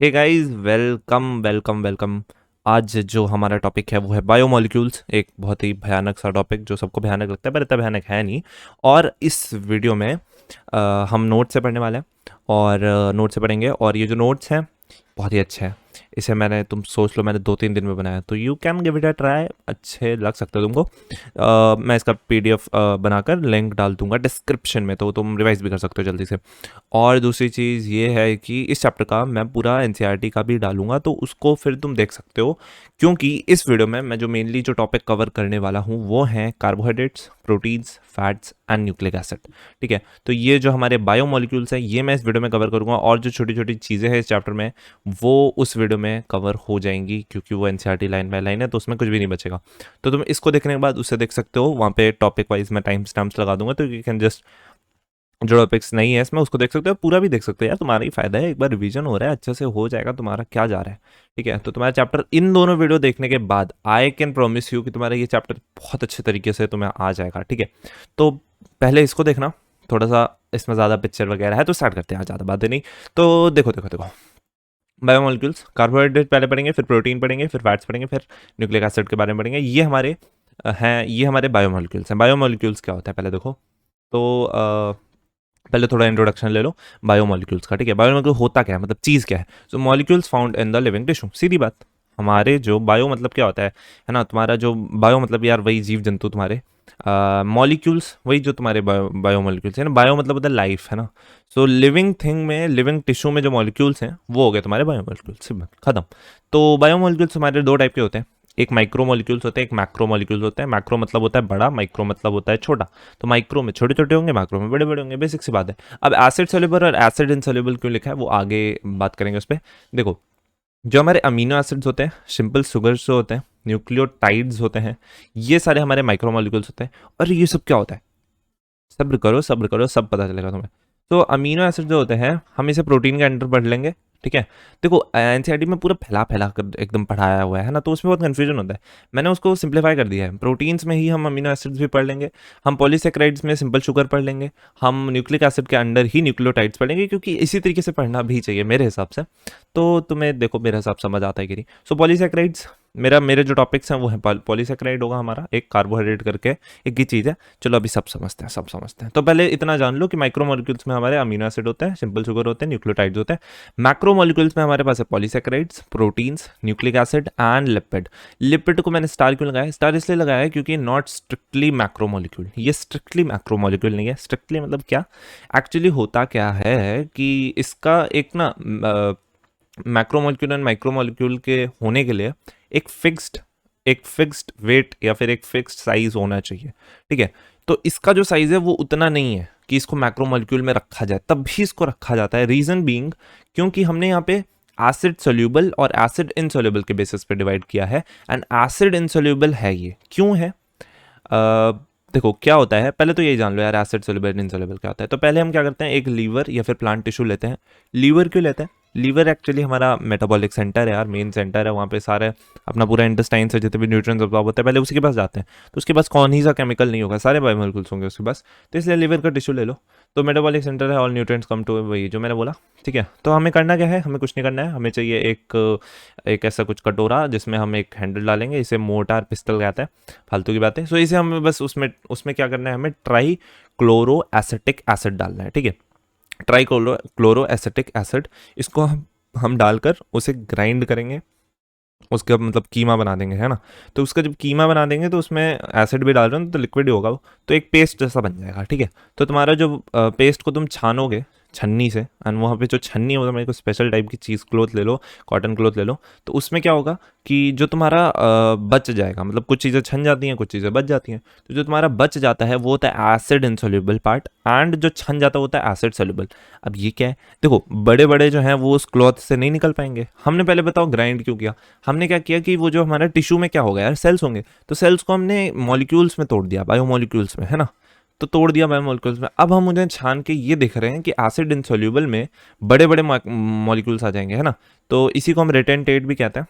हे guys, welcome welcome welcome. आज जो हमारा टॉपिक है वो है बायोमोलिक्यूल्स। एक बहुत ही भयानक सा टॉपिक जो सबको भयानक लगता है पर इतना भयानक है नहीं। और इस वीडियो में हम नोट से पढ़ने वाले हैं और नोट से पढ़ेंगे। और ये जो नोट्स हैं बहुत ही अच्छे हैं। इसे तुम सोच लो मैंने 2-3 दिन में बनाया, तो you can give it a try. अच्छे लग सकते हो तुमको। मैं इसका पीडीएफ बनाकर लिंक डाल दूंगा डिस्क्रिप्शन में, तो तुम रिवाइज भी कर सकते हो जल्दी से। और दूसरी चीज़ ये है कि इस चैप्टर का मैं पूरा एनसीईआरटी का भी डालूंगा, तो उसको फिर तुम देख सकते हो। क्योंकि इस वीडियो में मैं जो मेनली जो टॉपिक कवर करने वाला हूँ वो हैं carbohydrates, proteins, fats and nucleic acid. ठीक है, तो ये जो हमारे बायोमोलिक्यूल्स हैं ये मैं इस वीडियो में कवर करूँगा, और जो छोटी छोटी चीज़ें हैं इस चैप्टर में वो उस वीडियो में कवर हो जाएंगी, क्योंकि वो एनसीईआरटी लाइन बाय लाइन है, तो उसमें कुछ भी नहीं बचेगा। तो तुम इसको देखने के बाद उससे देख सकते हो, वहाँ पे टॉपिक वाइज मैं टाइम स्टैम्प्स लगा दूंगा, तो यू कैन जस्ट जो टॉपिक्स नहीं है इसमें उसको देख सकते हो, पूरा भी देख सकते हो। यार तुम्हारा ही फायदा है, एक बार रिवीजन हो रहा है, अच्छे से हो जाएगा, तुम्हारा क्या जा रहा है। ठीक है, तो तुम्हारा चैप्टर इन दोनों वीडियो देखने के बाद आई कैन प्रॉमिस यू कि तुम्हारा ये चैप्टर बहुत अच्छे तरीके से तुम्हें आ जाएगा। ठीक है, तो पहले इसको देखना। थोड़ा सा इसमें ज़्यादा पिक्चर वगैरह है, तो स्टार्ट करते हैं, ज़्यादा बातें नहीं। तो देखो देखो देखो, बायोमोलिक्यूल्स, कार्बोहाइड्रेट पहले पढ़ेंगे, फिर प्रोटीन पढ़ेंगे, फिर फैट्स पढ़ेंगे, फिर न्यूक्लिक एसिड के बारे में पढ़ेंगे। ये हमारे हैं, ये हमारे बायोमोलिक्यूल्स हैं। बायोमोलिक्यूल्स क्या होता है पहले देखो। तो पहले थोड़ा इंट्रोडक्शन ले लो बायोमोलिक्यूल्स का। ठीक है, बायोमोलिक्यूल होता क्या है, मतलब चीज़ क्या है। So molecules found in the living tissue. सीधी बात। हमारे जो बायो मतलब क्या होता है ना, तुम्हारा जो बायो मतलब यार वही जीव जंतु तुम्हारे। मॉलिक्यूल्स वही जो तुम्हारे बायोमोलिक्यूल्स है ना। बायो मतलब होता है लाइफ, है ना। सो लिविंग थिंग में, लिविंग टिश्यू में जो मॉलिक्यूल्स हैं वो हो गए तुम्हारे बायोमोलिक्यूल्स, सिंपल खत्म। तो बायोमोलिक्यूल्स हमारे दो टाइप के होते हैं। एक माइक्रो मॉलिक्यूल्स होते हैं, एक मैक्रो मॉलिक्यूल्स होते हैं। मैक्रो मतलब होता है बड़ा, माइक्रो मतलब होता है छोटा। तो माइक्रो में छोटे छोटे होंगे, मैक्रो में बड़े बड़े होंगे, बेसिक सी बात है। अब एसिड सोल्यूबल और एसिड इनसोल्यूबल क्यों लिखा है वो आगे बात करेंगे उस पर। देखो, जो हमारे अमीनो एसिड्स होते हैं, सिंपल सुगर्स जो होते हैं, न्यूक्लियोटाइड्स होते हैं, ये सारे हमारे माइक्रो मॉलिक्यूल्स होते हैं। और ये सब क्या होता है, सब्र करो सब्र करो, सब पता चलेगा तुम्हें। तो अमीनो एसिड जो होते हैं हम इसे प्रोटीन के अंडर पढ़ लेंगे। ठीक है, देखो एनसीईआरटी में पूरा फैला फैला कर एकदम पढ़ाया हुआ है ना, तो उसमें बहुत कन्फ्यूजन होता है। मैंने उसको सिंप्लीफाई कर दिया है। प्रोटीन्स में ही हम अमीनो एसिड्स भी पढ़ लेंगे, हम पॉलीसेक्राइड्स में सिंपल शुगर पढ़ लेंगे, हम न्यूक्लिक एसिड के अंडर ही न्यूक्लियोटाइड्स पढ़ेंगे, क्योंकि इसी तरीके से पढ़ना भी चाहिए मेरे हिसाब से। तो तुम्हें देखो मेरे हिसाब समझ आता है कि नहीं। सो पॉलीसेक्राइड्स, मेरे जो टॉपिक्स हैं वो है पॉलीसेक्राइड होगा हमारा, एक कार्बोहाइड्रेट करके एक ही चीज़ है। चलो अभी सब समझते हैं, सब समझते हैं। तो पहले इतना जान लो कि माइक्रो मॉलिक्यूल्स में हमारे अमीनो एसिड होते हैं, सिंपल शुगर होते हैं, न्यूक्लियोटाइड्स होते हैं। मैक्रो मॉलिक्यूल्स में हमारे पास है polysaccharides, proteins, nucleic acid and lipid. Lipid को मैंने स्टार क्यों लगाया, स्टार इसलिए लगाया है क्योंकि नॉट स्ट्रिक्टली मैक्रो मॉलिक्यूल, ये स्ट्रिक्टली मैक्रो मॉलिक्यूल नहीं है। स्ट्रिक्टली मतलब क्या, एक्चुअली होता क्या है कि इसका एक ना macro molecule and micro molecule के होने के लिए एक फिक्स्ड वेट या फिर एक फिक्स्ड साइज होना चाहिए। ठीक है, तो इसका जो साइज है वो उतना नहीं है कि इसको मैक्रो मॉलिक्यूल में रखा जाए, तब भी इसको रखा जाता है। रीजन बीइंग, क्योंकि हमने यहाँ पे एसिड सोल्यूबल और एसिड इनसोल्यूबल के बेसिस पे डिवाइड किया है। एंड एसिड इनसोल्यूबल है, ये क्यों है? देखो क्या होता है, पहले तो यही जान लो यार एसिड सोल्यूबल इनसोल्यूबल क्या होता है। तो पहले हम क्या करते हैं, एक लीवर या फिर प्लांट टिश्यू लेते हैं। लीवर क्यों लेते हैं? लीवर एक्चुअली हमारा मेटाबॉलिक सेंटर है यार, मेन सेंटर है। वहाँ पे सारे अपना पूरा इंटेस्टाइन से जितने भी न्यूट्रिएंट्स अब्सॉर्ब होते हैं पहले उसी के पास जाते हैं। तो उसके पास कौन ही सा केमिकल नहीं होगा, सारे बायोमोलिक्यूल्स होंगे उसके पास। तो इसलिए लीवर का टिश्यू ले लो। तो मेटाबॉलिक सेंटर है, ऑल न्यूट्रिएंट्स कम टू, वही जो मैंने बोला। ठीक है, तो हमें करना क्या है, हमें कुछ नहीं करना है। हमें चाहिए एक एक ऐसा कुछ कटोरा जिसमें हम एक हैंडल डालेंगे, इसे मोटार पिस्टल कहते हैं, फालतू की बातें। सो इसे हमें बस उसमें उसमें क्या करना है, हमें ट्राई क्लोरो एसिटिक एसिड डालना है। ठीक है, ट्राई क्लोरो एसिटिक एसिड, इसको हम डालकर उसे ग्राइंड करेंगे, उसका मतलब कीमा बना देंगे, है ना। तो उसका जब कीमा बना देंगे तो उसमें एसिड भी डाल रहे हो तो लिक्विड ही होगा वो, तो एक पेस्ट जैसा बन जाएगा। ठीक है, तो तुम्हारा जो पेस्ट को तुम छानोगे छन्नी से, एंड वहाँ पे जो छन्नी होगा, मेरे को स्पेशल टाइप की चीज़ क्लोथ ले लो, कॉटन क्लोथ ले लो। तो उसमें क्या होगा कि जो तुम्हारा बच जाएगा, मतलब कुछ चीज़ें छन जाती हैं, कुछ चीज़ें बच जाती हैं। तो जो तुम्हारा बच जाता है वो होता है एसिड इनसोल्यूबल पार्ट, एंड जो छन जाता है वो होता है एसिड सोल्यूबल। अब ये क्या है, देखो बड़े बड़े जो हैं वो उस क्लॉथ से नहीं निकल पाएंगे। हमने पहले बताओ ग्राइंड क्यों किया, हमने क्या किया कि वो जो हमारा टिश्यू में क्या होगा यार, सेल्स होंगे, तो सेल्स को हमने मॉलिक्यूल्स में तोड़ दिया, बायोमोलिक्यूल्स में, है ना। तो तोड़ दिया बायोमोलिक्यूल्स में। अब हम उन्हें छान के ये देख रहे हैं कि एसिड इनसोल्यूबल में बड़े बड़े मॉलिक्यूल्स आ जाएंगे, है ना। तो इसी को हम रेटेंटेट भी कहते हैं।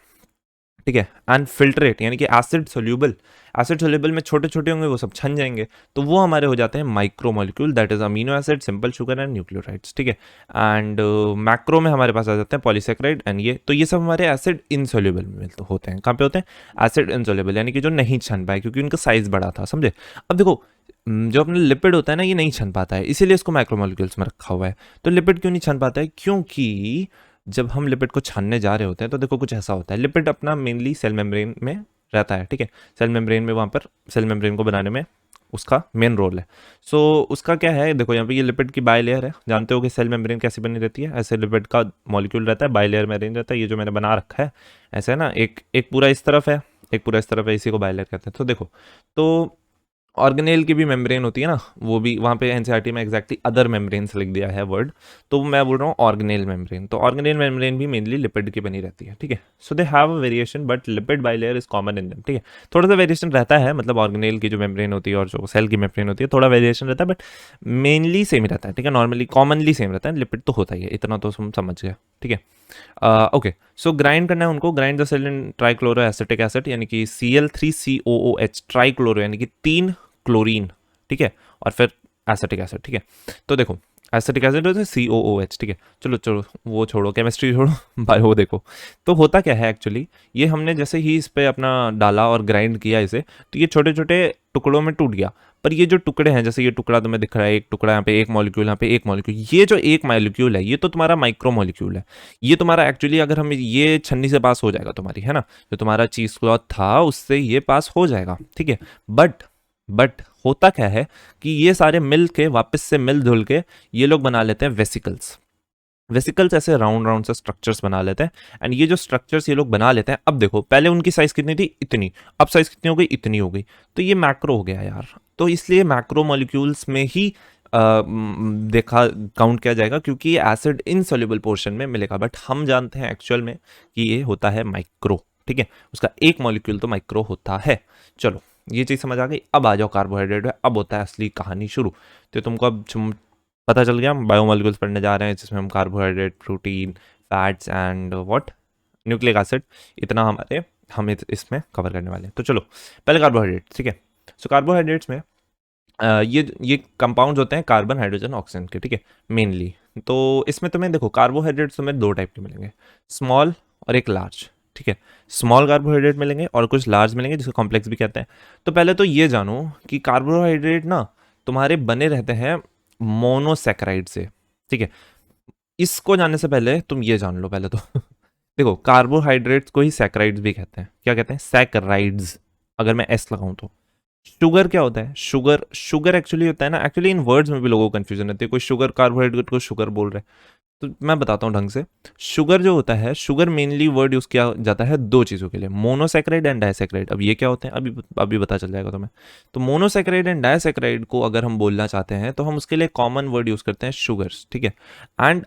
ठीक है। एंड फिल्ट्रेट यानी कि एसिड सोल्यूबल में छोटे छोटे होंगे, वो सब छन जाएंगे, तो वो हमारे हो जाते हैं micro molecule, that is amino acid, simple sugar and nucleotides. ठीक है। एंड मैक्रो में हमारे पास आ जाते हैं पॉलीसेक्राइड एंड ये, तो ये सब हमारे एसिड इनसोल्यूबल में तो होते हैं। कहाँ पे होते हैं? एसिड इनसोल्यूबल, यानी कि जो नहीं छन पाए क्योंकि उनका साइज बड़ा था, समझे। अब देखो, जो अपना लिपिड होता है ना, ये नहीं छन पाता है, इसीलिए इसको मैक्रोमोलिक्यूल्स में रखा हुआ है। तो लिपिड क्यों नहीं छन पाता है? क्योंकि जब हम लिपिड को छानने जा रहे होते हैं तो देखो कुछ ऐसा होता है, लिपिड अपना मेनली सेल मेम्ब्रेन में रहता है। ठीक है। सेल मेम्ब्रेन में, वहाँ पर सेल मेम्ब्रेन को बनाने में उसका मेन रोल है। सो उसका क्या है, देखो यहाँ पे ये लिपिड की बाई लेयर है, जानते हो कि सेल मेम्ब्रेन कैसी बनी रहती है, ऐसे लिपिड का मॉलिक्यूल रहता है, बाई लेयर में अरेंज रहता है। ये जो मैंने बना रखा है ऐसा है ना, एक पूरा इस तरफ है, एक पूरा इस तरफ है, इसी को बाई लेयर कहते हैं। तो देखो, तो ऑर्गेनेल की भी मेम्ब्रेन होती है ना, वो भी वहाँ पे एनसीईआरटी में एग्जैक्टली अदर मेम्ब्रेन्स लिख दिया है वर्ड, तो मैं बोल रहा हूँ ऑर्गेनेल मेम्ब्रेन। तो ऑर्गेनेल मेम्ब्रेन भी मेनली लिपिड की बनी रहती है। ठीक है। So they have a variation but lipid bilayer is common in them. ठीक है। थोड़ा सा वेरिएशन रहता है, मतलब ऑर्गेनेल की जो मेम्ब्रेन होती है और जो सेल की मेम्ब्रेन होती है, थोड़ा वेरिएशन रहता है, बट मेनली सेम ही रहता है। ठीक है। नॉर्मली कॉमनली सेम रहता है, लिपिड तो होता ही है, इतना तो हम समझ गए। ठीक है। ओके, सो ग्राइंड करना है उनको, grind the cell in trichloro acetic acid, यानी कि Cl3COOH, ट्राइक्लोरो यानी कि 3 क्लोरीन। ठीक है। और फिर एसिटिक एसिड। ठीक है। तो देखो, एसिटिक एसिड होता है COOH। ठीक है। चलो चलो वो छोड़ो, केमिस्ट्री छोड़ो, बायो देखो। तो होता क्या है एक्चुअली, ये हमने जैसे ही इस पे अपना डाला और ग्राइंड किया इसे, तो ये छोटे छोटे टुकड़ों में टूट गया। पर ये जो टुकड़े हैं, जैसे ये टुकड़ा तुम्हें दिख रहा है, एक टुकड़ा यहाँ पे, एक मॉलिक्यूल यहाँ पे, एक मॉलिक्यूल, ये जो एक मॉलिक्यूल है ये तो तुम्हारा माइक्रो मॉलिक्यूल है। ये तुम्हारा एक्चुअली, अगर हम ये छन्नी से पास हो जाएगा तुम्हारी, है ना, जो तुम्हारा चीज क्लॉथ था उससे ये पास हो जाएगा। ठीक है। बट होता क्या है कि ये सारे मिल के वापस से मिल धुल के ये लोग बना लेते हैं वेसिकल्स। वेसिकल्स ऐसे राउंड राउंड से स्ट्रक्चर्स बना लेते हैं। एंड ये जो स्ट्रक्चर्स ये लोग बना लेते हैं, अब देखो पहले उनकी साइज कितनी थी, इतनी, अब साइज कितनी हो गई, इतनी हो गई, तो ये मैक्रो हो गया यार। तो इसलिए मैक्रो मॉलिक्यूल्स में ही देखा काउंट किया जाएगा, क्योंकि ये एसिड इनसॉल्युबल पोर्शन में मिलेगा, बट हम जानते हैं एक्चुअल में कि ये होता है माइक्रो। ठीक है। उसका एक मॉलिक्यूल तो माइक्रो होता है। चलो, ये चीज़ समझ आ गई। अब आ जाओ कार्बोहाइड्रेट है, अब होता है असली कहानी शुरू। तो तुमको अब पता चल गया, हम बायोमोलिक्यूल्स पढ़ने जा रहे हैं जिसमें हम carbohydrate, protein, fats and what, nucleic acid, इतना हम इसमें कवर करने वाले हैं। तो चलो पहले कार्बोहाइड्रेट। ठीक है। सो कार्बोहाइड्रेट्स में ये कंपाउंड्स होते हैं कार्बन, हाइड्रोजन, ऑक्सीजन के। ठीक है। मेनली तो इसमें तुम्हें देखो, कार्बोहाइड्रेट्स तुम्हें दो टाइप के मिलेंगे, स्मॉल और एक लार्ज। ठीक है। स्मॉल कार्बोहाइड्रेट मिलेंगे और कुछ लार्ज मिलेंगे, जिसको कॉम्प्लेक्स भी कहते हैं। तो पहले तो ये जानो कि कार्बोहाइड्रेट ना तुम्हारे बने रहते हैं मोनोसैकेराइड से। ठीक है। इसको जानने से पहले तुम ये जान लो पहले तो देखो, कार्बोहाइड्रेट्स को ही सैकराइड्स भी कहते हैं। क्या कहते हैं? सैकराइड्स, अगर मैं एस लगाऊं तो। शुगर क्या होता है? शुगर एक्चुअली होता है ना, एक्चुअली इन वर्ड्स में भी लोगों को कंफ्यूजन रहती है, कोई शुगर कार्बोहाइड्रेट को शुगर बोल रहे हैं। तो मैं बताता हूँ ढंग से। शुगर जो होता है, शुगर मेनली वर्ड यूज किया जाता है दो चीज़ों के लिए, मोनोसैकेराइड एंड डाइसैकेराइड। अब ये क्या होते हैं, अभी पता चल जाएगा तुम्हें। तो मोनोसैकेराइड एंड डाइसैकेराइड को अगर हम बोलना चाहते हैं तो हम उसके लिए कॉमन वर्ड यूज करते हैं शुगर्स। ठीक है। एंड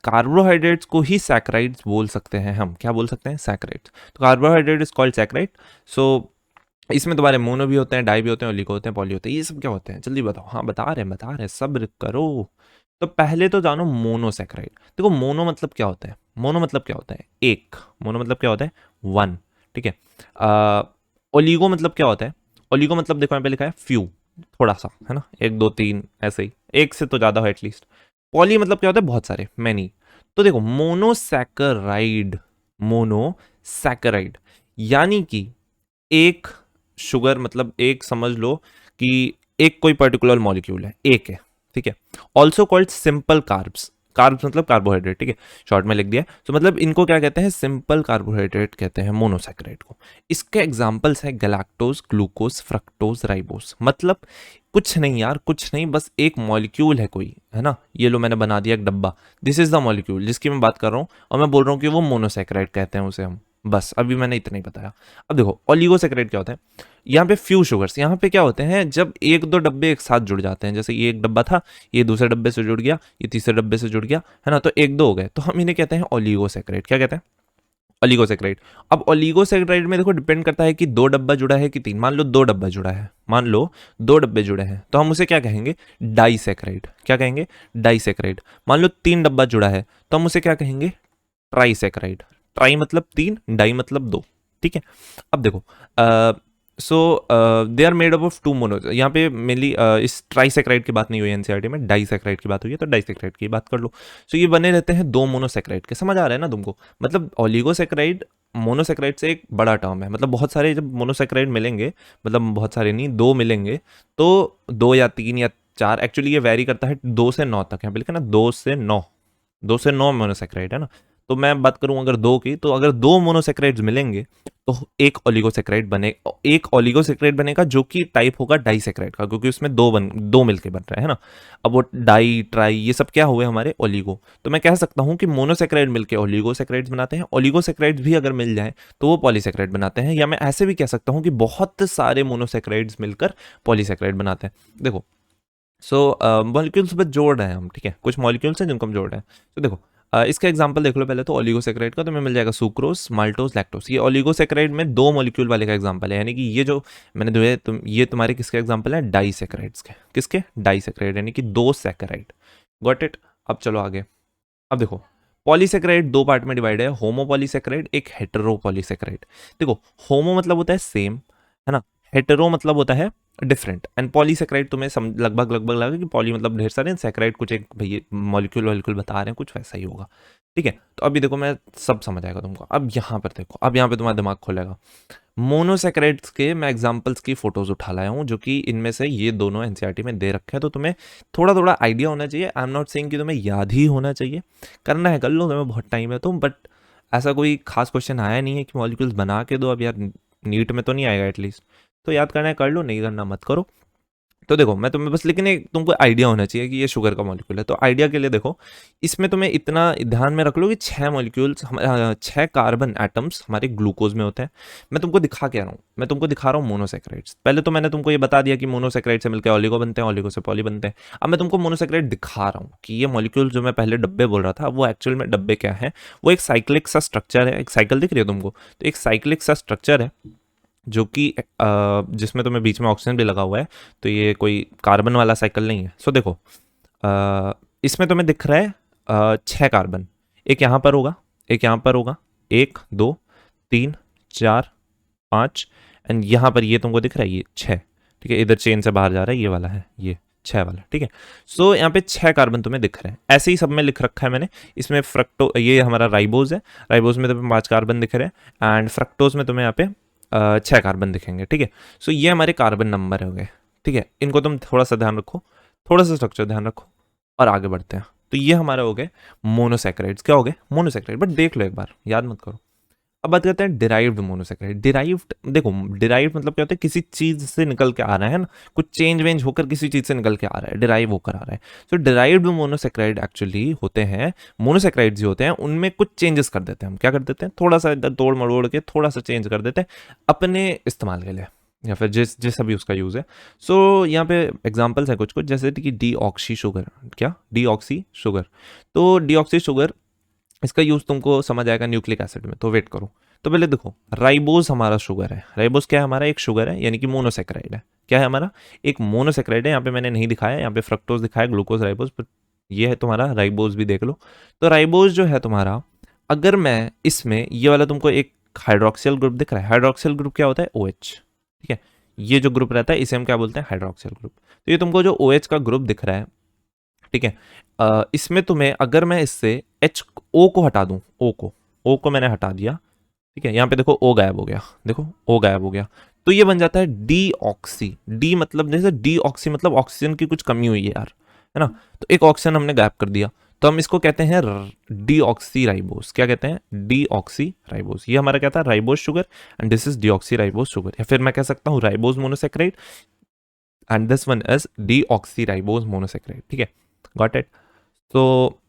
कार्बोहाइड्रेट्स को ही सैकराइड्स बोल सकते हैं हम। क्या बोल सकते हैं? सैकराइड्स। तो कार्बोहाइड्रेट इज कॉल्ड सैकराइड। सो इसमें तुम्हारे मोनो भी होते हैं, डाई भी होते हैं, ओलिगो होते हैं, पॉली होते हैं। ये सब क्या होते हैं, जल्दी बताओ। हाँ, बता रहे हैं, सब्र करो। तो पहले तो जानो मोनोसैकेराइड। देखो, मोनो मतलब क्या होता है? मोनो मतलब क्या होता है? एक। मोनो मतलब क्या होता है? वन। ठीक है। ओलिगो मतलब क्या होता है? ओलिगो मतलब देखो यहाँ पे लिखा है फ्यू, थोड़ा सा, है ना, एक दो तीन ऐसे ही, एक से तो ज्यादा हो एटलीस्ट। पॉली मतलब क्या होता है? बहुत सारे, मैनी। तो देखो, मोनोसैकेराइड यानी कि एक शुगर, मतलब एक समझ लो कि एक कोई पर्टिकुलर मॉलिक्यूल है, एक है। ठीक है। Also called simple carbs. Carbs मतलब कार्बोहाइड्रेट। ठीक है। शॉर्ट में लिख दिया। तो मतलब इनको क्या कहते हैं? सिंपल कार्बोहाइड्रेट कहते हैं मोनोसैकेराइड को। इसके एग्जांपल्स हैं गैलेक्टोज, ग्लूकोज, फ्रक्टोज, राइबोज। मतलब कुछ नहीं यार, कुछ नहीं, बस एक मॉलिक्यूल है कोई, है ना। ये लो मैंने बना दिया एक डब्बा, दिस इज द मॉलिक्यूल जिसकी मैं बात कर रहा हूँ, और मैं बोल रहा हूँ कि वो मोनोसैकेराइड कहते हैं उसे हम। बस अभी मैंने इतना ही बताया। अब देखो, ओलिगोसैकेराइड क्या होता है? यहाँ पे फ्यू शुगर्स, यहाँ पे क्या होते हैं, जब एक दो डब्बे एक साथ जुड़ जाते हैं, जैसे ये एक डब्बा था, ये दूसरे डब्बे से जुड़ गया, ये तीसरे डब्बे से जुड़ गया, है ना, तो एक दो हो गए, तो हम इन्हें कहते हैं ओलिगोसैकेराइड। क्या कहते हैं? ओलिगोसैकेराइड। अब ओलिगोसैकेराइड में देखो डिपेंड करता है कि दो डब्बा जुड़ा है कि तीन। मान लो दो डब्बा जुड़ा है, मान लो दो डब्बे जुड़े हैं, तो हम उसे क्या कहेंगे? डाइसैकेराइड। क्या कहेंगे? डाइसैकेराइड। मान लो तीन डब्बा जुड़ा है, तो हम उसे क्या कहेंगे? ट्राइसैकेराइड। ट्राई मतलब तीन, डाई मतलब दो। ठीक है। अब देखो so they are made up of two mono, यहाँ पे मेनली इस ट्राइसेक्राइड की बात नहीं हुई एनसीईआरटी में, डाइसेक्राइड की बात हुई है, तो डाइसेक्राइड की बात कर लो। सो ये बने रहते हैं दो मोनोसेक्राइड के, समझ आ रहा है ना तुमको? मतलब ओलिगोसेक्राइड मोनोसेक्राइड से एक बड़ा टर्म है, मतलब बहुत सारे जब मोनोसेक्राइड मिलेंगे, मतलब बहुत सारे नहीं, दो मिलेंगे, तो 2 या 3 या 4, एक्चुअली ये वेरी करता है 2 से 9 तक, यहाँ पे लिखा ना 2 से 9, 2 से 9 मोनोसेक्राइड है ना। तो मैं बात करूं अगर 2 की, तो अगर 2 मोनोसेक्राइड्स मिलेंगे तो एक ओलिगोसेक्राइड बने, एक ओलिगोसेक्राइड बनेगा जो कि टाइप होगा डाइसेक्राइड का, क्योंकि उसमें दो मिलके बन रहे हैं ना। अब वो डाई ट्राई ये सब क्या हुए हमारे ओलिगो, तो मैं कह सकता हूं कि मोनोसेक्राइड मिलके ओलिगोसेक्राइड्स बनाते हैं, ओलिगोसेक्राइड्स भी अगर मिल जाए तो वो पॉलीसेक्राइड बनाते हैं, या मैं ऐसे भी कह सकता हूं कि बहुत सारे मोनोसेक्राइड्स मिलकर पॉलीसेक्राइड बनाते हैं। देखो सो मॉलिक्यूल्स बस जोड़ रहे हैं हम, ठीक है, कुछ मॉलिक्यूल्स हैं जिनको हम जोड़ रहे हैं। तो देखो इसका एग्जांपल देख लो पहले तो ओलिगोसेक्राइड का, तो हमें मिल जाएगा सुक्रोज, माल्टोज, लैक्टोज। ये ओलिगोसेक्राइड में 2 मॉलिक्यूल वाले का एग्जांपल है, यानी कि ये जो मैंने दिए ये तुम्हारे किसके एग्जांपल है? डाइसेक्राइड्स के। किसके? डाइसेक्राइड, यानी कि 2 सेक्राइड। Got it? अब चलो आगे। अब देखो पॉलीसेक्राइड 2 पार्ट में डिवाइड है, होमो पॉलीसेक्राइड, एक हेटेरो पॉलीसेक्राइड। देखो होमो मतलब होता है सेम, है ना, हेटेरो मतलब होता है डिफरेंट, एंड पॉलीसेक्राइड तुम्हें लगभग लगभग लगा कि पॉली मतलब ढेर सारे, सेक्राइड कुछ एक भैया मॉलिक्यूल वॉलिक्यूल बता रहे हैं, कुछ वैसा ही होगा, ठीक है। तो अभी देखो मैं सब समझ आएगा तुमको। अब यहाँ पर देखो, अब यहाँ पे तुम्हारा दिमाग खोलेगा। मोनोसेक्राइड्स के मैं एग्जांपल्स की फोटोज उठा लाया हूँ, जो कि इनमें से ये दोनों एनसीईआरटी में दे रखे हैं, तो तुम्हें थोड़ा थोड़ा आइडिया होना चाहिए। आई एम नॉट सेइंग कि तुम्हें याद ही होना चाहिए, करना है कर लो, तुम्हें बहुत टाइम है तो, बट ऐसा कोई खास क्वेश्चन आया नहीं है कि मॉलिक्यूल्स बना के दो, अब यार नीट में तो नहीं आएगा एटलीस्ट, तो याद करना है कर लो, नहीं करना मत करो। तो देखो मैं तुम्हें बस, लेकिन एक तुमको आइडिया होना चाहिए कि ये शुगर का मॉलिक्यूल है, तो आइडिया के लिए देखो इसमें तुम्हें इतना ध्यान में रख लो कि 6 मॉलिक्यूल्स, 6 कार्बन एटम्स हमारे ग्लूकोज में होते हैं। मैं तुमको दिखा क्या रहा हूँ? मैं तुमको दिखा रहा हूँ मोनोसेक्राइड्स। पहले तो मैंने तुमको ये बता दिया कि मोनोसेक्राइड से मिलकर ओलिगो बनते हैं, ओलिगो से पॉली बनते हैं। अब मैं तुमको मोनोसेक्राइड दिखा रहा हूँ कि ये मॉलिक्यूल जो मैं पहले डब्बे बोल रहा था, वो एक्चुअल में डब्बे क्या है, वो एक साइक्लिक सा स्ट्रक्चर है। एक साइकिल दिख रही है तुमको? तो एक साइक्लिक सा स्ट्रक्चर है जो कि जिसमें तुम्हें बीच में ऑक्सीजन भी लगा हुआ है, तो ये कोई कार्बन वाला साइकिल नहीं है। सो देखो इसमें तुम्हें दिख रहा है 6 कार्बन, एक यहाँ पर होगा, एक यहाँ पर होगा, 1 2 3 4 5, एंड यहाँ पर ये तुमको दिख रहा है ये 6, ठीक है, इधर चेन से बाहर जा रहा है, ये वाला है, ये 6 वाला, ठीक है। सो यहाँ पे 6 कार्बन तुम्हें दिख रहे हैं, ऐसे ही सब में लिख रखा है मैंने। इसमें फ्रक्टो, ये हमारा राइबोज है, राइबोज में तुम्हें 5 कार्बन दिख रहे हैं, एंड फ्रक्टोज में तुम्हें यहाँ पे 6 कार्बन दिखेंगे, ठीक है। सो ये हमारे कार्बन नंबर हो गए, ठीक है, इनको तुम थोड़ा सा ध्यान रखो, थोड़ा सा स्ट्रक्चर ध्यान रखो, और आगे बढ़ते हैं। तो ये हमारे हो गए मोनोसेक्राइड्स। क्या हो गए? मोनोसेक्राइड। बट देख लो एक बार, याद मत करो। अब बात करते हैं डिराइव्ड मोनोसेक्राइड। डिराइव्ड, देखो डिराइव्ड मतलब क्या होता है? किसी चीज से निकल के आ रहा है ना, कुछ चेंज वेंज होकर किसी चीज से निकल के आ रहा है, डिराइव होकर आ रहा है। तो डिराइव्ड मोनोसेक्राइड एक्चुअली होते हैं, मोनोसेक्राइड जो होते हैं उनमें कुछ चेंजेस कर देते हैं हम। क्या कर देते हैं? थोड़ा सा इधर तोड़ मड़ोड़ के थोड़ा सा चेंज कर देते हैं अपने इस्तेमाल के लिए, या फिर जिस जिस अभी उसका यूज़ है। सो यहाँ पे एग्जांपल्स है कुछ कुछ, जैसे कि डी ऑक्सी शुगर। क्या? D oxy sugar. तो डी ऑक्सी शुगर, इसका यूज़ तुमको समझ आएगा न्यूक्लिक एसिड में, तो वेट करो। तो पहले देखो राइबोज हमारा शुगर है। राइबोज क्या है? हमारा एक शुगर है, यानी कि मोनोसेक्राइड है। क्या है हमारा? एक मोनोसेक्राइड है। यहाँ पे मैंने नहीं दिखाया, यहाँ पे फ्रक्टोज दिखाया, ग्लूकोज, राइबोज, पर ये है तुम्हारा राइबोज भी देख लो। तो राइबोज जो है तुम्हारा, अगर मैं इसमें ये वाला तुमको एक हाइड्रोक्सियल ग्रुप दिख रहा है, हाइड्रोक्सियल ग्रुप क्या होता है? OH, ठीक है। ये जो ग्रुप रहता है इसे हम क्या बोलते हैं? हाइड्रोक्सियल ग्रुप। तो ये तुमको जो OH का ग्रुप दिख रहा है, ठीक है, इसमें तुम्हें अगर मैं इससे O को हटा दूं, O को मैंने हटा दिया, ठीक है, यहाँ पे देखो O गायब हो गया, देखो O गायब हो गया, तो ये बन जाता है डी ऑक्सी। डी मतलब, जैसे डी ऑक्सी मतलब ऑक्सीजन की कुछ कमी हुई है यार, है ना, तो एक ऑक्सीजन हमने गायब कर दिया, तो हम इसको कहते हैं डी ऑक्सी राइबोस। क्या कहते हैं? D oxy ribose. ये हमारा क्या था? Ribose sugar, and this is D oxy ribose sugar. या फिर मैं कह सकता हूँ ribose monosaccharide, and this one is D oxy ribose monosaccharide, ठीक है। Got it? तो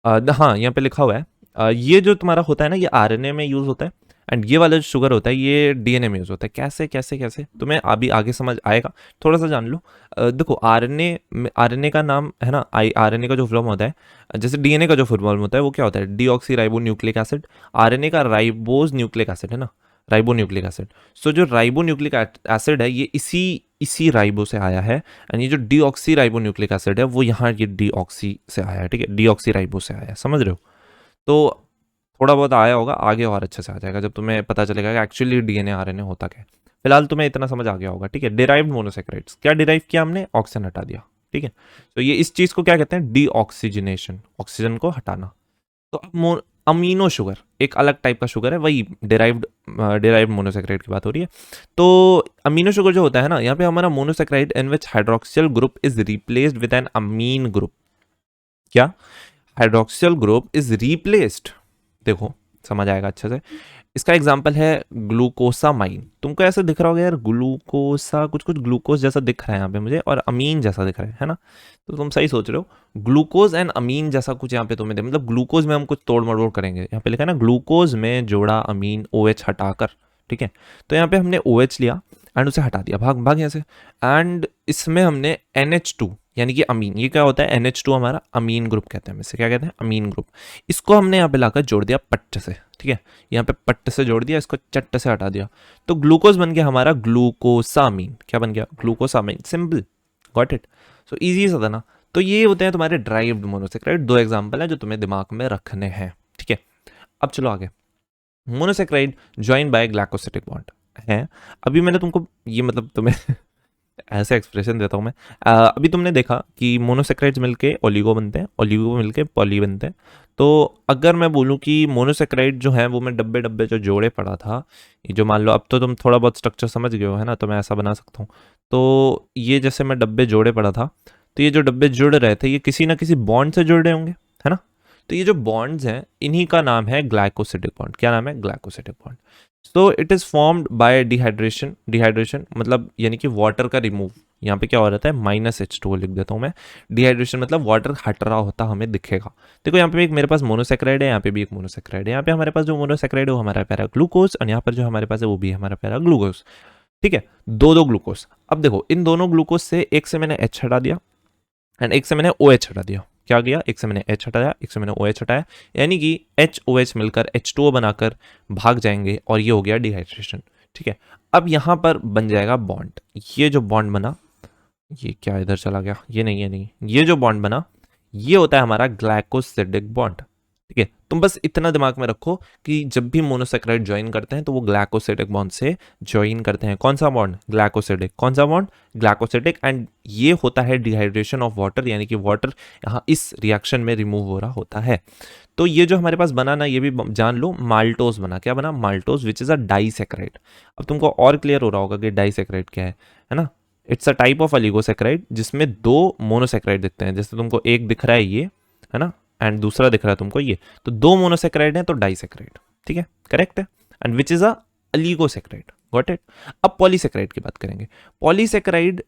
हाँ, यहाँ पे लिखा हुआ है ये जो तुम्हारा होता है ना, ये आरएनए में यूज होता है, एंड ये वाला जो शुगर होता है ये डीएनए में यूज होता है। कैसे कैसे कैसे तुम्हें अभी आगे समझ आएगा, थोड़ा सा जान लो। देखो आरएनए का नाम है ना, आरएनए का जो फुल फॉर्म होता है, जैसे डीएनए का जो फुल फॉर्म होता है वो क्या होता है? Deoxy ribo nucleic acid. RNA का राइबोज न्यूक्लिक एसिड है ना, राइबो न्यूक्लिक एसिड। सो जो राइबो न्यूक्लिक एसिड है ये इसी राइबो से आया है, एंड ये जो डीऑक्सी राइबो न्यूक्लिक एसिड है वो यहाँ ये डीऑक्सी से आया है, ठीक है, डीऑक्सी राइबो से आया है, समझ रहे हो? तो थोड़ा बहुत आया होगा, आगे और अच्छे से आ जाएगा जब तुम्हें पता चलेगा कि एक्चुअली डीएनए आरएनए होता क्या है। फिलहाल तुम्हें इतना समझ आ गया होगा, ठीक है। डिराइव्ड मोनोसेक्राइड्स, क्या डिराइव किया हमने, ऑक्सीजन हटा दिया, ठीक है। तो ये इस चीज को क्या कहते हैं, डीऑक्सीजनेशन, ऑक्सीजन को हटाना। तो अब अमीनो शुगर एक अलग टाइप का शुगर है, वही डिराइव्ड मोनोसेक्राइड की बात हो रही है। तो अमीनो शुगर जो होता है ना, यहाँ पे हमारा monosaccharide in which hydroxyl group is replaced with an amine group. क्या, हाइड्रोक्सियल ग्रुप इज रिप्लेस्ड, देखो समझ आएगा अच्छे से। इसका एग्जांपल है ग्लूकोसामाइन। तुमको ऐसे दिख रहा होगा यार, ग्लूकोसा कुछ कुछ ग्लूकोज जैसा दिख रहा है यहाँ पे मुझे, और अमीन जैसा दिख रहा है ना। तो तुम सही सोच रहे हो, ग्लूकोज एंड अमीन जैसा कुछ यहाँ पे तुम्हें मतलब ग्लूकोज में हम कुछ तोड़ मरोड़ करेंगे। यहाँ पे लिखा है ना, ग्लूकोज में जोड़ा अमीन OH हटाकर, ठीक है। तो यहाँ पे हमने OH लिया एंड उसे हटा दिया, भाग भाग यहाँ से। एंड इसमें हमने NH2 यानी कि अमीन, ये क्या होता है, NH2 हमारा अमीन ग्रुप कहते हैं, इसे क्या कहते हैं, अमीन ग्रुप। इसको हमने यहाँ पे लाकर जोड़ दिया पट्ट से, ठीक है। यहाँ पे पट्ट से जोड़ दिया, इसको चट्ट से हटा दिया, तो ग्लूकोज बन गया हमारा ग्लूकोसामीन। क्या बन गया, glucosamine, simple, got it. So easy सा था ना। तो ये होते हैं तुम्हारे ड्राइव्ड मोनोसेक्राइड। दो एग्जाम्पल है जो तुम्हें दिमाग में रखने हैं, ठीक है। अब चलो आगे, monosaccharide join by glycosidic bond है। अभी मैंने तुमको ये मतलब तुम्हें ऐसे एक्सप्रेशन देता हूँ मैं। अभी तुमने देखा कि मोनोसेक्राइड्स मिलके ओलिगो बनते हैं, ओलिगो मिलके पॉली बनते हैं। तो अगर मैं बोलूँ कि मोनोसेक्राइड जो है वो मैं डब्बे डब्बे जो जोड़े पड़ा था, ये जो मान लो, अब तो तुम थोड़ा बहुत स्ट्रक्चर समझ गए हो है ना, तो मैं ऐसा बना सकता हूँ। तो ये जैसे मैं डब्बे जोड़े पड़ा था, तो ये जो डब्बे जुड़ रहे थे ये किसी ना किसी बॉन्ड से जुड़ रहे होंगे, है ना। तो ये जो बॉन्ड्स हैं इन्हीं का नाम है ग्लाइकोसिडिक बॉन्ड। क्या नाम है, ग्लाइकोसिडिक बॉन्ड। तो it is formed by dehydration, dehydration मतलब यानी कि वाटर का रिमूव। यहाँ पे क्या हो रहा है, -H2O लिख देता हूँ मैं। डिहाइड्रेशन मतलब वाटर हट रहा होता हमें दिखेगा। देखो यहाँ पे एक मेरे पास मोनोसेक्राइड है, यहाँ पे भी एक मोनोसेक्राइड है। यहाँ पे हमारे पास जो मोनोसेक्राइड है वो हमारा पैरा ग्लूकोज, और यहाँ पर जो हमारे पास है वो भी हमारा पैरा ग्लूकोज, ठीक है। दो ग्लूकोज। अब देखो इन दोनों ग्लूकोज से एक से मैंने H हटा दिया एंड एक से मैंने OH हटा दिया। क्या गया, एक से मैंने H हटाया, एक से मैंने OH हटाया, यानी कि HOH मिलकर H2O बनाकर भाग जाएंगे, और ये हो गया डिहाइड्रेशन, ठीक है। अब यहां पर बन जाएगा बॉन्ड। ये जो बॉन्ड बना, ये क्या इधर चला गया, ये नहीं, ये नहीं, ये जो बॉन्ड बना ये होता है हमारा ग्लाइकोसिडिक बॉन्ड, ठीक है। तुम बस इतना दिमाग में रखो कि जब भी मोनोसेक्राइड ज्वाइन करते हैं तो वो ग्लाइकोसिडिक बॉन्ड से ज्वाइन करते हैं। कौन सा बॉन्ड, ग्लाइकोसिडिक। कौन सा बॉन्ड, ग्लाइकोसिडिक। एंड ये होता है डिहाइड्रेशन ऑफ वाटर, यानी कि वाटर यहाँ इस रिएक्शन में रिमूव हो रहा होता है। तो ये जो हमारे पास बना ना, ये भी जान लो, माल्टोज बना। क्या बना, maltose, which is a disaccharide. अब तुमको और क्लियर हो रहा होगा कि डाइसेक्राइड क्या है ना। It's a type of oligosaccharide जिसमें दो मोनोसेक्राइड दिखते हैं। जैसे तुमको एक दिख रहा है ये, है ना, एंड दूसरा दिख रहा है तुमको ये, तो दो मोनोसेक्राइड हैं तो डाइसेक्राइड, ठीक है, करेक्ट है। And which is a oligosaccharide, got it. अब पॉलीसेक्राइड की बात करेंगे। पॉलीसेक्राइड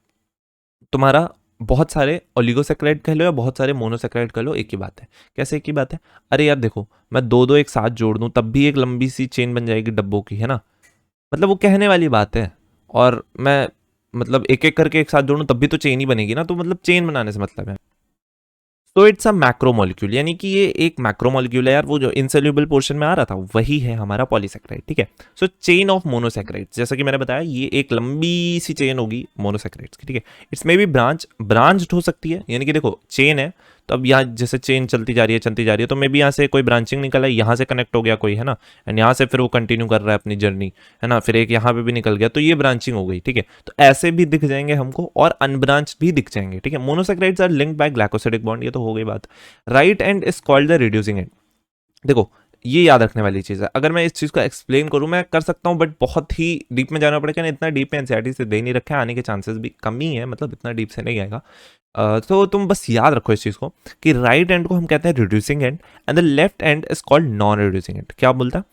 तुम्हारा बहुत सारे ऑलिगोसेक्राइड कह लो या बहुत सारे मोनोसेक्राइड कह लो, एक ही बात है। कैसे एक ही बात है, अरे यार देखो, मैं दो दो एक साथ जोड़ दूं तब भी एक लंबी सी चेन बन जाएगी डब्बों की, है ना। मतलब वो कहने वाली बात है। और मैं मतलब एक एक करके एक साथ जोड़ूं तब भी तो चेन ही बनेगी ना, तो मतलब चेन बनाने से मतलब है। तो इट्स अ मैक्रोमोलिक्यूल, यानी कि ये एक मैक्रोमोलिक्यूल है यार। वो जो इनसेल्युबल पोर्शन में आ रहा था वही है हमारा पॉलीसेक्राइड, ठीक है। सो चेन ऑफ मोनोसेक्राइड्स, जैसा कि मैंने बताया ये एक लंबी सी चेन होगी मोनोसेक्राइड्स की, ठीक है। इट्स मे बी ब्रांच्ड हो सकती है, यानी कि देखो चेन है तो अब यहाँ जैसे चेन चलती जा रही है तो मे बी यहाँ से कोई ब्रांचिंग निकल है, यहाँ से कनेक्ट हो गया कोई, है ना, एंड यहाँ से फिर वो कंटिन्यू कर रहा है अपनी जर्नी, है ना, फिर एक यहाँ पे भी निकल गया, तो ये ब्रांचिंग हो गई, ठीक है। तो ऐसे भी दिख जाएंगे हमको और अनब्रांच भी दिख जाएंगे, ठीक है। Monosaccharides are linked by glycosidic bond, ये तो हो गई बात। Right end is called the reducing end. देखो ये याद रखने वाली चीज़ है। अगर मैं इस चीज़ को एक्सप्लेन करूँ मैं कर सकता हूँ, बट बहुत ही डीप में जाना पड़ेगा ना। इतना डीप में एनसीईआरटी से दे नहीं रखा है, आने के चांसेस भी कम ही है, मतलब इतना डीप से नहीं आएगा। तो तुम बस याद रखो इस चीज़ को कि राइट एंड को हम कहते हैं reducing and and the left and is called non reducing and. क्या बोलता है,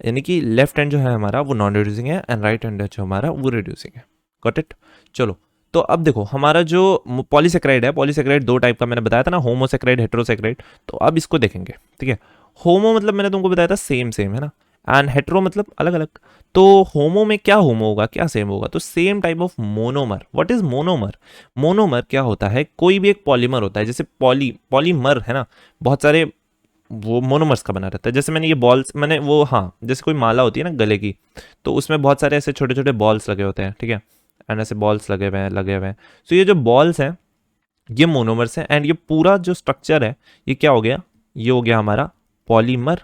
यानी कि लेफ्ट एंड जो है हमारा वो नॉन रिड्यूसिंग है एंड राइट एंड जो हमारा वो रिड्यूसिंग है, गॉट इट। चलो तो अब देखो हमारा जो पॉलीसेक्राइड है, पॉलीसेक्राइड दो टाइप का मैंने बताया था ना, होमोसेक्राइड, हेटेरोसेक्राइड। तो अब इसको देखेंगे, ठीक है। होमो मतलब मैंने तुमको बताया था सेम सेम, है ना, एंड हेटेरो मतलब अलग अलग। तो होमो में क्या होमो होगा, क्या सेम होगा, तो same type of monomer. What is monomer, monomer क्या होता है, कोई भी एक पॉलीमर होता है, जैसे पॉलीमर है ना, बहुत सारे वो मोनोमर्स का बना रहता है। जैसे मैंने ये बॉल्स, मैंने वो, हाँ, जैसे कोई माला होती है ना गले की, तो उसमें बहुत सारे ऐसे छोटे छोटे बॉल्स लगे होते हैं, ठीक है, एंड ऐसे बॉल्स लगे हुए हैं। तो ये जो बॉल्स हैं ये मोनोमर्स हैं, एंड ये पूरा जो स्ट्रक्चर है ये क्या हो गया, ये हो गया हमारा पॉलीमर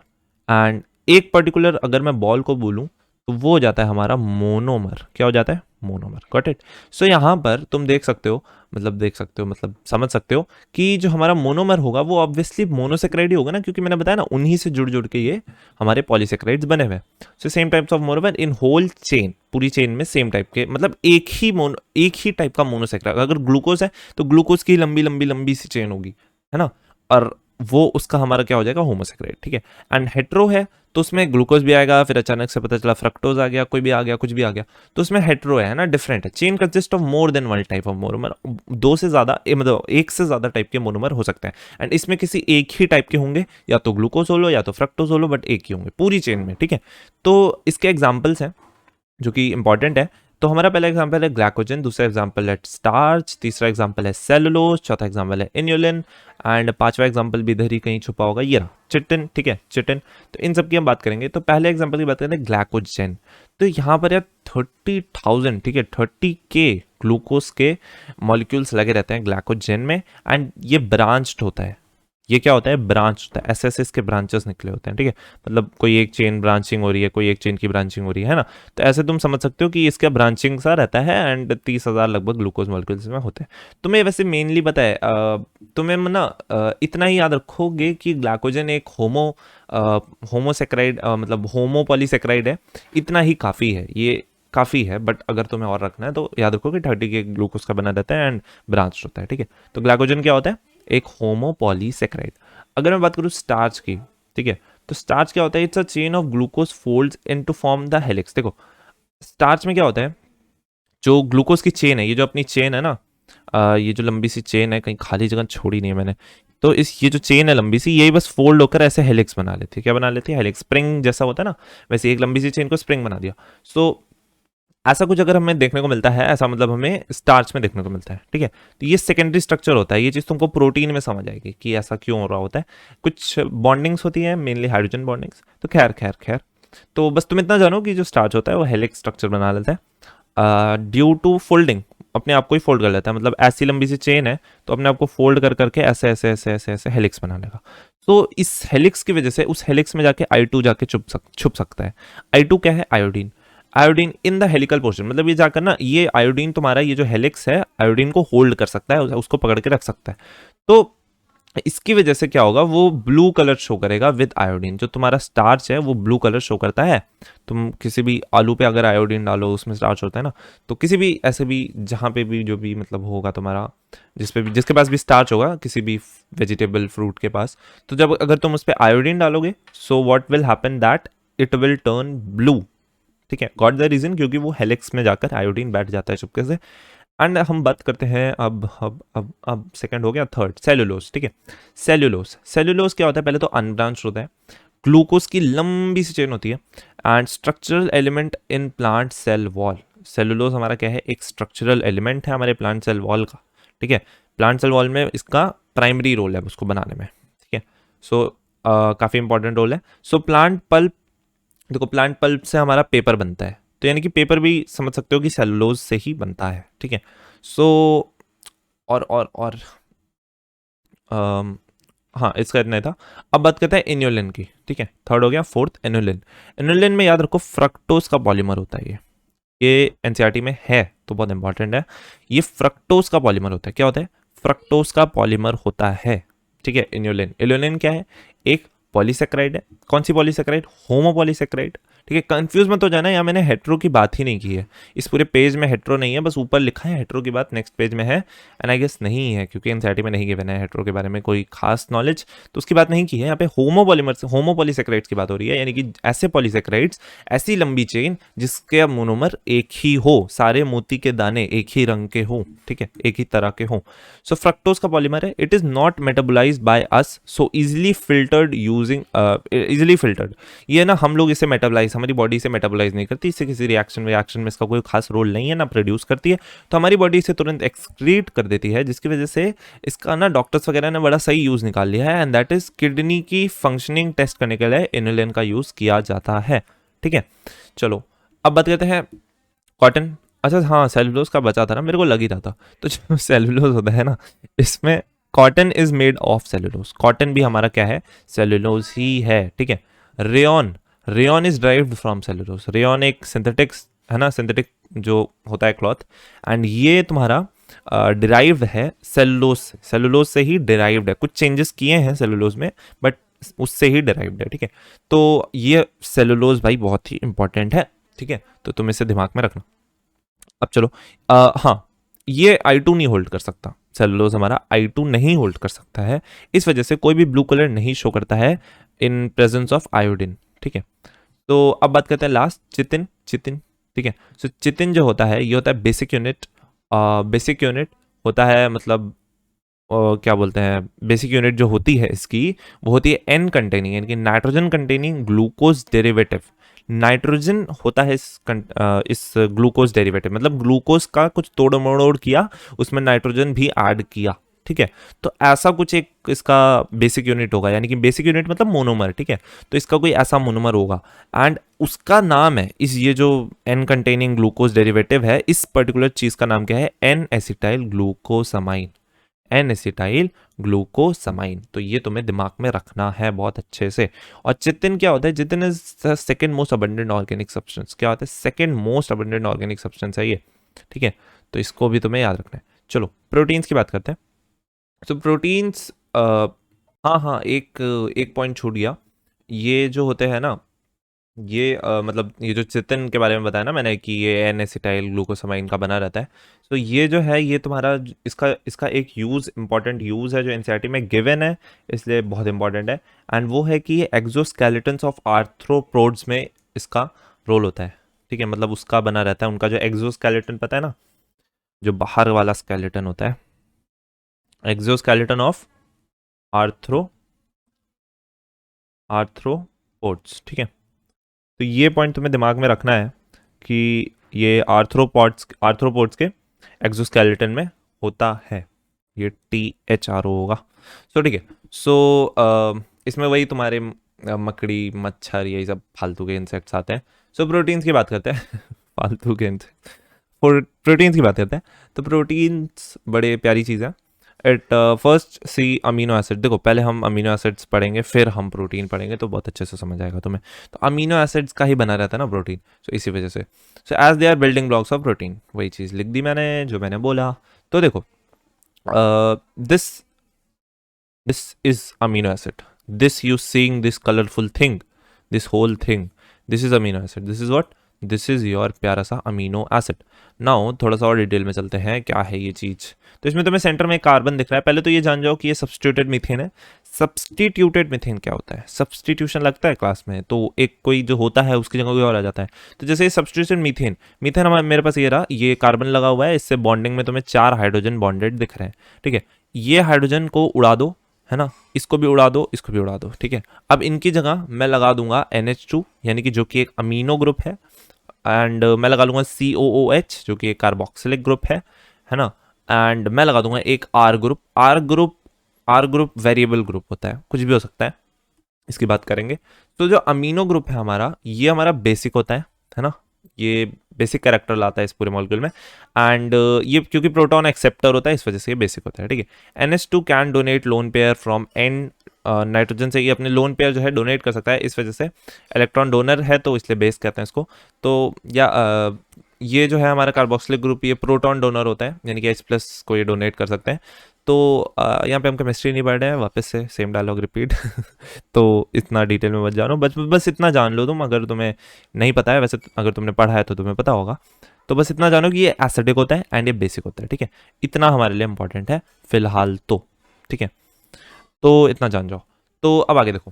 एंड एक पर्टिकुलर अगर मैं बॉल को बोलूं तो वो हो जाता है हमारा मोनोमर। क्या हो जाता है? मोनोमर। Got it? सो यहाँ पर तुम देख सकते हो, मतलब समझ सकते हो कि जो हमारा मोनोमर होगा वो ऑब्वियसली मोनोसेक्राइड ही होगा ना, क्योंकि मैंने बताया ना उन्हीं से जुड़ जुड़ के ये हमारे पॉलीसेक्राइड्स बने हुए। So same types of monomer in whole chain, पूरी चेन में सेम टाइप के, मतलब एक ही टाइप का मोनोसेक्राइड। अगर ग्लूकोज है तो ग्लूकोज की लंबी लंबी लंबी सी चेन होगी, है ना, और वो उसका हमारा क्या हो जाएगा? होमोसेक्राइड। ठीक है। एंड हेट्रो है तो उसमें ग्लूकोज भी आएगा, फिर अचानक से पता चला फ्रक्टोज आ गया, कोई भी आ गया, कुछ भी आ गया, तो उसमें हेट्रो है ना, डिफरेंट है। Chain consist of more than one type of monomer, दो से ज्यादा, मतलब एक से ज्यादा टाइप के मोनोमर हो सकते हैं। एंड इसमें किसी एक ही टाइप के होंगे, या तो ग्लूकोज हो लो या तो फ्रक्टोज हो लो, बट एक ही होंगे पूरी चेन में। ठीक है। तो इसके एग्जाम्पल्स हैं जो कि इंपॉर्टेंट है। तो हमारा पहला एग्जांपल है ग्लाइकोजन, दूसरा एग्जांपल है स्टार्च, तीसरा एग्जांपल है सेलुलोज, चौथा एग्जांपल है इन्युलिन, एंड पांचवा एग्जांपल भी इधर ही कहीं छुपा होगा, ये रहा चिटिन। ठीक है, चिटिन। तो इन सब की हम बात करेंगे। तो पहले एग्जांपल की बात करें ग्लाइकोजन, तो यहाँ पर यार 30,000, ठीक है, 30K ग्लूकोज के मॉलिक्यूल्स लगे रहते हैं ग्लाइकोजन में, एंड ये ब्रांच्ड होता है। ये क्या होता है? ब्रांच होता है। एस के ब्रांचेस निकले होते हैं। ठीक है, मतलब कोई एक चेन ब्रांचिंग हो रही है, कोई एक चेन की ब्रांचिंग हो रही है ना, तो ऐसे तुम समझ सकते हो कि इसका ब्रांचिंग सा रहता है, एंड 30,000 लगभग ग्लूकोज मॉलिक्यूल्स में होते हैं। तुम्हें वैसे मेनली पता है, तुम्हें ना इतना ही याद रखोगे कि ग्लाइकोजन एक होमोसेक्राइड, मतलब होमोपॉलीसेक्राइड है। इतना ही काफ़ी है, ये काफ़ी है। बट अगर तुम्हें और रखना है तो याद रखो कि 30 के ग्लूकोज का बना रहता है एंड ब्रांच होता है। ठीक है, तो ग्लाइकोजन क्या होता है? एक होमोपॉलीसेक्राइड। अगर मैं बात करूँ स्टार्च की, ठीक है, तो स्टार्च क्या होता है? It's a chain of glucose folds into form the helix. देखो स्टार्च में क्या होता है, जो ग्लूकोज की चेन है, ये जो अपनी चेन है ना, ये जो लंबी सी चेन है, कहीं खाली जगह छोड़ी नहीं है मैंने, तो ये जो चेन है लंबी सी, यही बस फोल्ड होकर ऐसे हेलिक्स बना लेती है। क्या बना लेती है? हेलिक्स। स्प्रिंग जैसा होता है ना, वैसे एक लंबी सी चेन को स्प्रिंग बना दिया। सो ऐसा कुछ अगर हमें देखने को मिलता है, ऐसा मतलब हमें स्टार्च में देखने को मिलता है। ठीक है, तो ये सेकेंडरी स्ट्रक्चर होता है। ये चीज़ तुमको प्रोटीन में समझ आएगी कि ऐसा क्यों हो रहा होता है। कुछ बॉन्डिंग्स होती है, मेनली हाइड्रोजन बॉन्डिंग्स। तो खैर खैर खैर, तो बस तुम इतना जानो कि जो स्टार्च होता है वो हेलिक्स स्ट्रक्चर बना लेता है ड्यू टू फोल्डिंग। अपने आप को ही फोल्ड कर लेता है, मतलब ऐसी लंबी सी चेन है तो अपने आप को फोल्ड कर करके ऐसे ऐसे ऐसे ऐसे ऐसे हेलिक्स बना लेगा। तो इस हेलिक्स की वजह से उस हेलिक्स में जाके I2 जाके छुप सकता है। I2 क्या है? Iodine. Iodine in the helical portion, मतलब ये जाकर ना, ये आयोडीन तुम्हारा, ये जो हेलिक्स है आयोडीन को होल्ड कर सकता है, उसको पकड़ के रख सकता है। तो इसकी वजह से क्या होगा? वो ब्लू कलर शो करेगा विद आयोडीन। जो तुम्हारा स्टार्च है वो ब्लू कलर शो करता है। तुम किसी भी आलू पे अगर आयोडीन डालो, उसमें स्टार्च होता है ना, तो किसी भी ऐसे भी जहाँ पे भी जो भी मतलब होगा तुम्हारा, जिसके पास भी स्टार्च होगा, किसी भी वेजिटेबल फ्रूट के पास, तो जब अगर तुम उस पर आयोडीन डालोगे, so what will happen that it will turn blue. ठीक है, गॉट द रीजन, क्योंकि वो हेलिक्स में जाकर आयोडीन बैठ जाता है चुपके से। एंड हम बात करते हैं अब सेकंड हो गया, थर्ड सेलुलोज। ठीक है, सेलुलोज क्या होता है? पहले तो अनब्रांच्ड होता है, ग्लूकोज की लंबी सी चेन होती है, and structural element in plant cell wall. Cellulose हमारा क्या है? एक स्ट्रक्चरल एलिमेंट है हमारे प्लांट सेल वॉल का। ठीक है, प्लांट सेल वॉल में इसका प्राइमरी रोल है उसको बनाने में। ठीक है, सो काफ़ी इंपॉर्टेंट रोल है। सो प्लांट पल्प, देखो प्लांट पल्प से हमारा पेपर बनता है, तो यानी कि पेपर भी समझ सकते हो कि सेलुलोज से ही बनता है। ठीक है, सो और हाँ, इसका इतना ही था। अब बात करते हैं इन्युलिन की। ठीक है, थर्ड हो गया। फोर्थ इन्युलिन। इन्युलिन में याद रखो फ्रक्टोज का पॉलीमर होता है। ये एनसीईआरटी में है तो बहुत इंपॉर्टेंट है। ये फ्रक्टोज का पॉलीमर होता है। क्या होता है? फ्रक्टोज का पॉलीमर होता है। ठीक है, इन्युलिन। इन्युलिन क्या है? एक पॉलीसेक्राइड है। कौन सी पॉलीसेक्राइड? होमोपॉलीसेक्राइड। ठीक है, कंफ्यूज मत हो जाना, यहाँ मैंने हेट्रो की बात ही नहीं की है। इस पूरे पेज में हेट्रो नहीं है, बस ऊपर लिखा है हेट्रो की बात, नेक्स्ट पेज में है, एंड आई गेस नहीं है क्योंकि एनसीईआरटी में नहीं गिवन है हेट्रो के बारे में कोई खास नॉलेज, तो उसकी बात नहीं की है। यहाँ पे होमोपॉलीसेक्राइड्स की बात हो रही है, यानी कि ऐसे पॉलीसेक्राइड्स, ऐसी लंबी चेन जिसके मोनोमर एक ही हो, सारे मोती के दाने एक ही रंग के हो, ठीक है, एक ही तरह के हो। सो फ्रक्टोज का पॉलीमर है। It is not metabolised by us, so easily filtered using easily filtered. ये ना हम लोग इसे मेटाबोलाइज, हमारी बॉडी से मेटाबोलाइज नहीं करती, इससे किसी रिएक्शन में इसका कोई खास रोल नहीं है, ना प्रोड्यूस करती है, तो हमारी बॉडी इसे तुरंत एक्सक्रीट कर देती है, जिसकी वजह से इसका ना डॉक्टर्स वगैरह ने बड़ा सही यूज निकाल लिया है, एंड दैट इज किडनी की फंक्शनिंग टेस्ट करने के लिए इन्युलिन का यूज किया जाता है। ठीक है, चलो अब बात करते हैं कॉटन। अच्छा हाँ, सेलुलोज का बचा था ना, मेरे को लग ही रहा था। तो जो सेलुलोज होता है ना, इसमें cotton is made of cellulose. Cotton भी हमारा क्या है? सेलुलोज ही है। ठीक है, rayon, rayon is derived from cellulose. Rayon एक सिंथेटिक है ना, सिंथेटिक जो होता है क्लॉथ, एंड ये तुम्हारा डिराइव्ड है सेलुलोज से। सेलुलोज से ही डिराइव्ड है, कुछ चेंजेस किए हैं सेलुलोज में बट उससे ही डिराइव्ड है, ठीक है। तो ये सेलुलोज भाई बहुत ही इंपॉर्टेंट है, ठीक है, तो तुम इसे दिमाग में रखना। अब चलो, हाँ, ये I2 नहीं होल्ड कर सकता, सेलुलोज हमारा I2 नहीं होल्ड कर सकता है, इस वजह से कोई भी ब्लू कलर नहीं शो करता है इन प्रेजेंस ऑफ आयोडीन, ठीक है। तो अब बात करते हैं लास्ट, चितिन। चितिन, ठीक है। सो चितिन जो होता है ये होता है बेसिक यूनिट। बेसिक यूनिट होता है मतलब क्या बोलते हैं, बेसिक यूनिट जो होती है इसकी वो होती है N कंटेनिंग, यानी कि nitrogen containing glucose derivative. Nitrogen होता है इस ग्लूकोज डेरिवेटिव, मतलब ग्लूकोज का कुछ तोड़ मरोड़ किया, उसमें नाइट्रोजन भी ऐड किया, ठीक है। तो ऐसा कुछ एक इसका बेसिक यूनिट होगा, यानी कि बेसिक यूनिट मतलब मोनोमर, ठीक है। तो इसका कोई ऐसा मोनोमर होगा एंड उसका नाम है, इस ये जो N कंटेनिंग ग्लूकोज डेरिवेटिव है, इस पर्टिकुलर चीज का नाम क्या है, N acetyl glucosamine. N acetyl glucosamine. तो ये तुम्हें दिमाग में रखना है बहुत अच्छे से। और चितिन क्या होता है, chitin is the second most abundant organic substance. क्या होता है, second most abundant organic substance है ये, ठीक है। तो इसको भी तुम्हें याद रखना है। चलो प्रोटीन्स की बात करते हैं। तो प्रोटीन्स, हाँ हाँ, एक एक पॉइंट छूट गया। ये जो होते हैं ना, ये मतलब ये जो चितिन के बारे में बताया ना मैंने कि ये N एसिटाइल ग्लूकोसामाइन का बना रहता है। तो ये जो है ये तुम्हारा इसका इसका एक यूज़, इंपॉर्टेंट यूज़ है जो एनसीईआरटी में गिवन है, इसलिए बहुत इंपॉर्टेंट है। एंड वो है कि ये एक्सोस्केलेटन्स ऑफ आर्थ्रोपोड्स में इसका रोल होता है, ठीक है। मतलब उसका बना रहता है, उनका जो एक्सोस्केलेटन पता है ना, जो बाहर वाला स्केलेटन होता है, एक्सोस्केलेटन ऑफ आर्थ्रोपोड्स, ठीक है। तो ये पॉइंट तुम्हें दिमाग में रखना है कि ये आर्थ्रोपोड्स के एक्सोस्केलेटन में होता है, ये THRO होगा। सो ठीक है। सो इसमें वही तुम्हारे मकड़ी, मच्छर, यही सब फालतू के इंसेक्ट्स आते हैं। सो प्रोटीन्स की बात करते हैं फालतू के प्रोटीन्स की बात करते हैं। तो प्रोटीन्स बड़े प्यारी चीज़ है। At first see amino acid. देखो पहले हम अमीनो एसिड्स पढ़ेंगे फिर हम प्रोटीन पढ़ेंगे, तो बहुत अच्छे से समझ आएगा तुम्हें। तो अमीनो एसिड्स का ही बना रहता है ना प्रोटीन, तो इसी वजह से। So as they are building blocks of protein, वही चीज़ लिख दी मैंने जो मैंने बोला। तो देखो, this this is amino acid, this you seeing this colourful thing, this whole thing, this is amino acid, this is what, this is your प्यारा सा अमीनो एसिड। नाउ थोड़ा सा और डिटेल में चलते हैं, क्या है ये चीज़। तो इसमें तुम्हें सेंटर में कार्बन दिख रहा है। पहले तो ये जान जाओ कि ये सब्स्टिट्यूटेड मीथेन है। सब्स्टिट्यूटेड मीथेन क्या होता है, सब्स्टिट्यूशन लगता है क्लास में, तो एक कोई जो होता है उसकी जगह कोई और आ जाता है। तो जैसे ये सब्स्टिट्यूटेड मीथेन, मीथेन हमारे मेरे पास ये रहा, ये कार्बन लगा हुआ है, इससे बॉन्डिंग में तुम्हें 4 हाइड्रोजन बॉन्डेड दिख रहे हैं, ठीक है। ये हाइड्रोजन को उड़ा दो, है ना, इसको भी उड़ा दो, इसको भी उड़ा दो, ठीक है। अब इनकी जगह मैं लगा दूंगा NH2, यानी कि जो कि एक अमीनो ग्रुप है, एंड मैं लगा लूंगा COOH जो कि एक कार्बोक्सिलिक ग्रुप है ना। एंड मैं लगा दूंगा एक आर ग्रुप वेरिएबल ग्रुप होता है, कुछ भी हो सकता है, इसकी बात करेंगे। तो जो अमीनो ग्रुप है हमारा, ये हमारा बेसिक होता है ना, ये बेसिक कैरेक्टर लाता है इस पूरे मॉलिक्यूल में। एंड ये क्योंकि प्रोटॉन एक्सेप्टर होता है इस वजह से ये बेसिक होता है, ठीक है। NH2 can donate lone pair from N nitrogen से, ये अपने लोन पेयर जो है डोनेट कर सकता है, इस वजह से इलेक्ट्रॉन डोनर है तो इसलिए बेस कहते हैं इसको। तो या ये जो है हमारा कार्बोक्सिलिक ग्रुप, ये प्रोटॉन डोनर होता है, यानी कि H+ को ये डोनेट कर सकते हैं। तो यहाँ पे हम केमिस्ट्री नहीं पढ़ रहे हैं, वापस से सेम डायलॉग रिपीट तो इतना डिटेल में मत जानो, बस इतना जान लो तुम, अगर तुम्हें नहीं पता है, वैसे अगर तुमने पढ़ा है तो तुम्हें पता होगा। तो बस इतना जानो कि ये एसिडिक होता है एंड ये बेसिक होता है, ठीक है। इतना हमारे लिए इंपॉर्टेंट है फिलहाल तो, ठीक है। तो इतना जान जाओ। तो अब आगे देखो,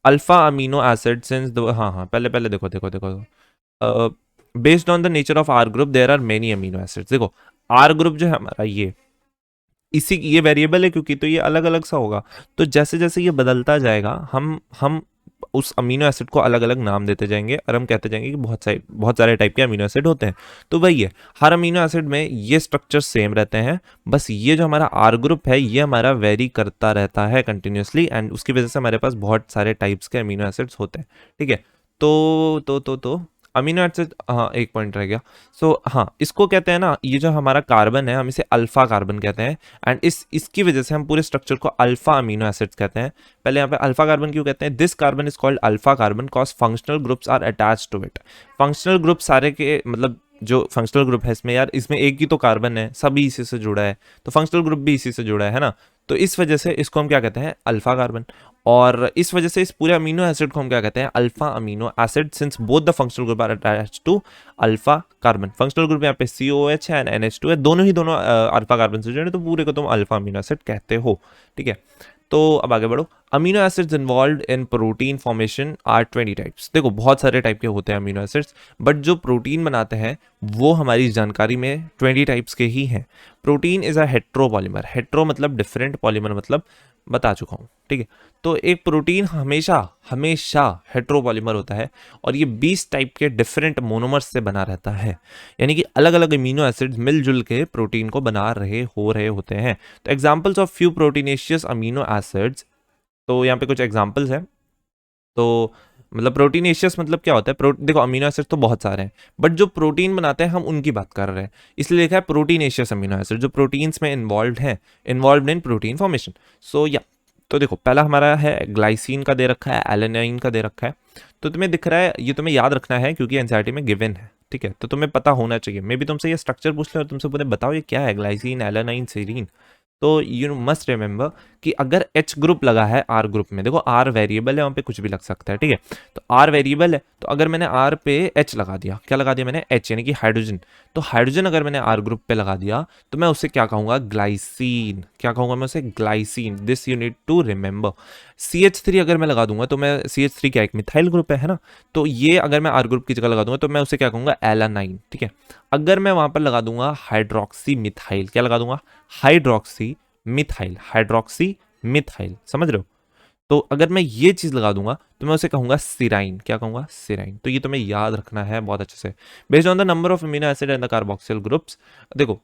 अल्फा अमीनो एसिड सिंस, हाँ हाँ, पहले देखो देखो देखो, based on the nature of R group there are many amino acids. देखो आर ग्रुप जो है हमारा, ये वेरिएबल है क्योंकि, तो ये अलग अलग सा होगा। तो जैसे जैसे ये बदलता जाएगा, हम उस अमीनो एसिड को अलग अलग नाम देते जाएंगे और हम कहते जाएंगे कि बहुत सारे टाइप के अमीनो एसिड होते हैं। तो वही है, हर अमीनो एसिड में ये स्ट्रक्चर सेम रहते हैं, बस ये जो हमारा आर ग्रुप है ये हमारा वेरी करता रहता है कंटिन्यूसली, एंड उसकी वजह से हमारे पास बहुत सारे टाइप्स के अमीनो एसिड्स होते हैं, ठीक है। तो अमीनो एसिड, हाँ एक पॉइंट रह गया। सो हाँ, इसको कहते हैं ना, ये जो हमारा कार्बन है हम इसे अल्फा कार्बन कहते हैं, एंड इसकी वजह से हम पूरे स्ट्रक्चर को अल्फा अमीनो एसिड्स कहते हैं। पहले यहाँ पे अल्फा कार्बन क्यों कहते हैं? This carbon is called alpha carbon cause functional groups are attached to it. Functional group सारे के मतलब जो फंक्शनल ग्रुप है इसमें यार, इसमें एक ही तो कार्बन है, सभी इसी से जुड़ा है, तो फंक्शनल ग्रुप भी इसी से जुड़ा है ना, तो इस वजह से इसको हम क्या कहते हैं? Alpha carbon. और इस वजह से इस पूरे अमीनो एसिड को हम क्या कहते हैं? Alpha amino acid, since both the functional group are attached to alpha carbon. Functional group यहाँ पे COH है एंड NH2 है, दोनों ही दोनों अल्फा कार्बन से जुड़े, तो पूरे को तुम अल्फा अमीनो एसिड कहते हो। ठीक है, तो अब आगे बढ़ो। Amino acids involve in protein formation are 20 types. देखो बहुत सारे टाइप के होते हैं अमीनो एसिड्स, बट जो प्रोटीन बनाते हैं वो हमारी जानकारी में 20 टाइप्स के ही हैं। Protein is a heteropolymer, hetero मतलब डिफरेंट, पॉलीमर मतलब बता चुका हूँ। ठीक है, तो एक प्रोटीन हमेशा हमेशा हेट्रोपॉलीमर होता है, और ये 20 टाइप के डिफरेंट मोनोमर्स से बना रहता है, यानी कि अलग अलग अमीनो एसिड्स मिलजुल के प्रोटीन को बना रहे होते हैं। तो examples of few proteinaceous amino acids, तो यहाँ पे कुछ एग्जांपल्स हैं। तो मतलब प्रोटीनेशियस मतलब क्या होता है? देखो अमीनो एसिड तो बहुत सारे हैं, बट जो प्रोटीन बनाते हैं हम उनकी बात कर रहे हैं, इसलिए लिखा है प्रोटीनेशियस अमीनो एसिड, जो प्रोटीन्स में इन्वॉल्व हैं, इन्वॉल्व इन प्रोटीन फॉर्मेशन। सो या तो देखो पहला हमारा है ग्लाइसिन का दे रखा है, एलेनाइन का दे रखा है। तो तुम्हें दिख रहा है, ये तुम्हें याद रखना है क्योंकि एनसीईआरटी में गिवन है। ठीक है, तो तुम्हें पता होना चाहिए। मे बी तुमसे ये स्ट्रक्चर पूछ ले और तुमसे बोले बताओ ये क्या है, ग्लाइसिन, एलेनाइन, सेरीन, तो यू मस्ट रिमेंबर कि अगर H ग्रुप लगा है R ग्रुप में, देखो R वेरिएबल है, वहाँ पे कुछ भी लग सकता है। ठीक है, तो R वेरिएबल है, तो अगर मैंने R पे H लगा दिया, क्या लगा दिया मैंने? H, यानी कि हाइड्रोजन। तो हाइड्रोजन अगर मैंने R ग्रुप पे लगा दिया तो मैं उसे क्या कहूँगा? ग्लाइसिन। क्या कहूँगा मैं उसे? Glycine. This you need to remember. CH3 अगर मैं लगा दूंगा तो मैं, CH3 क्या एक मिथाइल ग्रुप है ना, तो ये अगर मैं R ग्रुप की जगह लगा दूंगा तो मैं उसे क्या कहूँगा? एलानाइन। ठीक है, अगर मैं वहाँ पर लगा दूंगा हाइड्रोक्सी मिथाइल, क्या लगा दूंगा? हाइड्रोक्सी मिथाइल, हाइड्रोक्सी मिथाइल, समझ रहे हो? तो अगर मैं ये चीज लगा दूंगा तो मैं उसे कहूंगा सिराइन। क्या कहूंगा? सिराइन। तो ये तुम्हें याद रखना है बहुत अच्छे से। Based on the number of amino acid and the carboxyl groups, देखो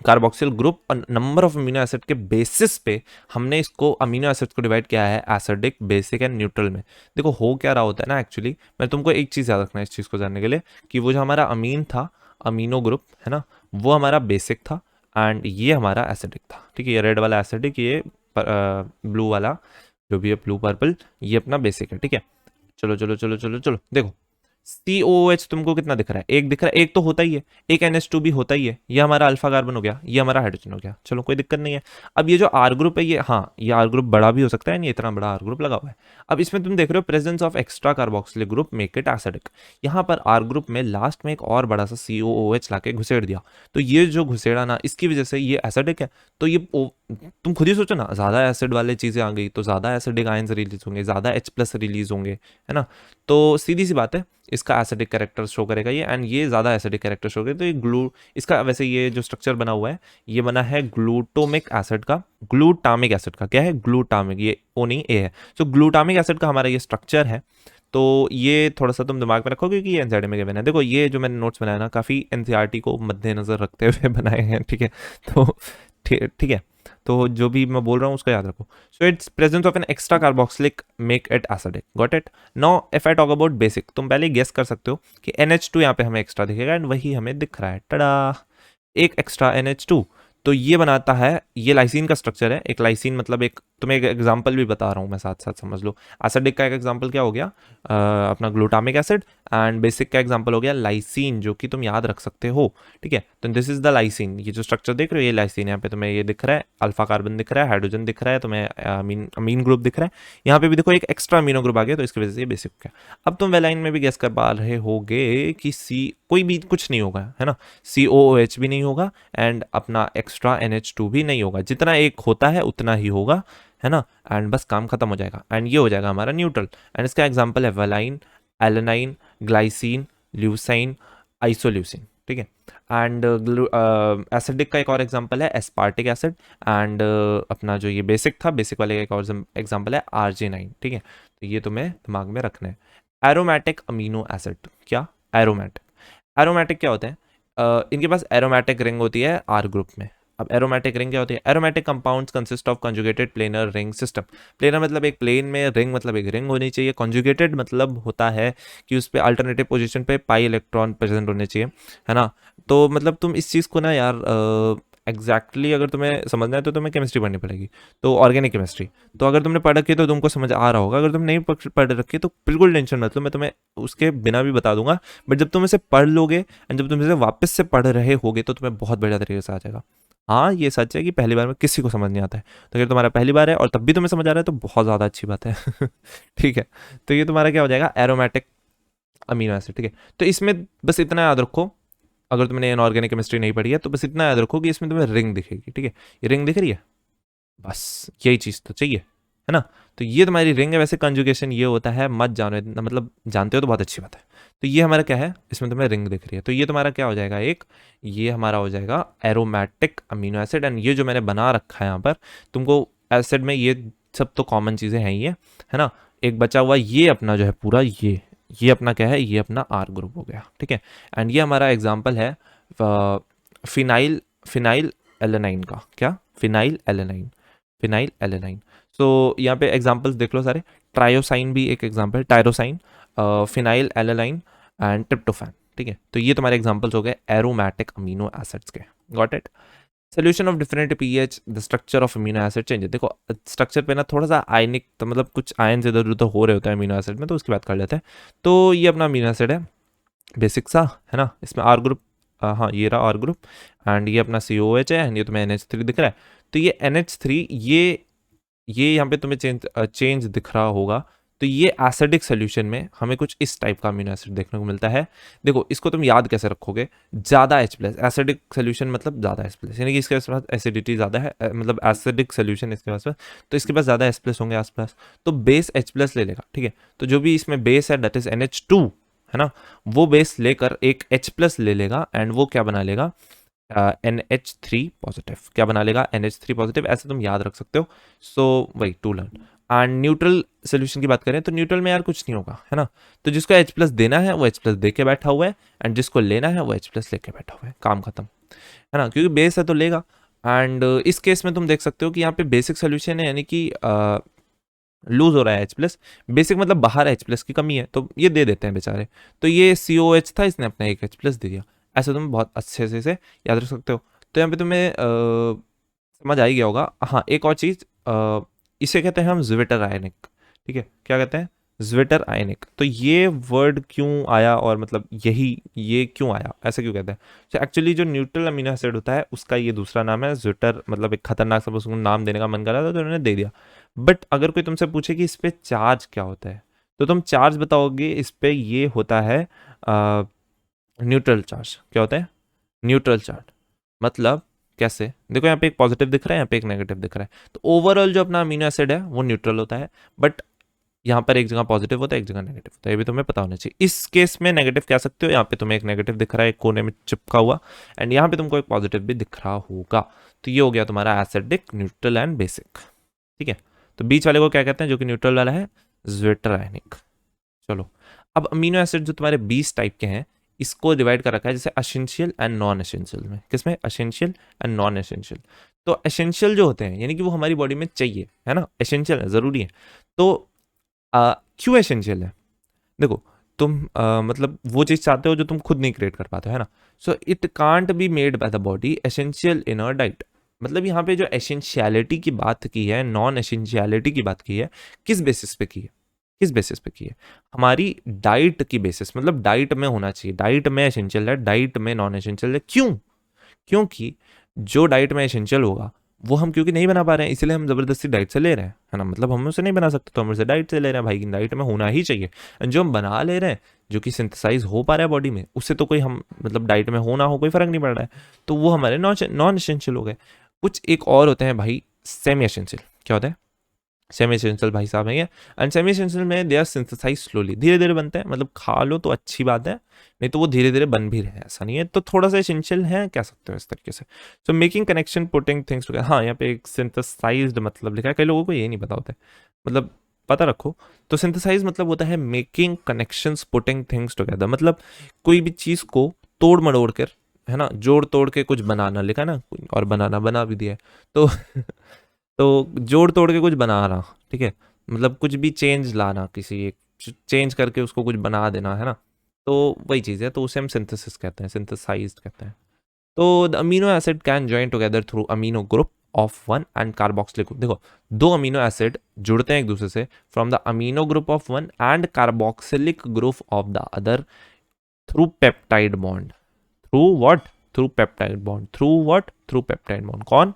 कार्बोक्सिल ग्रुप और नंबर ऑफ अमीनो एसिड के बेसिस पे हमने इसको अमीनो एसिड को डिवाइड किया है एसिडिक, बेसिक एंड न्यूट्रल में। देखो हो क्या रहा होता है ना, एक्चुअली मैं तुमको एक चीज याद रखना है इस चीज को जानने के लिए, कि वो जो हमारा अमीन था, अमीनो ग्रुप है ना, वो हमारा बेसिक था एंड ये हमारा एसिडिक था। ठीक है, ये रेड वाला एसिडिक, ये ब्लू वाला जो भी है, ब्लू पर्पल, ये अपना बेसिक है। ठीक है, चलो चलो चलो चलो चलो, देखो COOH तुमको कितना दिख रहा है? एक दिख रहा है, एक तो होता ही है, एक NH2 भी होता ही है, ये हमारा अल्फा कार्बन हो गया, ये हमारा हाइड्रोजन हो गया। चलो कोई दिक्कत नहीं है। अब ये जो R ग्रुप है, ये हाँ ये R ग्रुप बड़ा भी हो सकता है, नहीं इतना बड़ा R ग्रुप लगा हुआ है। अब इसमें तुम देख रहे हो presence of extra carboxylic group make it acidic. यहाँ पर R ग्रुप में लास्ट में एक और बड़ा सा COOH लाके घुसेड़ दिया, तो ये जो घुसेड़ा ना, इसकी वजह से ये एसिडिक है। तो ये तुम खुद ही सोचो ना, ज्यादा एसिड वाले चीजें आ गई तो ज्यादा एसिडिक आयंस रिलीज होंगे, ज्यादा H+ रिलीज होंगे, है ना। तो सीधी सी बात है, इसका एसिडिक कैरेक्टर शो करेगा ये, एंड ये ज़्यादा एसिडिक कैरेक्टर शो करेगा। तो ये इसका वैसे ये जो स्ट्रक्चर बना हुआ है, ये बना है ग्लूटोमिक एसिड का, ग्लूटामिक एसिड का। क्या है? ग्लूटामिक, ये ओ नहीं ए है। तो ग्लूटामिक एसिड का हमारा ये स्ट्रक्चर है। तो ये थोड़ा सा तुम दिमाग में रखो क्योंकि ये एनसीईआरटी में गिवन है। देखो ये जो मैंने नोट्स बनाया ना, काफ़ी एनसीईआरटी को मद्देनजर रखते हुए बनाए हैं। ठीक है, तो ठीक है, तो जो भी मैं बोल रहा हूँ उसको याद रखो। So it's presence of an extra carboxylic make it acidic, got it. Now if I talk about basic, तुम पहले गेस कर सकते हो कि NH2 यहाँ पे हमें एक्स्ट्रा दिखेगा, एंड वही हमें दिख रहा है, टड़ा, एक एक्स्ट्रा NH2। तो ये बनाता है, ये लाइसिन का स्ट्रक्चर है। एक लाइसिन मतलब, एक तुम्हें एक एग्जांपल भी बता रहा हूँ मैं, साथ साथ समझ लो। एसिडिक का एक एग्जांपल क्या हो गया? अपना ग्लूटामिक एसिड, एंड बेसिक का एग्जांपल हो गया लाइसिन, जो कि तुम याद रख सकते हो। ठीक है, तो दिस इज द लाइसिन। ये जो स्ट्रक्चर देख रहे हो, ये लाइसिन, यहाँ पे तुम्हें ये दिख रहा है, अल्फा कार्बन दिख रहा है, हाइड्रोजन दिख रहा है, तुम्हें अमीन ग्रुप दिख रहा है। यहाँ पे भी देखो एक एक्स्ट्रा अमीनो ग्रुप आ गया, तो इसकी वजह से ये बेसिक हो गया। अब तुम वेलाइन में भी गेस कर पा रहे होगे कि कोई भी कुछ नहीं होगा, है ना, COOH भी नहीं होगा, एंड अपना एक्स्ट्रा NH2 भी नहीं होगा। जितना एक होता है उतना ही होगा, है ना, एंड बस काम खत्म हो जाएगा, एंड ये हो जाएगा हमारा न्यूट्रल। एंड इसका एग्जांपल है valine, alanine, glycine, Eleusine, isoleucine. ठीक है, एंड एसिडिक का एक और एग्जांपल है एस्पार्टिक एसिड, एंड अपना जो ये बेसिक था, बेसिक वाले का एक और एग्जांपल है Arginine। ठीक है, तो ये तुम्हें दिमाग में रखना है। एरोमेटिक अमीनो एसिड, क्या? एरोमेटिक, एरोमेटिक क्या होते हैं? इनके पास एरोमेटिक रिंग होती है R ग्रुप में। अब एरोमेटिक रिंग क्या होती है? Aromatic compounds consist of conjugated planar ring system. Planar मतलब एक प्लेन में, रिंग मतलब एक रिंग होनी चाहिए। कंजुगेटेड मतलब होता है कि उस पर अल्टरनेटिव पोजीशन पे पाई इलेक्ट्रॉन प्रेजेंट होने चाहिए, है ना। तो मतलब तुम इस चीज़ को ना यार एग्जैक्टली अगर तुम्हें समझना है तो तुम्हें केमिस्ट्री पढ़नी पड़ेगी, तो ऑर्गेनिक केमिस्ट्री। तो अगर तुमने पढ़ रखी है तो तुमको समझ आ रहा होगा, अगर तुम नहीं पढ़ रखी तो बिल्कुल टेंशन मत लो, मैं तुम्हें उसके बिना भी बता दूंगा। बट जब तुम इसे पढ़ लोगे एंड जब तुम इसे वापस से पढ़ रहे होगे तो तुम्हें बहुत बढ़िया तरीके से आ जाएगा। हाँ ये सच है कि पहली बार में किसी को समझ नहीं आता है, तो अगर तुम्हारा पहली बार है और तब भी तुम्हें समझ आ रहा है तो बहुत ज़्यादा अच्छी बात है। ठीक है, तो ये तुम्हारा क्या हो जाएगा? Aromatic amino acid. ठीक है, तो इसमें बस इतना याद रखो, अगर तुमने इनऑर्गेनिक केमिस्ट्री नहीं पढ़ी है तो बस इतना याद रखो कि इसमें तुम्हें रिंग दिखेगी। ठीक है, ये रिंग दिख रही है, बस यही चीज़ तो चाहिए, है ना। तो ये तुम्हारी रिंग है। वैसे कंजुगेशन ये होता है, मत जानो इतना, मतलब जानते हो तो बहुत अच्छी बात है। तो ये हमारा क्या है, इसमें तुम्हें रिंग दिख रही है, तो ये तुम्हारा क्या हो जाएगा? एक ये हमारा हो जाएगा एरोमेटिक अमीनो एसिड। एंड ये जो मैंने बना रखा है यहाँ पर तुमको एसिड में, ये सब तो कॉमन चीज़ें हैं ही है ना। एक बचा हुआ ये अपना जो है पूरा, ये अपना क्या है? ये अपना आर ग्रुप हो गया। ठीक है, एंड ये हमारा एग्जाम्पल है फिनाइल फिनाइल एलेनाइन का। क्या? Phenylalanine, phenylalanine. So यहाँ पे एग्जांपल्स देख लो सारे। ट्रायोसाइन भी एक example, tyrosine, phenylalanine and tryptophan. ठीक है, तो ये तुम्हारे एग्जांपल्स हो गए एरोमेटिक अमीनो एसिड्स के। Got it? Solution of different pH, the structure of amino acid change. देखो स्ट्रक्चर पे ना थोड़ा सा आयनिक, तो मतलब कुछ आयन इधर उधर हो रहे होते हैं अमीनो एसिड में, तो उसकी बात कर लेते हैं। तो ये अपना अमीनो एसिड है बेसिक सा, है ना। इसमें आर ग्रुप, हाँ ये रहा आर ग्रुप, एंड ये अपना COH है, एंड ये तुम्हें NH3 दिख रहा है। तो ये NH3, ये यहाँ पे तुम्हें चेंज दिख रहा होगा। तो ये एसिडिक सोल्यूशन में हमें कुछ इस टाइप का अमीनो एसिड देखने को मिलता है। देखो इसको तुम याद कैसे रखोगे? ज़्यादा H+, एसिडिक सोल्यूशन मतलब ज़्यादा H+, यानी कि इसके पास एसिडिटी ज़्यादा है, मतलब एसिडिक सोल्यूशन इसके पास, तो इसके पास ज़्यादा H+ होंगे आसपास, तो बेस H+ ले लेगा। ठीक है, तो जो भी इसमें बेस है दैट इज NH2, है ना, वो बेस लेकर एक H+ ले लेगा एंड वो क्या बना लेगा? NH3 positive. क्या बना लेगा? NH3 positive. ऐसे तुम याद रख सकते हो। सो वही to learn. And neutral solution की बात करें तो न्यूट्रल में यार कुछ नहीं होगा, है ना। तो जिसको H+ देना है वो H+ दे के बैठा हुआ है, एंड जिसको लेना है वो H+ लेके बैठा हुआ है, काम खत्म, है ना, क्योंकि बेस है तो लेगा। एंड इस केस में तुम देख सकते हो कि यहाँ पे बेसिक सोल्यूशन है, यानी कि लूज हो रहा है H+। बेसिक मतलब बाहर H+ की कमी है, तो ये दे देते हैं बेचारे। तो ये COH था, इसने अपना एक H+ दे दिया। ऐसे तुम बहुत अच्छे से याद रख सकते हो। तो यहाँ पे तुम्हें समझ आ ही गया होगा। हाँ एक और चीज़, इसे कहते हैं हम ज्विटर आयनिक। ठीक है, क्या कहते हैं? ज्विटर आयनिक। तो ये वर्ड क्यों आया, और मतलब ये क्यों आया, ऐसे क्यों कहते हैं? तो एक्चुअली जो न्यूट्रल अमीनो एसिड होता है उसका ये दूसरा नाम है ज्विटर, मतलब एक खतरनाक सा, उसको नाम देने का मन कर रहा था तो उन्होंने दे दिया। बट अगर कोई तुमसे पूछे कि इस पे चार्ज क्या होता है, तो तुम चार्ज बताओगे इस पे ये होता है न्यूट्रल चार्ज। क्या होता है? Neutral charge. मतलब कैसे? देखो यहाँ पे एक पॉजिटिव दिख रहा है, यहाँ पे एक नेगेटिव दिख रहा है, तो ओवरऑल जो अपना अमीनो एसिड है वो न्यूट्रल होता है, बट यहाँ पर एक जगह पॉजिटिव होता है एक जगह नेगेटिव होता है, ये भी तुम्हें पता होना चाहिए। इस केस में नेगेटिव कह सकते हो, यहाँ पे तुम्हें एक नेगेटिव दिख रहा है एक कोने में चिपका हुआ, एंड यहाँ पे तुमको एक पॉजिटिव भी दिख रहा होगा। तो ये हो गया तुम्हारा एसिडिक, न्यूट्रल एंड बेसिक। ठीक है, तो बीच वाले को क्या कहते हैं जो कि न्यूट्रल वाला है? ज्विटर आयनिक। चलो, अब अमीनो एसिड जो तुम्हारे 20 टाइप के हैं इसको डिवाइड कर रखा है जैसे एसेंशियल एंड नॉन एसेंशियल में। किसमें? Essential and non essential. तो एसेंशियल जो होते हैं यानी कि वो हमारी बॉडी में चाहिए, है ना, एसेंशियल है, जरूरी है। तो क्यों एसेंशियल है? देखो तुम मतलब वो चीज चाहते हो जो तुम खुद नहीं क्रिएट कर पाते हो, है ना। So it can't be made by the body, essential in a diet. मतलब यहाँ पे जो एसेंशियलिटी की बात की है, नॉन एसेंशियलिटी की बात की है, किस बेसिस पे की है? किस बेसिस पे की है? हमारी डाइट की बेसिस, मतलब डाइट में होना चाहिए, डाइट में एसेंशियल है, डाइट में नॉन एसेंशियल है। क्यों? क्योंकि जो डाइट में एसेंशियल होगा वो हम क्योंकि नहीं बना पा रहे हैं, इसलिए हम जबरदस्ती डाइट से ले रहे हैं, है ना। मतलब हम उसे नहीं बना सकते तो हम उसे डाइट से ले रहे हैं, भाई डाइट में होना ही चाहिए। जो हम बना ले रहे हैं, जो कि सिंथेसाइज हो पा रहा है बॉडी में, उससे तो कोई हम मतलब डाइट में हो ना हो कोई फर्क नहीं पड़ रहा है, तो वो हमारे नॉन एसेंशियल हो गए। कुछ एक और होते हैं भाई, सेमी एसेंशियल। क्या होता है? सेमी एसेंशियल भाई साहब है ये। एंड सेमी एसेंशियल में दे आर सिंथेसाइज स्लोली, धीरे धीरे बनते हैं, मतलब खा लो तो अच्छी बात है, नहीं तो वो धीरे धीरे बन भी रहे हैं, ऐसा नहीं है, तो थोड़ा सा एसेंशियल है कह सकते हो इस तरीके से। So making connection putting things together. हाँ यहाँ पे एक सिंथेसाइज्ड मतलब लिखा है, कई लोगों को ये नहीं पता होता है, मतलब पता रखो। तो सिंथेसाइज मतलब होता है making connections putting things together, मतलब कोई भी चीज़ को तोड़ मड़ोड़ कर, है ना, जोड़ तोड़ के कुछ बनाना लिखा ना, और बनाना बना भी दिया है। तो तो जोड़ तोड़ के कुछ बनाना, ठीक है, मतलब कुछ भी चेंज लाना, किसी एक चेंज करके उसको कुछ बना देना, है ना, तो वही चीज़ है, तो उसे हम सिंथेसिस कहते हैं, सिंथेसाइज्ड कहते हैं। तो the amino acid can join together through amino group of one and carboxylic group. देखो, दो अमीनो एसिड जुड़ते हैं एक दूसरे से from the amino group of one and carboxylic group of the other through peptide bond. Through what? Through peptide bond. Through what? Through peptide bond. कौन?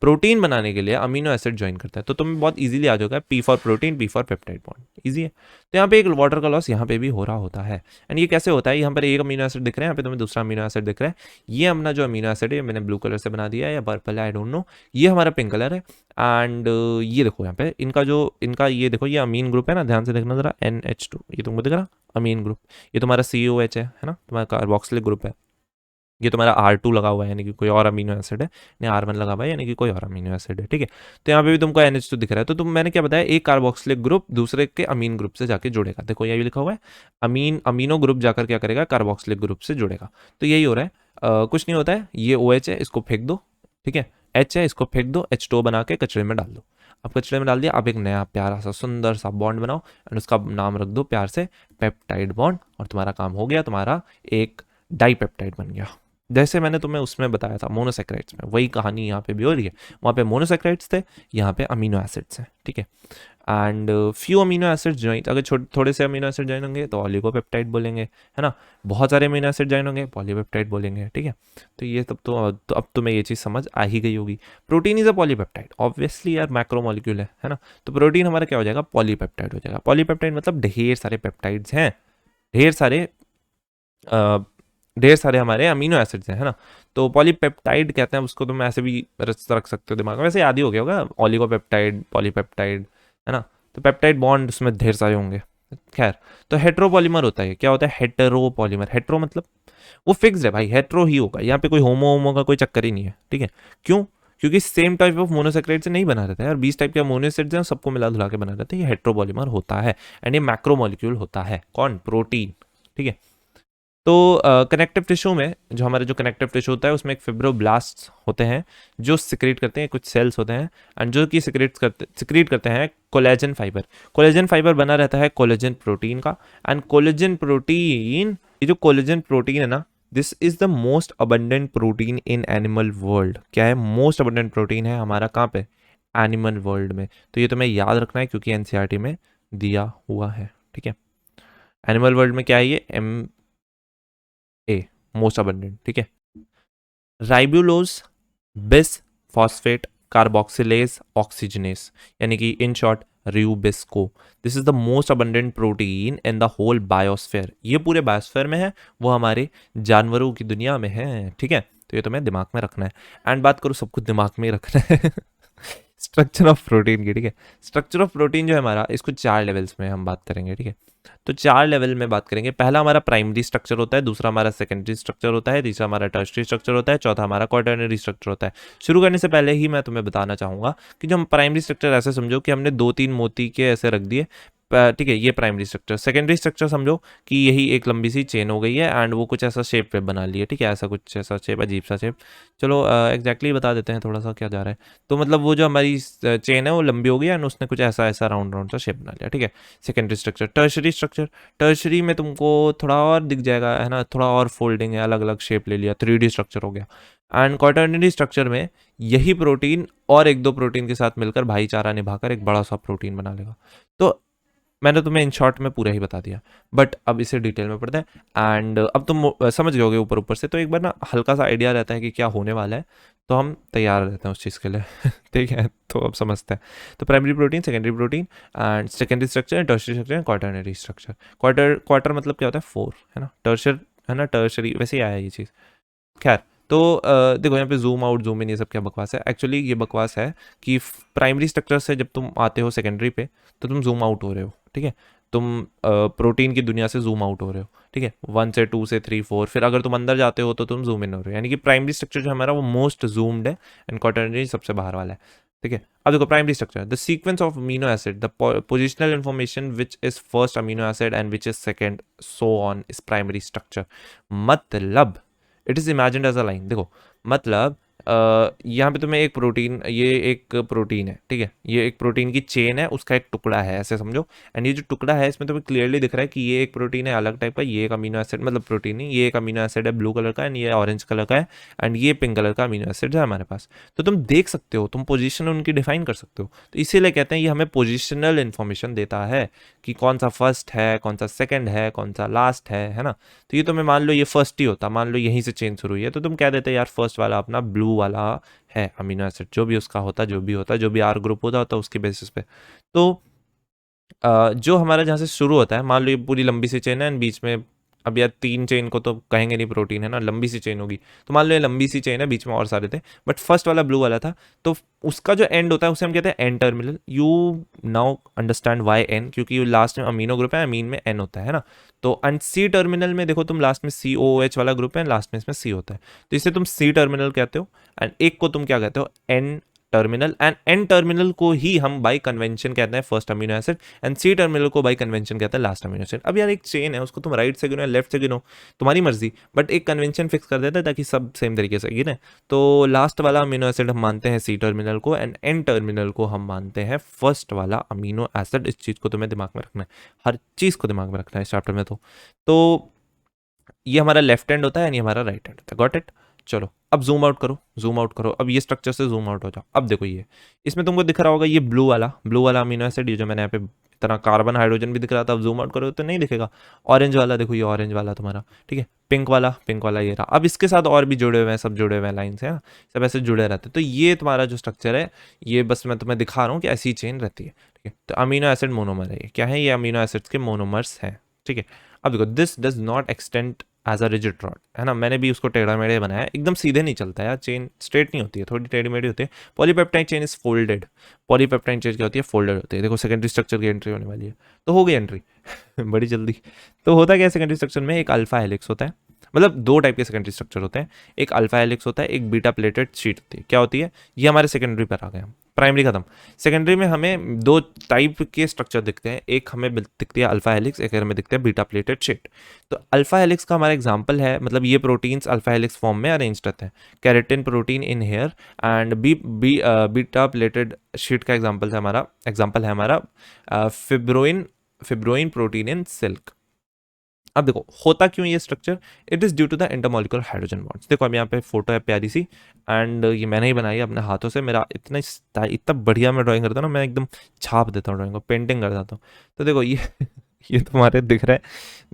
Protein बनाने के लिए अमीनो एसिड ज्वाइन करता है। तो तुम्हें बहुत इजीली आ जाएगा, P for protein, P for peptide bond, easy है। तो यहाँ पे एक वाटर का लॉस यहाँ पे भी हो रहा होता है। एंड ये कैसे होता है? यहाँ पर एक अमीनो एसिड दिख रहा है, यहाँ पे तुम्हें दूसरा अमीनो एसिड दिख रहा है। ये अपना जो अमीनो एसिड है मैंने ब्लू कलर से बना दिया है या पर्पल है, आई डोंट नो, ये हमारा पिंक कलर है। एंड ये देखो यहाँ पे इनका ये देखो, ये अमीन ग्रुप है ना, ध्यान से देखना जरा, NH2, ये तुमको दिख रहा अमीन ग्रुप, ये तुम्हारा COH है ना, तुम्हारा कार्बोक्सिलिक ग्रुप है। ये तुम्हारा R2 लगा हुआ है यानी कि कोई और अमीनो एसिड है, नहीं R1 लगा हुआ है यानी कि कोई और अमीनो एसिड है, ठीक है। तो यहाँ पे भी तुमको NH2 दिख रहा है। तो मैंने क्या बताया, एक कार्बोक्सिलिक ग्रुप दूसरे के अमीन ग्रुप से जाके जुड़ेगा। देखो ये भी लिखा हुआ है, अमीनो ग्रुप जाकर क्या करेगा, कार्बोक्सिलिक ग्रुप से जुड़ेगा। तो यही हो रहा है, कुछ नहीं होता है। ये OH है, इसको फेंक दो, ठीक है, H है, इसको फेंक दो, H2 बना के कचरे में डाल दो। अब कचरे में डाल दिया, अब एक नया प्यारा सा सुंदर सा बॉन्ड बनाओ एंड उसका नाम रख दो प्यार से पेप्टाइड बॉन्ड, और तुम्हारा काम हो गया, तुम्हारा एक डाइपेप्टाइड बन गया। जैसे मैंने तुम्हें उसमें बताया था मोनोसेक्राइड्स में, वही कहानी यहाँ पे भी हो रही है। वहाँ पे मोनोसेक्राइड्स थे, यहाँ पे अमीनो एसिड्स हैं, ठीक है। And few amino acids join, अगर थोड़े से अमीनो एसिड ज्वाइन होंगे तो ऑलिगोपेप्टाइड बोलेंगे, है ना। बहुत सारे अमीनो एसिड ज्वाइन होंगे पॉलीपेप्टाइड बोलेंगे, ठीक है। तो ये सब तो अब तुम्हें ये चीज़ समझ आ ही गई होगी। Protein is a polypeptide, obviously यार मैक्रोमोलिक्यूल है ना। तो प्रोटीन हमारा क्या हो जाएगा, पॉलीपेप्टाइड हो जाएगा। पॉलीपेप्टाइड मतलब ढेर सारे पेप्टाइड्स हैं, ढेर सारे ढेर सारे हमारे अमीनो एसिड्स हैं, है ना। तो पॉलीपेप्टाइड कहते हैं उसको, तुम ऐसे भी रख सकते हो दिमाग में, वैसे याद ही हो गया होगा, ऑलिगोपेप्टाइड, पॉलीपेप्टाइड, है ना। तो पेप्टाइड बॉन्ड उसमें ढेर सारे होंगे। खैर, तो हेट्रोपॉलीमर होता है, क्या होता है, हेटेरोपॉलीमर। हेट्रो मतलब वो फिक्स्ड है भाई, हेट्रो ही होगा, यहाँ पे कोई होमो का कोई चक्कर ही नहीं है, ठीक है। क्यों? क्योंकि सेम टाइप ऑफ मोनोसेक्राइड से नहीं बना रहता है यार, 20 टाइप के मोनोसेक्राइड्स हैं, सबको मिला धुला के बना रहता है, ये हेट्रोपॉलीमर होता है। एंड ये मैक्रोमोलिक्यूल होता है, कौन? प्रोटीन, ठीक है। तो कनेक्टिव टिश्यू में जो हमारे जो कनेक्टिव टिश्यू होता है उसमें एक फिब्रोब्लास्ट होते हैं जो सिक्रीट करते हैं, कुछ सेल्स होते हैं एंड जो कि सिक्रीट करते हैं कोलेजन फाइबर। कोलेजन फाइबर बना रहता है कोलेजन प्रोटीन का। एंड कोलेजन प्रोटीन, ये जो कोलेजन प्रोटीन है ना, this is the most abundant protein in animal world. क्या है? मोस्ट अबंडेंट प्रोटीन है हमारा, कहाँ पे? एनिमल वर्ल्ड में। तो ये तुम्हें याद रखना है क्योंकि NCERT में दिया हुआ है, ठीक है। एनिमल वर्ल्ड में क्या है ये? मोस्ट अबंडेंट, ठीक है। Ribulose, bis phosphate carboxylase oxygenase, यानी कि in short RuBisCO. This is the most abundant protein in the whole biosphere. ये पूरे बायोस्फेयर में है, वो हमारे जानवरों की दुनिया में है, ठीक है। तो ये तुम्हें दिमाग में रखना है। एंड बात करो, सब कुछ दिमाग में ही रखना है। स्ट्रक्चर ऑफ प्रोटीन की, ठीक है। स्ट्रक्चर ऑफ प्रोटीन जो है हमारा, इसको 4 लेवल्स में हम बात करेंगे, ठीक है। तो 4 लेवल में बात करेंगे। पहला हमारा प्राइमरी स्ट्रक्चर होता है, दूसरा हमारा सेकेंडरी स्ट्रक्चर होता है, तीसरा हमारा टर्शियरी स्ट्रक्चर होता है, चौथा हमारा क्वाटर्नरी स्ट्रक्चर होता है। शुरू करने से पहले ही मैं तुम्हें बताना चाहूँगा कि जो हम प्राइमरी स्ट्रक्चर ऐसे समझो कि हमने 2-3 मोती के ऐसे रख दिए, ठीक है, ये प्राइमरी स्ट्रक्चर। सेकेंडरी स्ट्रक्चर समझो कि यही एक लंबी सी चेन हो गई है एंड वो कुछ ऐसा शेप पे बना ली है, ठीक है, ऐसा कुछ ऐसा शेप, अजीब सा शेप। चलो एग्जैक्टली बता देते हैं थोड़ा सा क्या जा रहा है। तो मतलब वो जो हमारी चेन है वो लंबी हो गई एंड उसने कुछ ऐसा ऐसा राउंड से शेप बना लिया, ठीक है। Secondary structure. Tertiary structure, tertiary में तुमको थोड़ा और दिख जाएगा, है ना, थोड़ा और फोल्डिंग है, अलग अलग शेप ले लिया, 3D स्ट्रक्चर हो गया। एंड क्वाटर्नरी स्ट्रक्चर में यही प्रोटीन और 1-2 प्रोटीन के साथ मिलकर भाईचारा निभाकर एक बड़ा सा प्रोटीन बना लेगा। तो मैंने तुम्हें इन शॉर्ट में पूरा ही बता दिया, बट अब इसे डिटेल में पढ़ते हैं एंड अब तुम समझ गए ऊपर ऊपर से। तो एक बार ना हल्का सा आइडिया रहता है कि क्या होने वाला है, तो हम तैयार रहते हैं उस चीज़ के लिए। ठीक है, तो अब समझते हैं। तो primary protein, secondary protein and secondary structure, tertiary structure, quaternary structure. Quarter मतलब क्या होता है? 4, है ना। टर्शर, है ना, टर्शरी वैसे ही आया ये चीज़। खैर, तो देखो यहाँ पे जूम आउट जूम इन ये सब क्या बकवास है। एक्चुअली ये बकवास है कि प्राइमरी स्ट्रक्चर से जब तुम आते हो सेकेंडरी पे तो तुम जूम आउट हो रहे हो, ठीक है। तुम प्रोटीन की दुनिया से जूम आउट हो रहे हो, ठीक है, 1 से 2 से 3 4, फिर अगर तुम अंदर जाते हो तो तुम जूम इन हो रहे हो। यानी कि प्राइमरी स्ट्रक्चर जो हमारा वो मोस्ट जूम्ड है एंड क्वाटर्नरी सबसे बाहर वाला है, ठीक है। अब देखो primary structure, the sequence of amino acid, the positional information which is first amino acid and which is second, so on, is primary structure. मतलब it is imagined as a line. देखो मतलब यहाँ पे तुम्हें एक प्रोटीन, ये एक protein है, ठीक है, ये एक प्रोटीन की चेन है, उसका एक टुकड़ा है, ऐसे समझो। एंड ये जो टुकड़ा है इसमें तुम्हें क्लियरली दिख रहा है कि ये एक प्रोटीन है अलग टाइप का, ये एक अमीनो एसिड, मतलब प्रोटीन नहीं, ये एक अमीनो एसिड है ब्लू कलर का, एंड ये ऑरेंज कलर का है, एंड ये पिंक कलर का अमीनो एसिड है हमारे पास। तो तुम देख सकते हो, तुम पोजिशन उनकी डिफाइन कर सकते हो। तो इसीलिए कहते हैं ये हमें पोजिशनल इन्फॉर्मेशन देता है कि कौन सा फर्स्ट है, कौन सा सेकेंड है, कौन सा लास्ट है ना। तो ये तुम्हें मान लो ये फर्स्ट ही होता, मान लो यहीं से चेंज शुरू हुई है, तो तुम कह देते यार फर्स्ट वाला अपना ब्लू वाला है अमीनो एसिड, जो भी उसका होता, जो भी होता, जो भी आर ग्रुप होता उसके बेसिस पे। तो जो हमारा जहाँ से शुरू होता है, मान लो ये पूरी लंबी सी चेन है, एंड बीच में, अब यार 3 चेन को तो कहेंगे नहीं प्रोटीन है ना, लंबी सी चेन होगी, तो मान लो ये लंबी सी चेन है, बीच में और सारे थे, बट फर्स्ट वाला ब्लू वाला था, तो उसका जो एंड होता है उसे हम कहते हैं N terminal. You now understand why N, क्योंकि लास्ट में अमीनो ग्रुप है, अमीन में एन होता है ना। तो एंड सी टर्मिनल में देखो तुम लास्ट में सी ओ एच वाला ग्रुप है, लास्ट में इसमें सी होता है, तो इसे तुम सी टर्मिनल कहते हो, एंड एक को तुम क्या कहते हो, N terminal. And N terminal को ही हम बाई कन्वेंशन कहते हैं first amino acid, and C terminal को बाई कन्वेंशन कहते हैं लास्ट अमीनो एसिड। अब यार एक चेन है, उसको तुम राइट से गिनो या लेफ्ट से गिनो, तुम्हारी मर्जी, बट एक कन्वेंशन फिक्स कर देता है ताकि सब सेम तरीके से गिने। तो लास्ट वाला अमीनो एसिड हम मानते हैं सी टर्मिनल को, एंड एन टर्मिनल को हम मानते हैं फर्स्ट वाला अमीनो एसिड। इस चीज़ को तुम्हें दिमाग में रखना है, हर चीज़ को दिमाग में रखना है इस चैप्टर में। तो ये हमारा लेफ्ट हैंड होता है, यानी हमारा राइट हैंड होता है। Got it? चलो अब जूम आउट करो, जूम आउट करो, अब ये स्ट्रक्चर से जूम आउट हो जाओ। अब देखो ये, इसमें तुमको दिख रहा होगा ये ब्लू वाला अमीनो एसिड, ये जो मैंने यहाँ पे इतना कार्बन हाइड्रोजन भी दिख रहा था, अब जूम आउट करो तो नहीं दिखेगा। ऑरेंज वाला देखो, ये ऑरेंज वाला तुम्हारा, ठीक है, पिंक वाला ये रहा। अब इसके साथ और भी जुड़े हुए हैं, सब जुड़े हुए हैं, लाइन से है, सब ऐसे जुड़े रहते हैं। तो ये तुम्हारा जो स्ट्रक्चर है, ये बस मैं तुम्हें दिखा रहा हूँ कि ऐसी चेन रहती है, ठीक है। तो अमीनो एसिड मोनोमर है, ये क्या है, ये अमीनो एसिड्स के मोनोमर्स हैं, ठीक है। अब देखो this does not extend as a rigid rod, है ना, मैंने भी उसको टेढ़ा मेढ़े बनाया, एकदम सीधे नहीं चलता यार, चेन स्ट्रेट नहीं होती है, थोड़ी टेढ़ी मेढ़ी होती है। Polypeptide chain is folded, polypeptide chain क्या होती है, फोल्डेड होती है। देखो सेकेंडरी स्ट्रक्चर की एंट्री होने वाली है, तो हो गई एंट्री बड़ी जल्दी। तो होता क्या है सेकेंडरी स्ट्रक्चर में, एक अल्फा हेलिक्स होता है, मतलब 2 टाइप के सेकेंडरी स्ट्रक्चर होते हैं, एक अल्फा हेलिक्स होता है, एक बीटा प्लेटेड शीट होती है। क्या होती है, ये हमारे सेकेंडरी पर आ गए हम, प्राइमरी खत्म। सेकेंडरी में हमें 2 टाइप के स्ट्रक्चर दिखते हैं, एक हमें दिखती है अल्फा हेलिक्स, एक हमें दिखते हैं बीटा प्लेटेड शीट। तो अल्फा हेलिक्स का हमारा एग्जांपल है, मतलब ये प्रोटीन्स अल्फा हेलिक्स फॉर्म में अरेंज रहते हैं, keratin protein in hair, and beta pleated sheet का एग्जांपल है हमारा फिब्रोइन प्रोटीन इन सिल्क। अब देखो होता क्यों ये structure, it is due to the intermolecular hydrogen bonds. देखो अब यहाँ पे फोटो है प्यारी सी, एंड ये मैंने ही बनाई है अपने हाथों से, मेरा इतना बढ़िया मैं ड्राइंग करता हूँ ना, मैं एकदम छाप देता हूँ ड्राइंग को, पेंटिंग कर देता हूँ। तो देखो ये ये तुम्हारे दिख रहा है,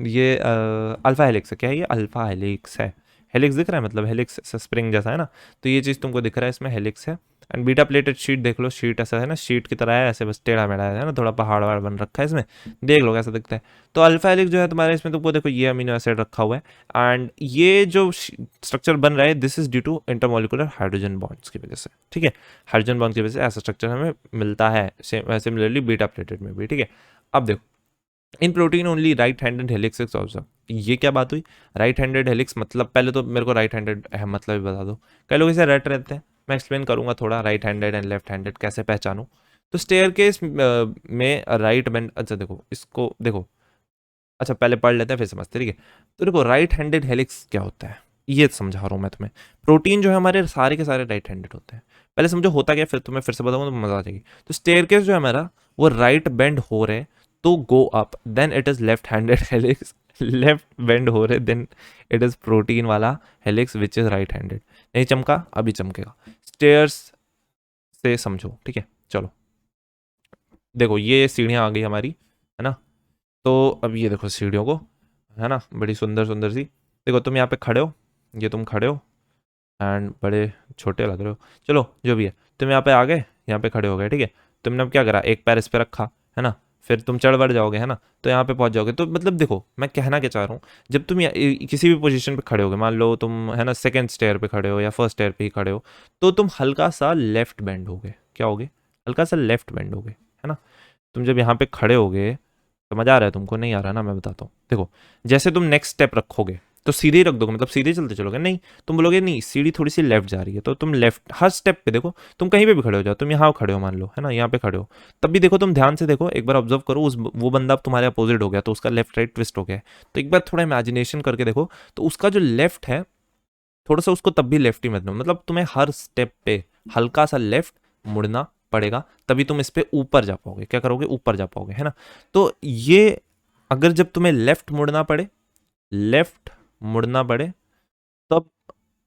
ये अल्फा हेलिक्स है, क्या है ये, अल्फा हेलिक्स है, हेलिक्स दिख रहा है, मतलब हेलिक्स स्प्रिंग जैसा है ना, तो ये चीज़ तुमको दिख रहा है, इसमें हेलिक्स है। एंड बीटा प्लेटेड शीट देख लो, शीट ऐसा है ना, शीट की तरह है, ऐसे बस टेढ़ा मेढ़ा है ना, थोड़ा पहाड़ वहाड़ बन रखा है इसमें, देख लो कैसा दिखता है। तो अल्फा हेलिक्स जो है तुम्हारे, इसमें तुमको देखो ये अमीनो एसिड रखा हुआ है, एंड ये जो स्ट्रक्चर बन रहा है, this is due to intermolecular hydrogen bonds की वजह से, ठीक है, हाइड्रोजन बॉन्ड की वजह से ऐसा स्ट्रक्चर हमें मिलता है, सिमिलरली बीटा प्लेटेड में भी, ठीक है। अब देखो इन protein only right handed helix is observe. ये क्या बात हुई, राइट हैंडेड हेलिक्स मतलब, पहले तो मेरे को राइट हैंडेड मतलब भी बता दो, कई लोग इसे रट रहते हैं, मैं एक्सप्लेन करूंगा थोड़ा, right handed and left handed कैसे पहचानूं। तो स्टेयरकेस में राइट बैंड, अच्छा देखो इसको देखो, अच्छा पहले पढ़ लेते हैं फिर समझते हैं, ठीक है। तो देखो राइट हैंडेड हेलिक्स क्या होता है, ये समझा रहा हूँ मैं तुम्हें। प्रोटीन जो है हमारे सारे के सारे राइट हैंडेड होते हैं, पहले समझो होता क्या, फिर तुम्हें फिर से बताऊंगा तो मजा आ जाएगी। तो स्टेयरकेस जो है हमारा, वो राइट बेंड हो रहे तो go up, then it is left handed helix, left bend हो रहे देन इट इज प्रोटीन वाला helix which is right handed. नहीं चमका, अभी चमकेगा, स्टेयर्स से समझो, ठीक है। चलो देखो ये सीढ़ियाँ आ गई हमारी, है ना, तो अब ये देखो सीढ़ियों को, है ना, बड़ी सुंदर सुंदर सी। देखो तुम यहाँ पे खड़े हो, ये तुम खड़े हो, एंड बड़े छोटे लग रहे हो, चलो जो भी है, तुम यहाँ पे आ गए, यहाँ पे खड़े हो गए, ठीक है। तुमने अब क्या करा, एक पैर इस पे रखा, है ना, फिर तुम चढ़ बढ़ जाओगे, है ना, तो यहाँ पे पहुँच जाओगे। तो मतलब देखो मैं कहना क्या चाह रहा हूँ, जब तुम किसी भी पोजीशन पे खड़े होगे, मान लो तुम, है ना, सेकंड स्टेयर पे खड़े हो या फर्स्ट स्टेयर पे ही खड़े हो, तो तुम हल्का सा लेफ्ट बेंड होगे, क्या होगे, हल्का सा लेफ्ट बेंड होगे, है ना। तुम जब यहाँ पे खड़े होगे, समझ आ रहा है तुमको, नहीं आ रहा ना, मैं बताता हूँ। देखो जैसे तुम नेक्स्ट स्टेप रखोगे तो सीधे ही रख दोगे, मतलब सीधे चलते चलोगे, नहीं तुम बोलोगे नहीं सीढ़ी थोड़ी सी लेफ्ट जा रही है, तो तुम लेफ्ट हर स्टेप पे देखो, तुम कहीं पे भी खड़े हो जाओ, तुम यहाँ खड़े हो मान लो, है ना, यहाँ पे खड़े हो, तब भी देखो तुम ध्यान से देखो, एक बार ऑब्जर्व करो, उस वो बंदा अब तुम्हारे अपोजिट हो गया, तो उसका लेफ्ट राइट ट्विस्ट हो गया है, तो एक बार थोड़ा इमेजिनेशन करके देखो, तो उसका जो लेफ्ट है थोड़ा सा उसको तब भी लेफ्ट ही मत लो, मतलब तुम्हें हर स्टेप पे हल्का सा लेफ्ट मुड़ना पड़ेगा, तभी तुम इस पे ऊपर जा पाओगे। क्या करोगे? ऊपर जा पाओगे, है ना। तो ये अगर जब तुम्हें लेफ्ट मुड़ना पड़े, लेफ्ट मुड़ना पड़े, तब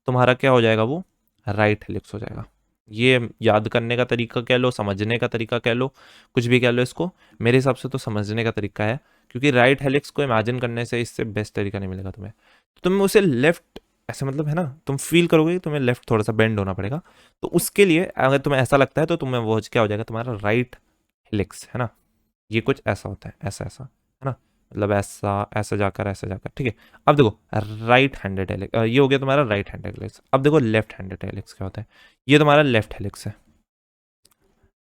तुम्हारा क्या हो जाएगा? वो राइट हेलिक्स हो जाएगा। ये याद करने का तरीका कह लो, समझने का तरीका कह लो, कुछ भी कह लो इसको, मेरे हिसाब से तो समझने का तरीका है, क्योंकि राइट हेलिक्स को इमेजिन करने से इससे बेस्ट तरीका नहीं मिलेगा तुम्हें। तो तुम्हें उसे लेफ्ट ऐसे, मतलब है ना, तुम फील करोगे कि तुम्हें लेफ्ट थोड़ा सा बेंड होना पड़ेगा, तो उसके लिए अगर तुम्हें ऐसा लगता है तो तुम्हें वो क्या हो जाएगा? तुम्हारा राइट हेलिक्स, है ना। ये कुछ ऐसा होता है, ऐसा ऐसा, है ना, मतलब ऐसा ऐसा जाकर ऐसा जाकर, ठीक है। अब देखो राइट हैंडेड हेलिक्स, ये हो गया तुम्हारा राइट हैंडेड हेलिक्स। अब देखो लेफ्ट हैंडेड हेलिक्स क्या होता है? ये तुम्हारा लेफ्ट हेलिक्स है,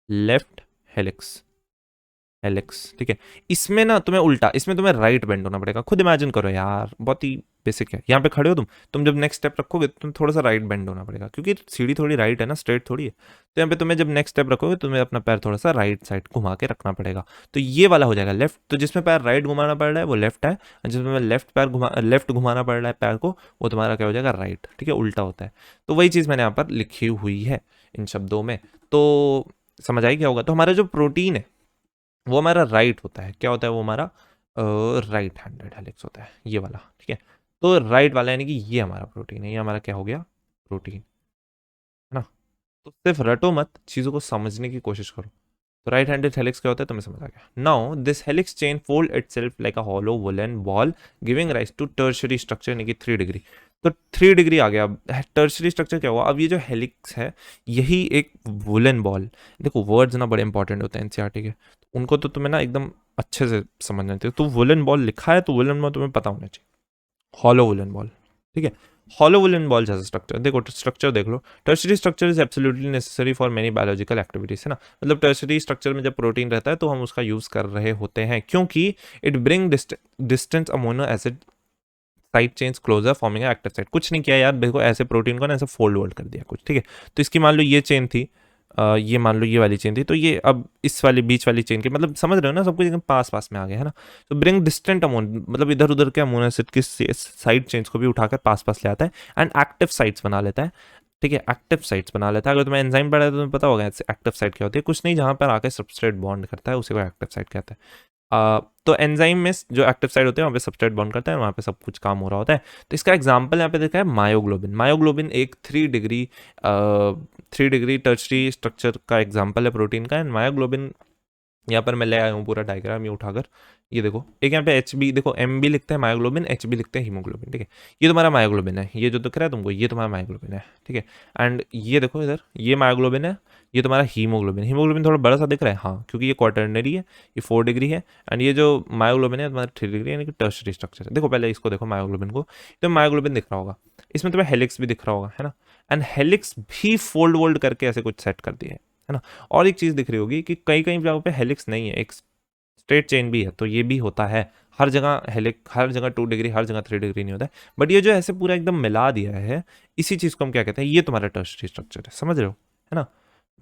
लेफ्ट हेलिक्स, हेलिक्स, ठीक है। इसमें ना तुम्हें उल्टा, इसमें तुम्हें राइट बेंड होना पड़ेगा। खुद इमेजिन करो यार, बहुत ही बेसिक है। यहाँ पे खड़े हो तुम जब नेक्स्ट स्टेप रखोगे तो तुम्हें थोड़ा सा राइट बेंड होना पड़ेगा, क्योंकि सीढ़ी थोड़ी राइट है ना, स्ट्रेट थोड़ी है। तो यहाँ पे तुम्हें जब नेक्स्ट स्टेप रखोगे तुम्हें अपना पैर थोड़ा सा राइट साइड घुमा के रखना पड़ेगा। तो ये वाला हो जाएगा लेफ्ट। तो जिसमें पैर राइट घुमाना पड़ रहा है वो लेफ्ट है, और जिसमें लेफ्ट घुमाना पड़ रहा है पैर को, वो तुम्हारा क्या हो जाएगा? राइट, ठीक है, उल्टा होता है। तो वही चीज़ मैंने यहाँ पर लिखी हुई है इन शब्दों में। तो समझ आई क्या होगा? तो हमारा जो प्रोटीन है वो हमारा राइट होता है। क्या होता है वो? हमारा राइट हैंडेड हेलिक्स होता है, ये वाला, ठीक है। तो राइट वाला यानी कि ये हमारा प्रोटीन है, ये हमारा क्या हो गया? प्रोटीन, है ना। तो सिर्फ रटो मत, चीज़ों को समझने की कोशिश करो। तो राइट हैंडेड हेलिक्स क्या होता है तुम्हें समझ आ गया। Now this helix chain fold itself like a hollow woollen ball giving rise to tertiary structure यानी कि 3 डिग्री। तो 3 डिग्री आ गया। अब टर्शरी स्ट्रक्चर क्या हुआ? अब ये जो हेलिक्स है यही एक वुलन बॉल, देखो वर्ड्स ना बड़े इंपॉर्टेंट होते हैं एनसीईआरटी के, उनको तो तुम्हें ना एकदम अच्छे से समझना चाहिए। तो वुलन बॉल लिखा है तो वुलन बॉल तुम्हें पता होना चाहिए, हॉलो वुलन बॉल, ठीक है। हॉलो वुलन बॉल जैसा स्ट्रक्चर, देखो स्ट्रक्चर देख लो। Tertiary structure is absolutely necessary for many biological activities, है ना। मतलब टर्शरी स्ट्रक्चर में जब प्रोटीन रहता है तो हम उसका यूज कर रहे होते हैं, क्योंकि it bring distance amino acid side chains closer forming active site. कुछ नहीं किया यार, देखो ऐसे प्रोटीन को ना ऐसे फोल्ड वोल्ड कर दिया कुछ, ठीक है। तो इसकी मान लो ये चेन थी, ये मान लो ये वाली चेन थी, तो ये अब इस वाली बीच वाली चेन की, मतलब समझ रहे हो ना, सब कुछ एकदम पास पास में आ गया, है ना। तो ब्रिंग डिस्टेंट अमोन, मतलब इधर उधर के अमोनो एसिड की साइड चेन्स को भी उठाकर पास पास ले आता है, एंड एक्टिव साइट्स बना लेता है, ठीक है। एक्टिव साइट्स बना लेता है। अगर तुम्हें एंजाइम पढ़ा है तो तुम्हें पता होगा एक्टिव साइट क्या होती है। कुछ नहीं, जहाँ पर आकर सबस्ट्रेट बॉन्ड करता है उसी को एक्टिव साइट कहते हैं। तो एंजाइम में जो एक्टिव साइट होते हैं वहाँ पे सबस्ट्रेट बॉन्ड करता है, वहाँ पे सब कुछ काम हो रहा होता है। तो इसका एग्जांपल यहाँ पे देखा है मायोग्लोबिन। मायोग्लोबिन एक 3 डिग्री टर्शरी स्ट्रक्चर का एग्जांपल है प्रोटीन का। एंड मायोग्लोबिन यहाँ पर मैं ले आया हूँ पूरा डायग्राम ये उठाकर, ये देखो एक यहाँ पे एच बी, देखो एम बी लिखते हैं मायोग्लोबिन, एच बी लिखते हैं हीमोग्लोबिन, ठीक है। ये तुम्हारा मायोग्लोबिन है, ये जो दिख रहा है तुमको ये तुम्हारा मायोग्लोबिन है, ठीक है। एंड ये देखो इधर ये मायोग्लोबिन है, ये तुम्हारा हीमोग्लोबिन। हीमोग्लोबिन थोड़ा बड़ा सा दिख रहा है, हाँ, क्योंकि ये क्वाटर्नरी है, ये 4 डिग्री है। एंड ये जो मायोग्लोबिन है तुम्हारा 3 डिग्री यानी कि टर्शरी स्ट्रक्चर है। देखो पहले इसको देखो मायोग्लोबिन को, तो मायोग्लोबिन दिख रहा होगा, इसमें तुम्हें हेलिक्स भी दिख रहा होगा, है ना। एंड हेलिक्स भी फोल्ड वोल्ड करके ऐसे कुछ सेट कर दिए है ना। और एक चीज़ दिख रही होगी कि कई कई जगहों पे हेलिक्स नहीं है, एक स्ट्रेट चेन भी है, तो ये भी होता है। हर जगह हेलिक्स, हर जगह 2 डिग्री, हर जगह 3 डिग्री नहीं होता है। बट ये जो ऐसे पूरा एकदम मिला दिया है, इसी चीज़ को हम क्या कहते हैं? ये तुम्हारा टर्शरी स्ट्रक्चर है, समझ रहे हो, है ना।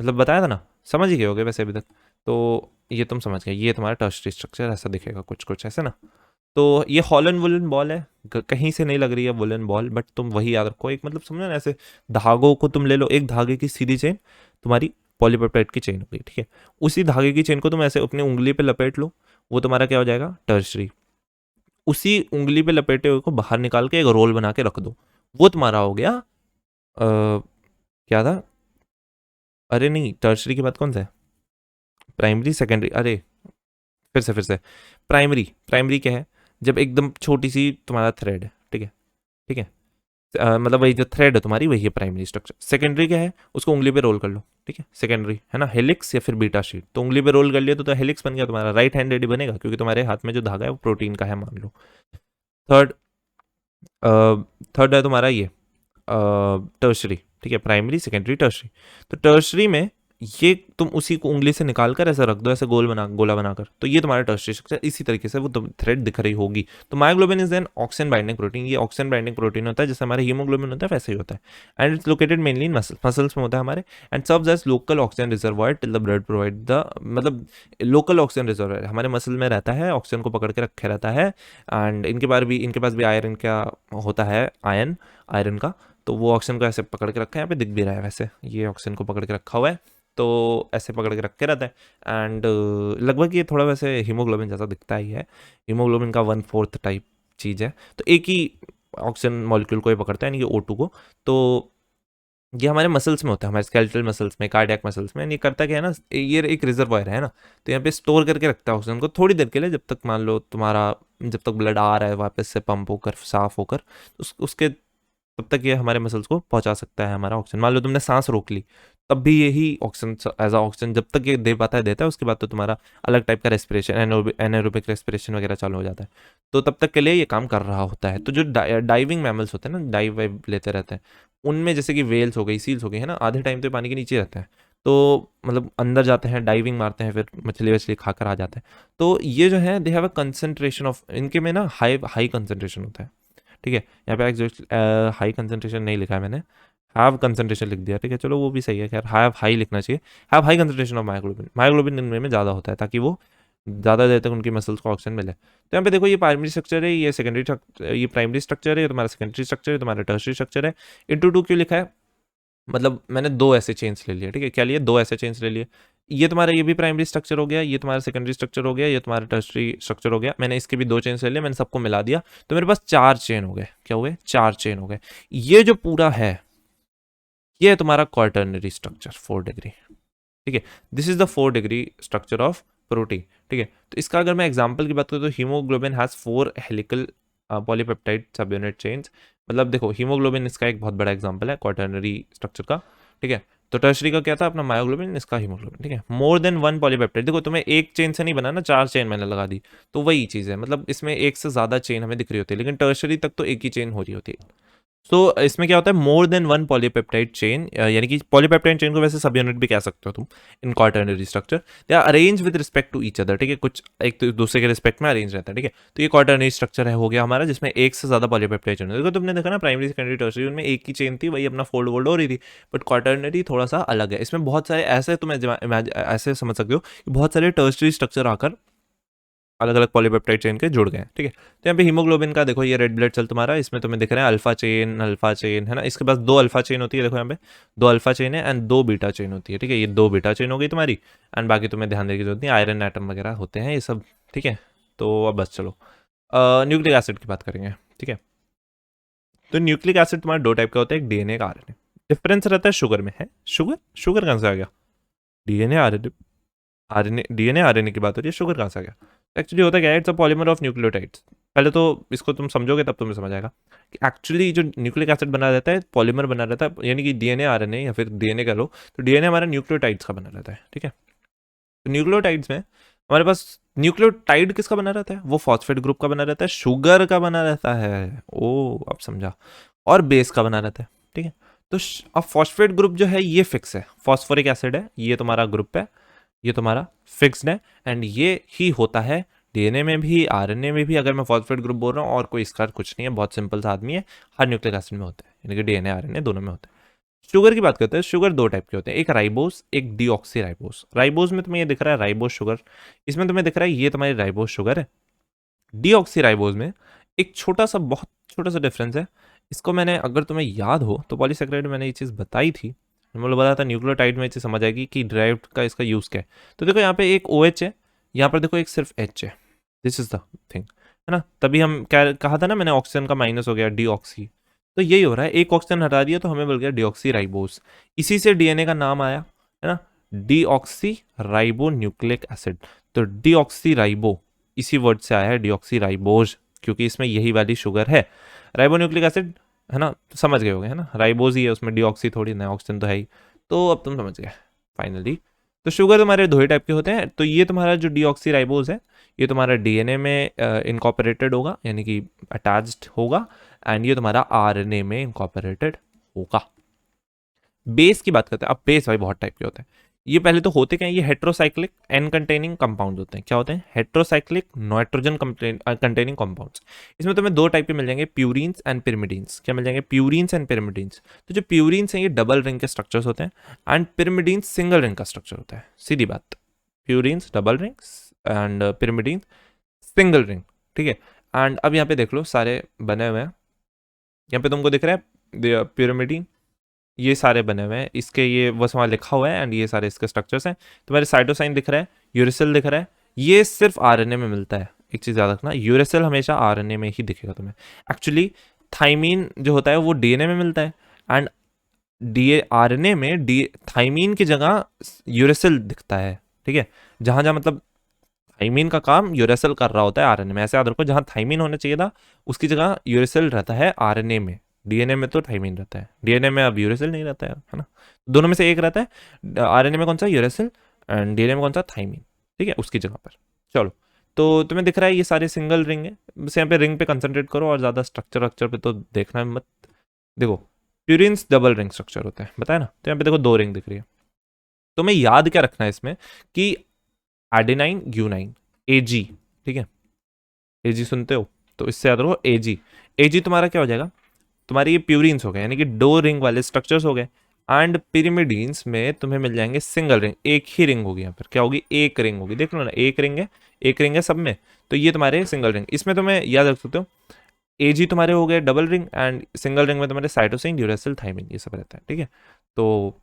मतलब बताया था ना, समझ ही गए होगे वैसे अभी तक। तो ये तुम समझ गए, ये तुम्हारा टर्शरी स्ट्रक्चर ऐसा दिखेगा कुछ कुछ ऐसे ना। तो ये हॉलन वुलन बॉल है, कहीं से नहीं लग रही है वुलन बॉल, बट तुम वही याद रखो, एक मतलब समझो ना, ऐसे धागों को तुम ले लो, एक धागे की सीधी चेन तुम्हारी पॉलीपेप्टाइड की चेन होगी, ठीक है। उसी धागे की चेन को तुम ऐसे अपनी उंगली पे लपेट लो, वो तुम्हारा क्या हो जाएगा? टर्शरी। उसी उंगली पे लपेटे हुए को बाहर निकाल के एक रोल बना के रख दो, वो तुम्हारा हो गया क्या था? अरे नहीं, टर्शरी की बात कौन सा है? प्राइमरी सेकेंडरी, अरे फिर से प्राइमरी। प्राइमरी क्या है? जब एकदम छोटी सी तुम्हारा थ्रेड है, ठीक है, ठीक है। मतलब वही जो थ्रेड है तुम्हारी वही है प्राइमरी स्ट्रक्चर। सेकेंडरी क्या है? उसको उंगली पे रोल कर लो, ठीक है, सेकेंडरी है ना, हेलिक्स या फिर बीटा शीट। तो उंगली पे रोल कर लिया तो हेलिक्स बन गया तुम्हारा, राइट हैंडेड ही बनेगा, क्योंकि तुम्हारे हाथ में जो धागा है वो प्रोटीन का है मान लो। थर्ड थर्ड है तुम्हारा ये टर्शरी, ठीक है, प्राइमरी सेकेंडरी टर्शरी। तो टर्शरी में ये तुम उसी को उंगली से निकाल कर ऐसा रख दो, ऐसे गोला बनाकर, तो ये तुम्हारा टर्शरी स्ट्रक्चर इसी तरीके से वो थ्रेड दिख रही होगी। तो myoglobin is an oxygen binding protein, ये ऑक्सीजन बाइंडिंग प्रोटीन होता है, जैसे हमारे हीमोग्लोबिन होता है वैसे ही होता है। And it's located mainly in muscles में होता है हमारे, and serves as local oxygen reservoir till the blood provide the, मतलब लोकल ऑक्सीजन रिजर्वायर हमारे मसल में रहता है, ऑक्सीजन को पकड़ के रखे रहता है। एंड इनके पास भी आयरन का होता है, आयरन का, तो वो ऑक्सीजन को ऐसे पकड़ के रखा है, यहाँ पे दिख भी रहा है वैसे, ये ऑक्सीजन को पकड़ के रखा हुआ है, तो ऐसे पकड़ के रख के रहता है। एंड लगभग ये थोड़ा वैसे हीमोग्लोबिन जैसा दिखता ही है, हीमोग्लोबिन का 1/4 टाइप चीज़ है। तो एक ही ऑक्सीजन मॉलिक्यूल को ये पकड़ता है, यानी कि O2 को। तो ये हमारे मसल्स में होता है, हमारे स्केलेटल मसल्स में, कार्डियक मसल्स में। ये करता क्या है ना, ये एक रिजर्वायर है ना, तो यहाँ पे स्टोर करके रखता है ऑक्सीजन को थोड़ी देर के लिए, जब तक मान लो तुम्हारा, जब तक ब्लड आ रहा है वापस से पंप होकर साफ होकर, उसके तब तक ये हमारे मसल्स को पहुंचा सकता है हमारा ऑक्सीजन। मान लो तुमने सांस रोक ली, तब भी यही ऑक्सीजन एज ऑक्सीजन जब तक ये दे पाता है देता है, उसके बाद तो तुम्हारा अलग टाइप का रेस्पिरेशन, एनारोबिक रेस्पिरेशन वगैरह चालू हो जाता है। तो तब तक के लिए ये काम कर रहा होता है। तो जो डाइविंग मैमल्स होते हैं ना, डाइव वाइव लेते रहते हैं, उनमें जैसे कि वेल्स हो गई, सील्स हो गई है ना, आधे टाइम तो ये पानी के नीचे रहते हैं, तो मतलब अंदर जाते हैं, डाइविंग मारते हैं, फिर मछली वछली खाकर आ जाते हैं। तो ये जो है दे हैव अ कंसंट्रेशन ऑफ, इनके में ना हाई हाई कंसंट्रेशन होता है, ठीक है। यहाँ पे एक्चुअली हाई कंसंट्रेशन नहीं लिखा है मैंने, हैव कंसंट्रेशन लिख दिया, ठीक है, चलो वो भी सही है, खैर हैव हाई लिखना चाहिए। Have high concentration of myoglobin, myoglobin इनमें में ज़्यादा होता है, ताकि वो ज़्यादा देर तक उनकी मसल्स को ऑक्सीजन मिले। तो यहाँ पे देखो, ये प्राइमरी स्ट्रक्चर है, ये सेकेंडरी, ये प्राइमरी स्ट्रक्चर है, ये तुम्हारा सेकेंडरी स्ट्रक्चर है, तुम्हारा टर्शरी स्ट्रक्चर है। इंटू 2 क्यों लिखा है, मतलब मैंने दो ऐसे चेन्स ले लिए, ठीक है, क्या लिए, दो ऐसे चेन्स ले लिए। ये तुम्हारा ये भी प्राइमरी स्ट्रक्चर हो गया, ये तुम्हारा सेकेंडरी स्ट्रक्चर हो गया, ये तुम्हारा टर्शरी स्ट्रक्चर हो गया। मैंने इसके भी दो चेन्स ले लिए, मैंने सबको मिला दिया, तो मेरे पास 4 चेन हो गए। क्या हुए, 4 चेन हो गए। ये जो पूरा है, ये है तुम्हारा क्वार्टरनरी स्ट्रक्चर 4 डिग्री, ठीक है। This is the 4 degree structure of protein, ठीक है। तो इसका अगर मैं एग्जांपल की बात करूँ, तो हीमोग्लोबिन हैज 4 हेलिकल पॉलीपेप्टाइड सब यूनिट चेन्स। मतलब देखो, हीमोग्लोबिन इसका एक बहुत बड़ा एग्जांपल है क्वार्टरनरी स्ट्रक्चर का, ठीक है। तो टर्शरी का क्या था अपना मायोग्लोबिन, इसका हीमोग्लोबिन, ठीक है। मोर देन 1 पॉलीपेप्टाइड, देखो तुम्हें एक चेन से नहीं बना ना, 4 चेन मैंने लगा दी, तो वही चीज़ है, मतलब इसमें एक से ज़्यादा चेन हमें दिख रही होती है, लेकिन टर्शरी तक तो एक ही चेन हो रही होती है। तो इसमें क्या होता है, मोर देन 1 पॉलीपेप्टाइड चेन, यानी कि पॉलीपेप्टाइड चेन को वैसे सब यूनिट भी कह सकते हो तुम इन quaternary structure. They are arrange with respect to each other, ठीक है, कुछ एक तो दूसरे के रिस्पेक्ट में अरेंज रहता है, ठीक है। तो ये क्वार्टरनरी स्ट्रक्चर है, हो गया हमारा, जिसमें एक से ज्यादा पॉलीपेप्टाइड चेन। देखो तुमने देखा ना, प्राइमरी सेकेंडरी टर्शरी, उनमें एक ही चेन थी, वही अपना फोल्ड वोल्ड हो रही थी। बट क्वार्टरनरी थोड़ा सा अलग है, इसमें बहुत सारे ऐसे, तुम ऐसे समझ सकते हो कि बहुत सारे टर्शरी स्ट्रक्चर आकर अलग अलग पॉलीपेप्टाइड चेन के जुड़ गए, ठीक है। तो यहाँ पे हीमोग्लोबिन का देखो, ये रेड ब्लड सेल तुम्हारा, इसमें तुम्हें दिख रहा है अल्फा चेन है ना, इसके पास 2 अल्फा चेन होती है, देखो यहाँ पे 2 अल्फा चेन है एंड 2 बीटा चेन होती है, ठीक है। ये 2 बीटा चेन हो गई तुम्हारी, एंड बाकी तुम्हें ध्यान देने की जरूरत नहीं, आयरन एटम वगैरह होते हैं ये सब, ठीक है। तो अब बस चलो न्यूक्लिक एसिड की बात करेंगे, ठीक है। तो न्यूक्लिक एसिड तुम्हारा 2 टाइप का होता है, एक डीएनए का आरएनए। डिफरेंस रहता है शुगर में, है शुगर, शुगर कहाँ से आ गया, DNA RNA, RNA DNA RNA की बात हो रही है, शुगर कहाँ से आ गया। एक्चुअली होता क्या है, it's a polymer of nucleotides. पहले तो इसको तुम समझोगे तब तुम्हें समझ आएगा कि एक्चुअली जो न्यूक्लिक एसिड बना रहता है, पॉलीमर बना रहता है, यानी कि डीएनए आरएनए या फिर डीएनए कह लो, तो डीएनए हमारा न्यूक्लियोटाइड्स का बना रहता है, ठीक है। तो न्यूक्लियोटाइड्स में हमारे पास न्यूक्लियोटाइड किसका बना रहता है, वो फॉस्फेट ग्रुप का बना रहता है, शुगर का बना रहता है, ओ अब समझा, और बेस का बना रहता है, ठीक है। तो अब फॉस्फेट ग्रुप जो है ये फिक्स है, फॉस्फोरिक एसिड है, ये तुम्हारा ग्रुप है, ये तुम्हारा फिक्स्ड है, एंड ये ही होता है डीएनए में भी, आरएनए में भी। अगर मैं फॉस्फेट ग्रुप बोल रहा हूँ और कोई इसका कुछ नहीं है, बहुत सिंपल सा आदमी है, हर न्यूक्लिक एसिड में होता है, यानी कि डीएनए आरएनए दोनों में होता है। शुगर की बात करते हैं, शुगर 2 टाइप के होते हैं, एक राइबोस, एक डीऑक्सी राइबोस। राइबोस में तुम्हें ये दिख रहा है राइबोस शुगर, इसमें तुम्हें दिख रहा है ये तुम्हारी राइबोस शुगर है। डीऑक्सी राइबोस में एक छोटा सा, बहुत छोटा सा डिफरेंस है। इसको मैंने, अगर तुम्हें याद हो तो पॉलीसेकेराइड में मैंने ये चीज़ बताई थी, मतलब बताया था, न्यूक्लियोटाइड में ये चीज़ समझ आएगी कि ड्राइव्ड का इसका यूज़ क्या है। तो देखो यहाँ पे एक OH है, यहाँ पर देखो एक सिर्फ H है, दिस इज द थिंग, है ना। तभी हम क्या कहा था ना मैंने, ऑक्सीजन का माइनस हो गया डीऑक्सी, तो यही हो रहा है, एक ऑक्सीजन हटा दिया तो हमें मिल गया डीऑक्सी राइबोस। इसी से डीएनए का नाम आया, है ना, डीऑक्सी राइबो न्यूक्लिक एसिड। तो डीऑक्सी राइबो इसी वर्ड से आया है, डीऑक्सी राइबोज, क्योंकि इसमें यही वाली शुगर है, राइबो न्यूक्लिक एसिड, है ना, तो समझ गए होगे, है ना, राइबोज ही है उसमें, डीऑक्सी थोड़ी ना, ऑक्सीजन तो है ही। तो अब तुम समझ गए फाइनली। तो शुगर तुम्हारे 2 ही टाइप के होते हैं। तो ये तुम्हारा जो डीऑक्सी राइबोज है, ये तुम्हारा डीएनए में इनकॉर्पोरेटेड होगा, यानी कि अटैच्ड होगा, एंड ये तुम्हारा आरएनए में इनकॉर्पोरेटेड होगा। बेस की बात करते हैं, अब बेस भाई बहुत टाइप के होते हैं। ये पहले तो होते क्या हैं, ये हेट्रोसाइक्लिक एन कंटेनिंग कंपाउंड होते हैं। क्या होते हैं, हेट्रोसाइक्लिक नाइट्रोजन कंटेनिंग कंपाउंड्स। इसमें तुम्हें 2 टाइप के मिल जाएंगे, प्यूरिन्स एंड पिरिमिडीन्स। क्या मिल जाएंगे, प्यूरिन्स एंड पिरिमिडीन्स। तो जो प्यूरिन्स हैं ये डबल रिंग के स्ट्रक्चर्स होते हैं, एंड पिरिमिडीन्स सिंगल रिंग का स्ट्रक्चर होता है, सीधी बात। Purines double rings and पिरिमिडीन्स single ring, ठीक है। एंड अब यहाँ पे देख लो सारे बने हुए हैं, यहाँ पे तुमको दिख रहा है pyrimidine, ये सारे बने हुए हैं, इसके ये बस वहाँ लिखा हुआ है एंड ये सारे इसके स्ट्रक्चर्स हैं। तुम्हारे साइटोसाइन दिख रहा है, यूरेसिल दिख रहा है, ये सिर्फ आरएनए में मिलता है। एक चीज़ याद रखना, यूरेसिल हमेशा आरएनए में ही दिखेगा तुम्हें। एक्चुअली थाइमीन जो होता है वो डीएनए में मिलता है एंड आरएनए में थाइमीन की जगह यूरेसिल दिखता है। ठीक है, जहाँ जहाँ मतलब थाइमीन का काम यूरेसिल कर रहा होता है आरएनए में, ऐसे याद रखो, जहाँ थाइमीन होना चाहिए था उसकी जगह यूरेसिल रहता है आरएनए में। डीएनए में तो थाइमीन रहता है, डीएनए में अब यूरेसिल नहीं रहता है ना, दोनों में से एक रहता है। आरएनए में कौन सा, यूरेसिल, एंड डीएनए में कौन सा, थाइमीन। ठीक है, उसकी जगह पर। चलो, तो तुम्हें दिख रहा है ये सारे सिंगल रिंग है, बस यहाँ पे रिंग पे कंसंट्रेट करो और ज़्यादा स्ट्रक्चर वक्चर पे तो देखना मत। देखो प्यूरिन्स डबल रिंग स्ट्रक्चर होता है, बताया ना, तो यहाँ पे देखो 2 रिंग दिख रही है। तुम्हें याद क्या रखना है इसमें कि एडेनाइन ग्यूनाइन, एजी, ठीक है, एजी सुनते हो तो इससे याद रखो एजी। एजी तुम्हारा क्या हो जाएगा, तुम्हारी ये प्यूरिन्स हो गए, यानी कि 2 रिंग वाले स्ट्रक्चर्स हो गए। एंड पिरिमिडीन्स में तुम्हें मिल जाएंगे सिंगल रिंग, एक ही रिंग होगी, यहाँ पर क्या होगी, एक रिंग होगी। देख लो ना, एक रिंग है, एक रिंग है सब में, तो ये तुम्हारे सिंगल रिंग। इसमें तुम्हें याद रख सकते हो एजी तुम्हारे हो गए double ring and single ring में तुम्हारे साइटोसिन, यूरेसिल, थाइमिन, ये सब रहता है। ठीक है, तो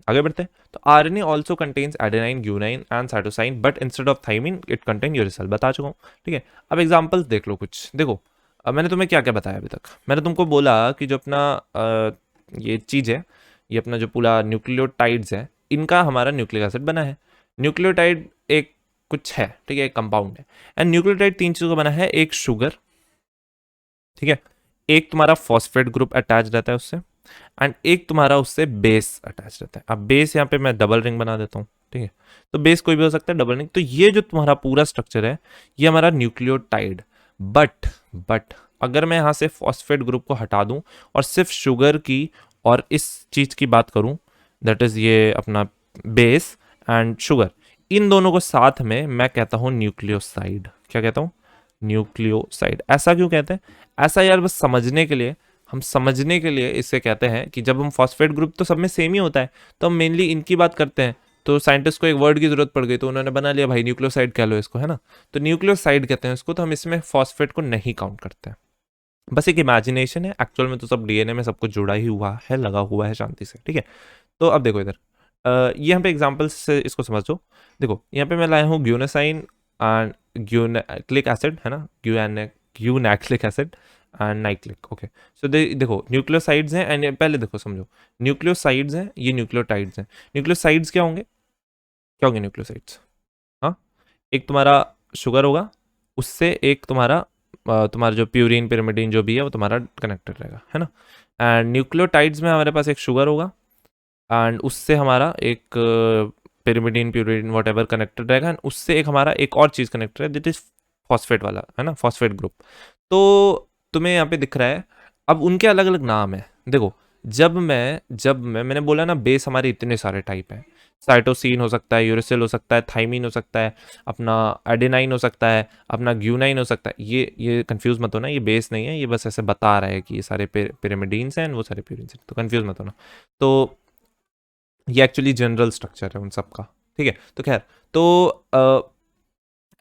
आगे बढ़ते हैं। तो RNA also contains adenine, guanine and cytosine, but instead of thymine it contain uracil, बता चुका हूँ। ठीक है, अब एग्जांपल्स देख लो कुछ। देखो अब मैंने तुम्हें क्या क्या बताया अभी तक, मैंने तुमको बोला कि जो अपना ये चीज़ है, ये अपना जो पूरा न्यूक्लियोटाइड्स है, इनका हमारा न्यूक्लिक एसिड बना है। न्यूक्लियोटाइड एक कुछ है, ठीक है, एक कंपाउंड है। एंड न्यूक्लियोटाइड 3 चीज़ों का बना है, एक शुगर, ठीक है, एक तुम्हारा फॉस्फेट ग्रुप अटैच रहता है उससे, एंड एक तुम्हारा उससे बेस अटैच रहता है। अब बेस यहाँ पे मैं डबल रिंग बना देता हूँ। ठीक है, तो बेस कोई भी हो सकता है, डबल रिंग। तो ये जो तुम्हारा पूरा स्ट्रक्चर है ये हमारा न्यूक्लियोटाइड। बट अगर मैं यहाँ से फॉस्फेट ग्रुप को हटा दूं और सिर्फ शुगर की और इस चीज की बात करूं, दैट इज ये अपना बेस एंड शुगर, इन दोनों को साथ में मैं कहता हूं न्यूक्लियोसाइड। क्या कहता हूं, न्यूक्लियोसाइड। ऐसा क्यों कहते हैं, ऐसा यार बस समझने के लिए, हम समझने के लिए इसे कहते हैं कि जब हम फॉस्फेट ग्रुप तो सब में सेम ही होता है, तो हम मेनली इनकी बात करते हैं, तो साइंटिस्ट को एक वर्ड की जरूरत पड़ गई तो उन्होंने बना लिया भाई न्यूक्लियोसाइड कह लो इसको, है ना, तो न्यूक्लियोसाइड कहते हैं इसको। तो हम इसमें फॉस्फेट को नहीं काउंट करते हैं, बस एक इमेजिनेशन है, एक्चुअल में तो सब डीएनए में सब कुछ जुड़ा ही हुआ है, लगा हुआ है शांति से। ठीक है, तो अब देखो इधर ये यहाँ पे एग्जाम्पल्स से इसको समझो। देखो यहाँ पे मैं लाया हूँ ग्यूनेसाइन एंड ग्यूनैक्लिक एसिड, है ना, ग्यूनैक्लिक एसिड एंड नाइक्लिक। ओके, सो देखो न्यूक्लियोसाइड्स हैं, एंड पहले देखो समझो, न्यूक्लियोसाइड्स हैं, ये न्यूक्लियोटाइड्स हैं। न्यूक्लियोसाइड्स क्या होंगे, क्या होंगे न्यूक्लियोसाइड्स, हाँ, एक तुम्हारा शुगर होगा, उससे एक तुम्हारा तुम्हारा जो प्यूरिन पिरिमिडीन जो भी है वो तुम्हारा कनेक्टेड रहेगा, है ना। एंड न्यूक्लियोटाइड्स में हमारे पास एक शुगर होगा एंड उससे हमारा एक pyrimidine purine what ever connected रहेगा, एंड उससे एक हमारा एक और चीज़ कनेक्टेड है, दैट इज फॉस्फेट वाला, है ना, फॉस्फेट ग्रुप। तो तुम्हें यहाँ पे दिख रहा है, अब उनके अलग अलग नाम है। देखो मैंने बोला ना, बेस हमारे इतने सारे टाइप हैं, साइटोसिन हो सकता है, यूरेसिल हो सकता है, थाइमिन हो सकता है, अपना एडेनाइन हो सकता है, अपना ग्यूनाइन हो सकता है। ये कंफ्यूज मत होना, ये बेस नहीं है, ये बस ऐसे बता रहा है कि ये सारे पिरामिडीन्स हैं, वो सारे प्यूरिन्स हैं, तो कंफ्यूज मत होना। तो ये एक्चुअली जनरल स्ट्रक्चर है उन सब का। ठीक है, तो खैर, तो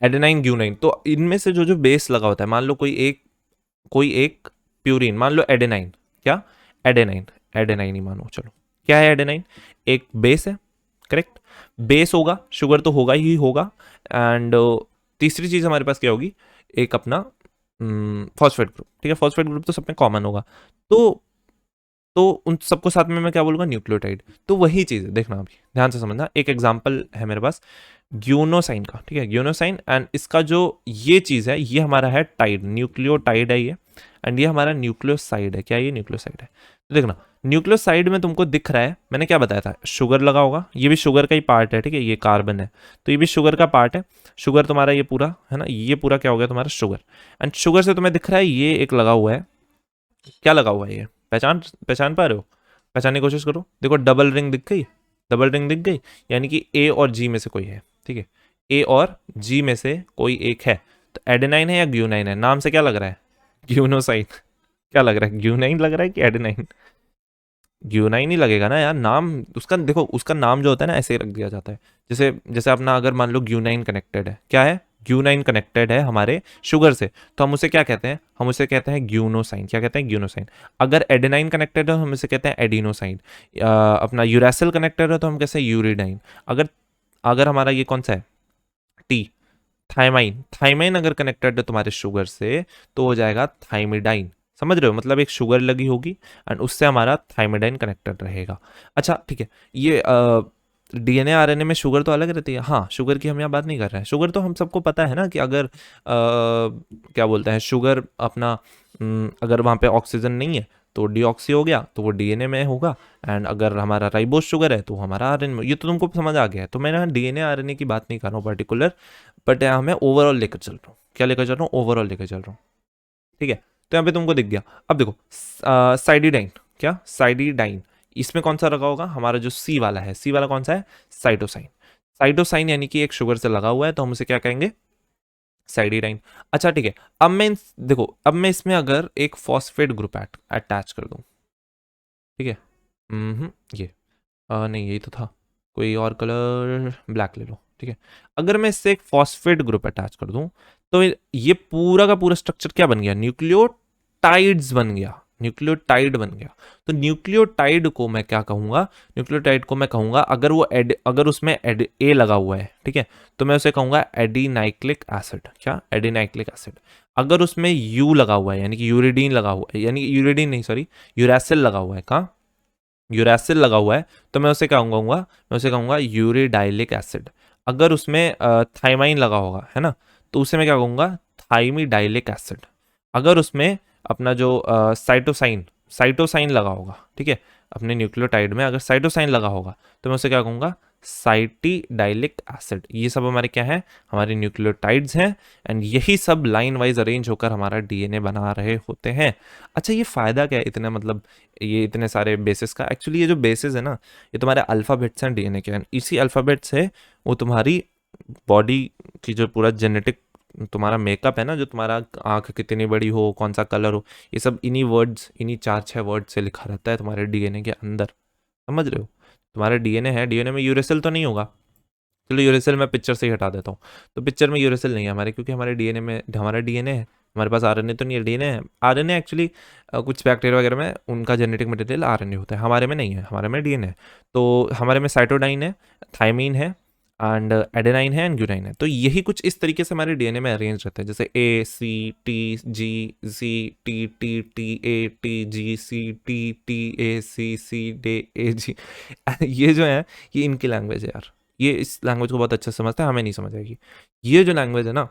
एडेनाइन ग्यूनाइन, तो इनमें से जो जो बेस लगा होता है, मान लो कोई एक प्यूरिन, मान लो एडेनाइन, क्या, एडेनाइन ही मानो, चलो क्या है एडेनाइन, एक बेस है, करेक्ट, बेस होगा, शुगर तो होगा ही होगा, एंड तीसरी चीज हमारे पास क्या होगी, एक अपना फॉस्फेट ग्रुप। ठीक है, फॉस्फेट ग्रुप तो सब में कॉमन होगा, तो उन सबको साथ में मैं क्या बोलूँगा, न्यूक्लियोटाइड। तो वही चीज़ है, देखना अभी ध्यान से समझना। एक एग्जांपल है मेरे पास ग्यूनोसाइन का, ठीक है, ग्यूनोसाइन, एंड इसका जो ये चीज़ है ये हमारा है टाइड, न्यूक्लियोटाइड है ये, एंड ये हमारा न्यूक्लियोसाइड है। क्या ये न्यूक्लियोसाइड है, तो देखना न्यूक्लियोसाइड में तुमको दिख रहा है, मैंने क्या बताया था, शुगर लगा होगा, ये भी शुगर का ही पार्ट है, ठीक है, ये कार्बन है तो ये भी शुगर का पार्ट है। शुगर तुम्हारा ये पूरा है ना, ये पूरा क्या हो गया तुम्हारा शुगर, एंड शुगर से तुम्हें दिख रहा है ये एक लगा हुआ है, क्या लगा हुआ है ये, पहचान पा रहे हो, पहचानने की कोशिश करो। देखो डबल रिंग दिख गई, डबल रिंग दिख गई, यानी कि ए और जी में से कोई है। ठीक है, ए और जी में से कोई एक है, तो एडेनाइन है या ग्यूनाइन है, नाम से क्या लग रहा है, ग्यूनोसाइन, क्या लग रहा है, ग्यूनाइन लग रहा है कि एडेनाइन, ग्यूनाइन ही लगेगा ना यार, नाम उसका, देखो उसका नाम जो होता है ना ऐसे ही रख दिया जाता है, जैसे जैसे अपना अगर मान लो ग्यूनाइन कनेक्टेड है, क्या है ग्यूनाइन कनेक्टेड है हमारे शुगर से, तो हम उसे क्या कहते हैं, हम उसे कहते हैं ग्यूनोसाइन। क्या कहते हैं, ग्यूनोसाइन। अगर एडेनाइन कनेक्टेड है हम इसे कहते हैं एडिनोसाइन। अपना यूरेसिल कनेक्टेड है तो हम कहते हैं यूरिडाइन। अगर अगर हमारा ये कौन सा है, टी, थाइमाइन, थाइमाइन अगर कनेक्टेड है तुम्हारे शुगर से तो हो जाएगा थाइमिडाइन। समझ रहे हो, मतलब एक शुगर लगी होगी एंड उससे हमारा थाइमिडाइन कनेक्टेड रहेगा। अच्छा ठीक है, ये डीएनए आरएनए में शुगर तो अलग रहती है। हाँ, शुगर की हम यहाँ बात नहीं कर रहे हैं। शुगर तो हम सबको पता है ना कि अगर क्या बोलते हैं, शुगर अपना अगर वहाँ पे ऑक्सीजन नहीं है तो डीऑक्सी हो गया, तो वो डीएनए में होगा। एंड अगर हमारा राइबोस शुगर है तो हमारा आरएनए में। ये तो तुमको समझ आ गया है। तो मैं यहाँ डीएनए आरएनए की बात नहीं कर रहा हूँ पर्टिकुलर, बट यहाँ मैं ओवरऑल लेकर चल रहा हूँ। क्या लेकर चल रहा हूँ, ओवरऑल लेकर चल रहा हूँ। ठीक है, तो यहाँ पे तुमको दिख गया। अब देखो साइडिडाइन, क्या साइडिडाइन, इसमें कौन सा लगा होगा, हमारा जो सी वाला है, सी वाला कौन सा है, साइटोसाइन। साइटोसाइन यानी कि एक शुगर से लगा हुआ है तो हम उसे क्या कहेंगे, साइडिडाइन। अच्छा ठीक है, अब मैं देखो, अब मैं इसमें अगर एक फॉस्फेट ग्रुप अटैच कर दूं, ठीक है, ये नहीं यही तो था, कोई और कलर, ब्लैक ले लो, ठीक है। अगर मैं इससे एक फॉस्फेट ग्रुप अटैच कर दूं तो ये पूरा का पूरा स्ट्रक्चर क्या बन गया, न्यूक्लियोटाइड्स बन गया, न्यूक्लियोटाइड बन गया। तो न्यूक्लियोटाइड को मैं क्या कहूंगा, न्यूक्लियोटाइड को मैं कहूंगा, अगर वो अगर उसमें ए लगा हुआ है, ठीक है, तो मैं उसे कहूंगा एडिनाइक्लिक एसिड। क्या, एडिनाइक्लिक एसिड। अगर उसमें यू लगा हुआ है यानी कि यूरिडीन लगा हुआ है, यानी कि यूरिडीन नहीं सॉरी, यूरासिल लगा हुआ है, कहाँ, यूरासिल लगा हुआ है, तो मैं उसे क्या कहूंगा, मैं उसे कहूंगा यूरिडाइलिक एसिड। अगर उसमें थाइमाइन लगा होगा, है ना, तो उसे मैं क्या कहूंगा, थाइमिडाइलिक एसिड। अगर उसमें अपना जो साइटोसाइन, साइटोसाइन लगा होगा, ठीक है, अपने न्यूक्लियोटाइड में अगर साइटोसाइन लगा होगा तो मैं उसे क्या कहूंगा, साइटिडाइलिक एसिड। ये सब हमारे क्या है, हमारे न्यूक्लियोटाइड्स हैं एंड यही सब लाइन वाइज अरेंज होकर हमारा डीएनए बना रहे होते हैं। अच्छा, ये फायदा क्या है इतने, मतलब ये इतने सारे बेसिस का, एक्चुअली ये जो बेसिस है ना, ये तुम्हारे अल्फाबेट्स हैं डीएनए के, इसी अल्फाबेट से वो तुम्हारी बॉडी की जो पूरा जेनेटिक तुम्हारा मेकअप है ना, जो तुम्हारा आंख कितनी बड़ी हो, कौन सा कलर हो, ये सब इन्हीं वर्ड्स, इन्हीं 4-6 वर्ड से लिखा रहता है तुम्हारे डीएनए के अंदर। समझ रहे हो, तुम्हारा डीएनए है, डीएनए में यूरेसिल तो नहीं होगा, चलो यूरेसिल मैं पिक्चर से ही हटा देता हूँ। तो पिक्चर में यूरेसिल नहीं है हमारे, क्योंकि हमारे डीएनए में, हमारा डीएनए है, हमारे पास आरएनए तो नहीं है, डीएनए है। आरएनए एक्चुअली कुछ बैक्टीरिया वगैरह में उनका जेनेटिक मटेरियल आरएनए होता है, हमारे में नहीं है, हमारे में डीएनए है। तो हमारे में साइटोडाइन है, थाइमीन है एंड एडेनाइन है एंड ग्यूनाइन है। तो यही कुछ इस तरीके से हमारे डीएनए में अरेंज रहते हैं, जैसे A C T G C T T T A T G C T T A C C D A G. ये जो है ये इनकी लैंग्वेज है यार, ये इस लैंग्वेज को बहुत अच्छे से समझते हैं, हमें नहीं समझ आएगी। ये जो लैंग्वेज है ना,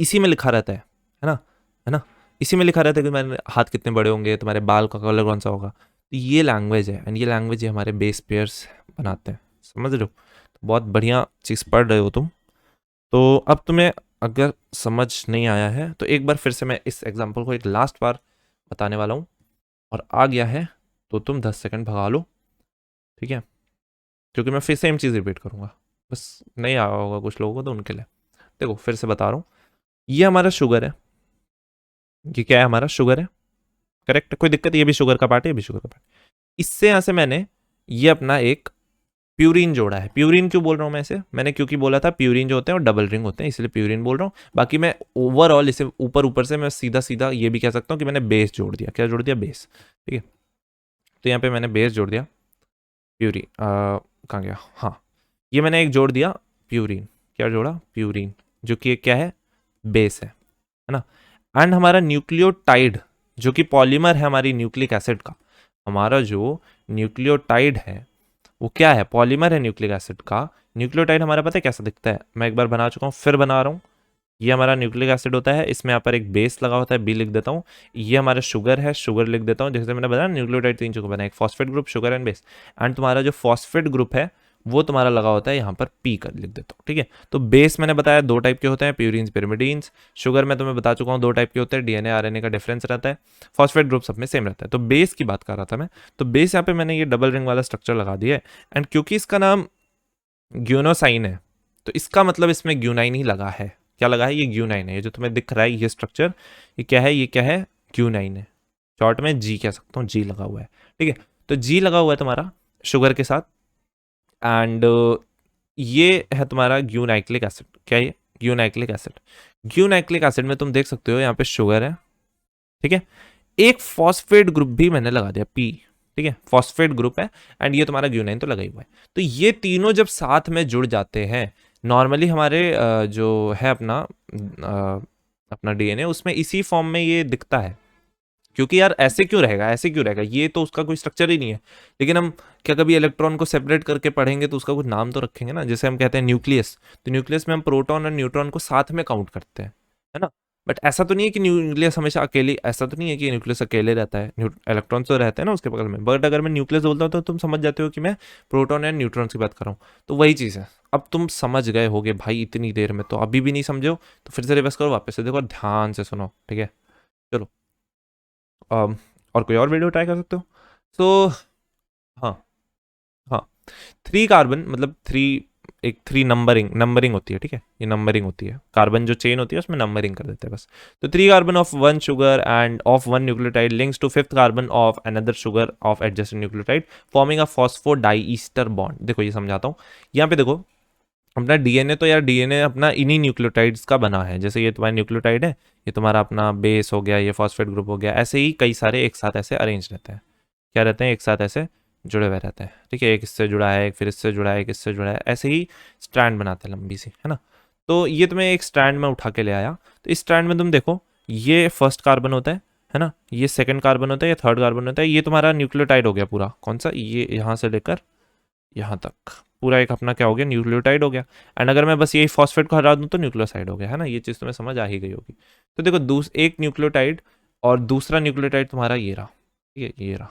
इसी में लिखा रहता है ना, है ना, इसी में लिखा रहता है कि तुम्हारे हाथ कितने बड़े होंगे, तुम्हारे बाल का कलर कौन सा होगा। तो ये लैंग्वेज है एंड ये लैंग्वेज ये हमारे बेस पेयर्स बनाते हैं। समझ रहे हो, तो बहुत बढ़िया चीज़ पढ़ रहे हो तुम। तो अब तुम्हें अगर समझ नहीं आया है तो एक बार फिर से मैं इस एग्जाम्पल को एक लास्ट बार बताने वाला हूँ, और आ गया है तो तुम 10 सेकंड भगा लो, ठीक है, क्योंकि मैं फिर सेम चीज़ रिपीट करूँगा, बस नहीं आया होगा कुछ लोगों को तो उनके लिए। देखो फिर से बता रहा हूँ, ये हमारा शुगर है, ये क्या है, हमारा शुगर है, करेक्ट, कोई दिक्कत, ये भी शुगर का पार्ट है, ये भी शुगर का पार्ट। इससे यहाँ से मैंने ये अपना एक प्यूरिन जोड़ा है। प्यूरिन क्यों बोल रहा हूँ मैं इसे, मैंने क्योंकि बोला था प्यूरिन जो होते हैं वो डबल रिंग होते हैं, इसलिए प्यूरिन बोल रहा हूँ। बाकी मैं ओवरऑल इसे ऊपर ऊपर से मैं सीधा सीधा ये भी कह सकता हूँ कि मैंने बेस जोड़ दिया। क्या जोड़ दिया, बेस, ठीक है। तो यहाँ पे मैंने बेस जोड़ दिया, प्यूरिन कहाँ गया, हाँ, ये मैंने एक जोड़ दिया प्यूरिन। क्या जोड़ा, प्यूरिन, जो कि क्या है, बेस है ना। एंड हमारा न्यूक्लियोटाइड जो कि पॉलीमर है हमारी न्यूक्लिक एसिड का, हमारा जो न्यूक्लियोटाइड है वो क्या है, पॉलीमर है न्यूक्लिक एसिड का। न्यूक्लियोटाइड हमारा पता है कैसा दिखता है, मैं एक बार बना चुका हूँ, फिर बना रहा हूँ। ये हमारा न्यूक्लिक एसिड होता है, इसमें यहाँ पर एक बेस लगा होता है, बी लिख देता हूँ। ये हमारा शुगर है, शुगर लिख देता हूँ। जैसे मैंने बताया न्यूक्लियोटाइड 3 जगह बना, एक phosphate group, sugar and base. And तुम्हारा जो फॉस्फेट ग्रुप है वो तुम्हारा लगा होता है यहाँ पर पी कर लिख देता हूँ, ठीक है। तो बेस मैंने बताया 2 टाइप के होते हैं, प्यूरिन्स, पिरिमिडीन्स। शुगर मैं तुम्हें बता चुका हूँ 2 टाइप के होते हैं, डीएनए आरएनए का डिफरेंस रहता है। फॉस्फेट ग्रुप सब में सेम रहता है। तो बेस की बात कर रहा था मैं, तो बेस यहाँ पे मैंने ये डबल रिंग वाला स्ट्रक्चर लगा दिया है। एंड क्योंकि इसका नाम ग्यूनोसाइन है तो इसका मतलब इसमें ग्यूनाइन ही लगा है। क्या लगा है, ये ग्यूनाइन है। ये जो तुम्हें दिख रहा है ये स्ट्रक्चर, ये क्या है, ये क्या है, ग्यूनाइन है। शॉर्ट में जी कह सकता हूँ, जी लगा हुआ है, ठीक है। तो जी लगा हुआ है तुम्हारा शुगर के साथ। एंड ये है तुम्हारा ग्यूनाइक्लिक एसिड। क्या ये ग्यूनाइक्लिक एसिड। ग्यूनाइक्लिक एसिड में तुम देख सकते हो यहाँ पे शुगर है, ठीक है, एक फॉस्फेट ग्रुप भी मैंने लगा दिया पी, ठीक है, फॉस्फेट ग्रुप है, एंड ये तुम्हारा ग्यूनाइन तो लगा ही हुआ है। तो ये तीनों जब साथ में जुड़ जाते हैं, नॉर्मली हमारे जो है अपना डीएनए, उसमें इसी फॉर्म में ये दिखता है, क्योंकि यार ऐसे क्यों रहेगा, ऐसे क्यों रहेगा, ये तो उसका कोई स्ट्रक्चर ही नहीं है। लेकिन हम क्या कभी इलेक्ट्रॉन को सेपरेट करके पढ़ेंगे तो उसका कुछ नाम तो रखेंगे ना, जैसे हम कहते हैं न्यूक्लियस, तो न्यूक्लियस में हम प्रोटॉन और न्यूट्रॉन को साथ में काउंट करते हैं, है ना। बट ऐसा तो नहीं है कि न्यूक्लियस हमेशा अकेले, ऐसा तो नहीं है कि न्यूक्लियस अकेले रहता है, इलेक्ट्रॉन तो रहते हैं ना उसके बगल में। बट अगर मैं न्यूक्लियस बोलता हूँ तो तुम समझ जाते हो कि मैं प्रोटॉन या न्यूट्रॉन की बात कर रहा हूँ। तो वही चीज़ है। अब तुम समझ गए होगे भाई इतनी देर में, तो अभी भी नहीं समझे हो तो फिर से रिवर्स करो, वापस से देखो, ध्यान से सुनो, ठीक है। चलो, और कोई और वीडियो ट्राई कर सकते हो। सो हाँ, हाँ, 3 कार्बन मतलब 3, एक 3 नंबरिंग होती है, ठीक है, ये नंबरिंग होती है, कार्बन जो चेन होती है उसमें नंबरिंग कर देते हैं बस। तो 3 carbon of 1 sugar and of 1 nucleotide links to 5th carbon of another sugar of adjacent nucleotide forming a phosphodiester bond. देखो ये समझाता हूँ, यहाँ पे देखो, अपना डीएनए तो यार डीएनए अपना इन्हीं न्यूक्लियोटाइड्स का बना है। जैसे ये तुम्हारा न्यूक्लियोटाइड है, ये तुम्हारा अपना बेस हो गया, ये फॉस्फेट ग्रुप हो गया, ऐसे ही कई सारे एक साथ ऐसे अरेंज रहते हैं, क्या रहते हैं, एक साथ ऐसे जुड़े हुए रहते हैं, ठीक है। एक इससे जुड़ा है, एक फिर इससे जुड़ा है, एक इससे जुड़ा है, ऐसे ही स्ट्रैंड बनाते हैं लंबी सी, है ना। तो ये तुम्हें एक स्ट्रैंड में उठा के ले आया, तो इस स्ट्रैंड में तुम देखो, ये फर्स्ट कार्बन होता है ना, ये सेकंड कार्बन होता है, ये थर्ड कार्बन होता है, ये तुम्हारा न्यूक्लियोटाइड हो गया पूरा, कौन सा, ये यहाँ से लेकर यहाँ तक पूरा एक अपना क्या हो गया, न्यूक्लियोटाइड हो गया। एंड अगर मैं बस यही फॉस्फेट को हटा दूँ तो न्यूक्लियोसाइड हो गया, है ना। ये चीज़ तुम्हें समझ आ ही गई होगी। तो देखो, एक न्यूक्लियोटाइड और दूसरा न्यूक्लियोटाइड तुम्हारा ये रहा, ठीक है, ये रहा,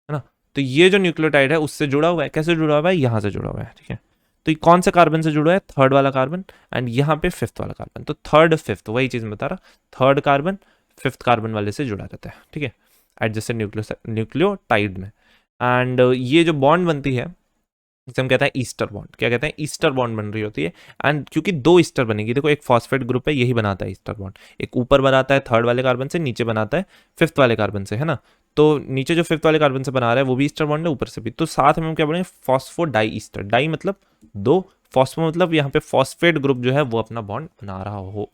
है ना। तो ये जो न्यूक्लियोटाइड है उससे जुड़ा हुआ है, कैसे जुड़ा हुआ है, यहाँ से जुड़ा हुआ है, ठीक है। तो ये कौन से कार्बन से जुड़ा है, थर्ड वाला कार्बन, एंड यहाँ पे 5th वाला कार्बन। तो थर्ड 5th वही चीज़ मैं बता रहा, थर्ड कार्बन 5th कार्बन वाले से जुड़ा रहता है, ठीक है, एडजेसेंट न्यूक्लियोटाइड में। एंड ये जो बॉन्ड बनती है जिसे हम कहते हैं ईस्टर बॉन्ड, क्या कहते हैं, ईस्टर बॉन्ड बन रही होती है। एंड क्योंकि 2 ईस्टर बनेगी, देखो एक फॉस्फेट ग्रुप है, यही बनाता है ईस्टर बॉन्ड, एक ऊपर बनाता है थर्ड वाले कार्बन से, नीचे बनाता है 5th वाले कार्बन से, है ना। तो नीचे जो 5th वाले कार्बन से बना रहा है वो भी ईस्टर बॉन्ड है, ऊपर से भी। तो साथ में हम क्या बोलेंगे, फॉस्फोडाई ईस्टर, डाई मतलब 2, फॉस्फो मतलब यहाँ पे फॉस्फेट ग्रुप जो है वो अपना बॉन्ड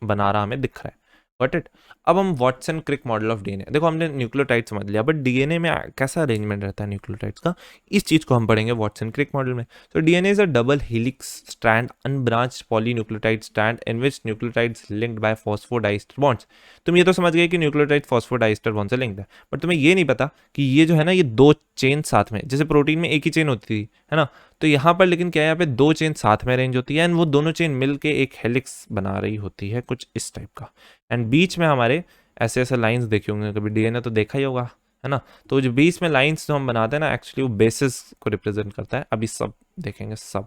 बना रहा हमें दिख रहा है। Got it. अब हम Watson Crick model of DNA, देखो हमने न्यूक्लियोटाइड समझ लिया, बट डीएनए में कैसा अरेंजमेंट रहता है न्यूक्लियोटाइड्स का, इस चीज को हम पढ़ेंगे वाटसन क्रिक मॉडल में। तो DNA is a double helix strand unbranched polynucleotide strand in which nucleotides linked by phosphodiester bonds. तुम ये तो समझ गए कि न्यूक्लियोटाइड फॉस्फोडाइस्टर बॉन्ड से लिंक्ड है, बट तुम्हें ये नहीं पता कि ये जो है ना, ये 2 चेन साथ में, जैसे प्रोटीन में एक ही चेन होती थी, है ना, तो यहाँ पर लेकिन क्या है, यहाँ पे 2 चेन साथ में अरेंज होती है, एंड वो दोनों चेन मिलके एक हेलिक्स बना रही होती है, कुछ इस टाइप का। एंड बीच में हमारे ऐसे ऐसे लाइंस देखे होंगे कभी, डीएनए तो देखा ही होगा, है ना। तो जो बीच में लाइंस जो हम बनाते हैं ना, एक्चुअली वो बेसिस को रिप्रेजेंट करता है। अभी सब देखेंगे सब,